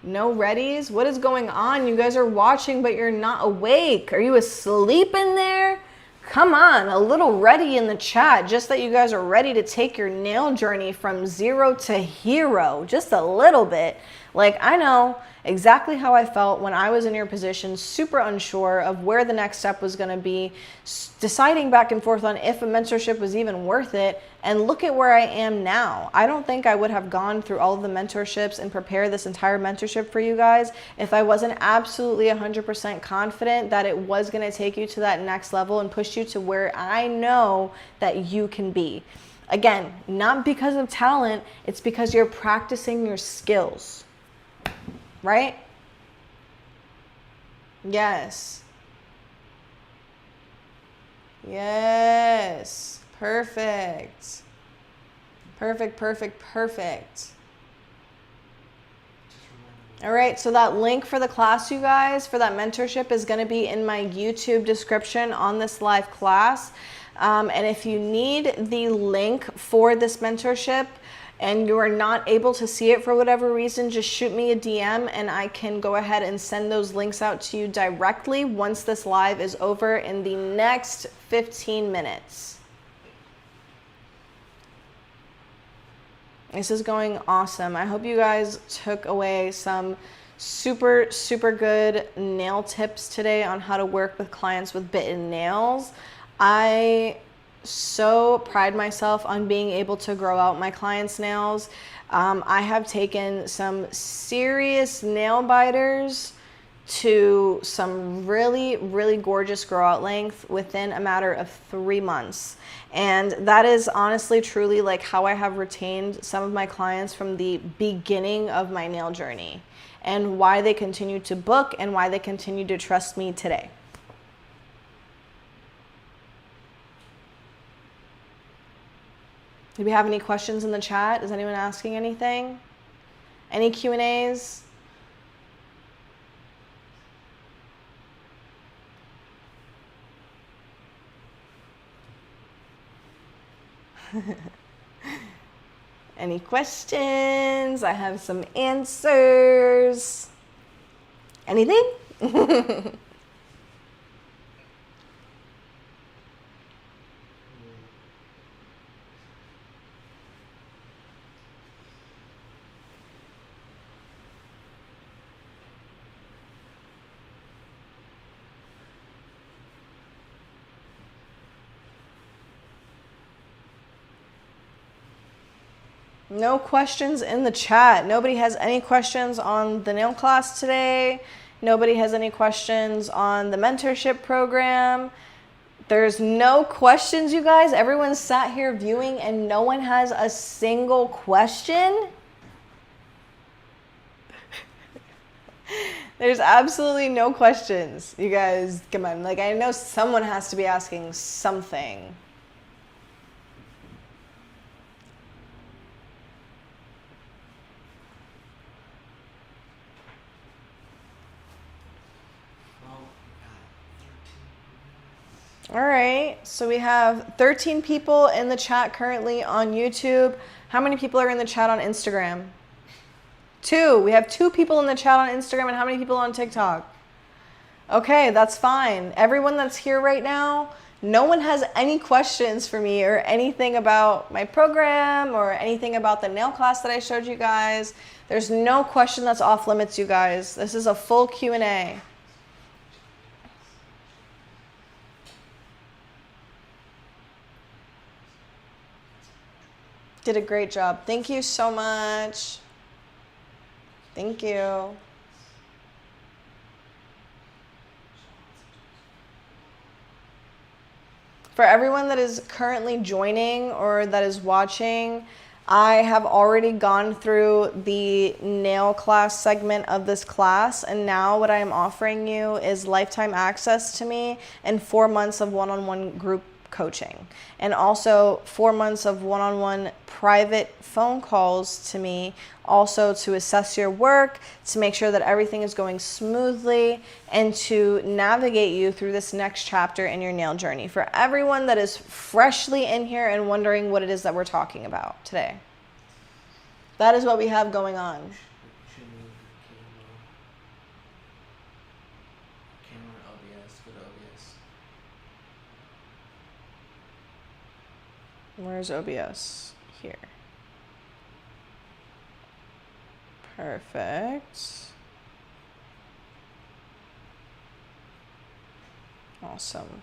No readies? What is going on? You guys are watching, but you're not awake. Are you asleep in there? Come on, a little ready in the chat. Just that you guys are ready to take your nail journey from 0 to hero. Just a little bit. Like, I know exactly how I felt when I was in your position, super unsure of where the next step was going to be, deciding back and forth on if a mentorship was even worth it. And look at where I am now. I don't think I would have gone through all of the mentorships and prepared this entire mentorship for you guys if I wasn't absolutely 100% confident that it was going to take you to that next level and push you to where I know that you can be. Again, not because of talent, it's because you're practicing your skills. Right? Yes. Yes. Perfect. Perfect, perfect, perfect. All right, so that link for the class, you guys, for that mentorship is going to be in my YouTube description on this live class. And if you need the link for this mentorship, and you are not able to see it for whatever reason, just shoot me a DM and I can go ahead and send those links out to you directly once this live is over in the next 15 minutes. This is going awesome. I hope you guys took away some super, super good nail tips today on how to work with clients with bitten nails. I so pride myself on being able to grow out my clients' nails. I have taken some serious nail biters to some really, really gorgeous grow out length within a matter of 3 months. And that is honestly, truly like how I have retained some of my clients from the beginning of my nail journey and why they continue to book and why they continue to trust me today. Do we have any questions in the chat? Is anyone asking anything? Any Q&As? Any questions? I have some answers. Anything? No questions in the chat. Nobody has any questions on the nail class today. Nobody has any questions on the mentorship program. There's no questions, you guys. Everyone sat here viewing and no one has a single question. There's absolutely no questions. You guys, come on. Like, I know someone has to be asking something. All right, so we have 13 people in the chat currently on YouTube. How many people are in the chat on Instagram? 2. We have 2 people in the chat on Instagram, and how many people on TikTok? Okay, that's fine. Everyone that's here right now, no one has any questions for me or anything about my program or anything about the nail class that I showed you guys. There's no question that's off limits, you guys. This is a full Q&A. Did a great job. Thank you so much. Thank you. For everyone that is currently joining or that is watching, I have already gone through the nail class segment of this class, and now what I am offering you is lifetime access to me and 4 months of one-on-one group coaching, and also 4 months of one-on-one private phone calls to me, also to assess your work, to make sure that everything is going smoothly, and to navigate you through this next chapter in your nail journey. For everyone that is freshly in here and wondering what it is that we're talking about today, that is what we have going on. Where's OBS? Here. Perfect. Awesome.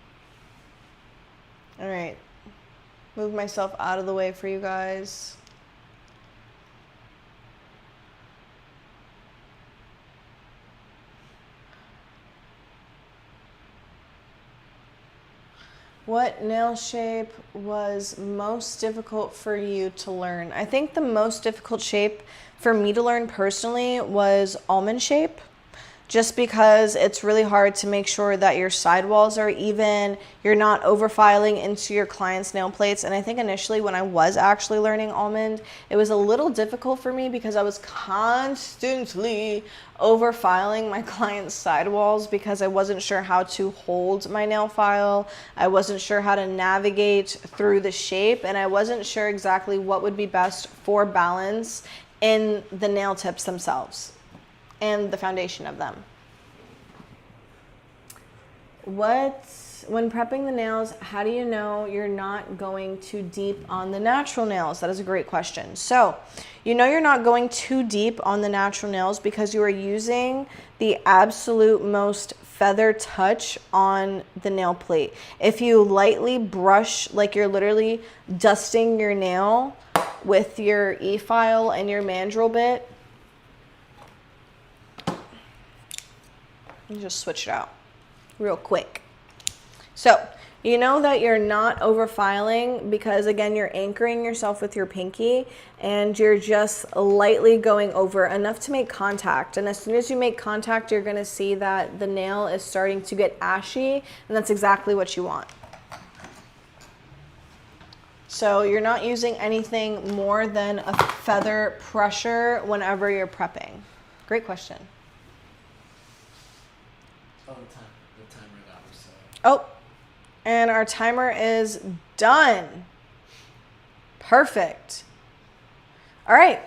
All right. Move myself out of the way for you guys. What nail shape was most difficult for you to learn? I think the most difficult shape for me to learn personally was almond shape, just because it's really hard to make sure that your sidewalls are even, you're not overfiling into your client's nail plates. And I think initially when I was actually learning almond, it was a little difficult for me because I was constantly overfiling my client's sidewalls because I wasn't sure how to hold my nail file. I wasn't sure how to navigate through the shape, and I wasn't sure exactly what would be best for balance in the nail tips themselves and the foundation of them. When prepping the nails, how do you know you're not going too deep on the natural nails? That is a great question. So, you know you're not going too deep on the natural nails because you are using the absolute most feather touch on the nail plate. If you lightly brush, like you're literally dusting your nail with your e-file and your mandrel bit, you just switch it out real quick. So you know that you're not overfiling because, again, you're anchoring yourself with your pinky and you're just lightly going over enough to make contact. And as soon as you make contact, you're going to see that the nail is starting to get ashy, and that's exactly what you want. So you're not using anything more than a feather pressure whenever you're prepping. Great question. Oh, the timer got reset. Oh, and our timer is done. Perfect. All right.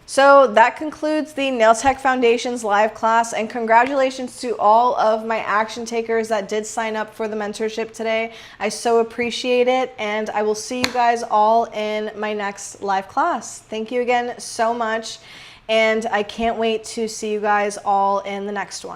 So that concludes the Nail Tech Foundations live class, and congratulations to all of my action takers that did sign up for the mentorship today. I so appreciate it, and I will see you guys all in my next live class. Thank you again so much, and I can't wait to see you guys all in the next one.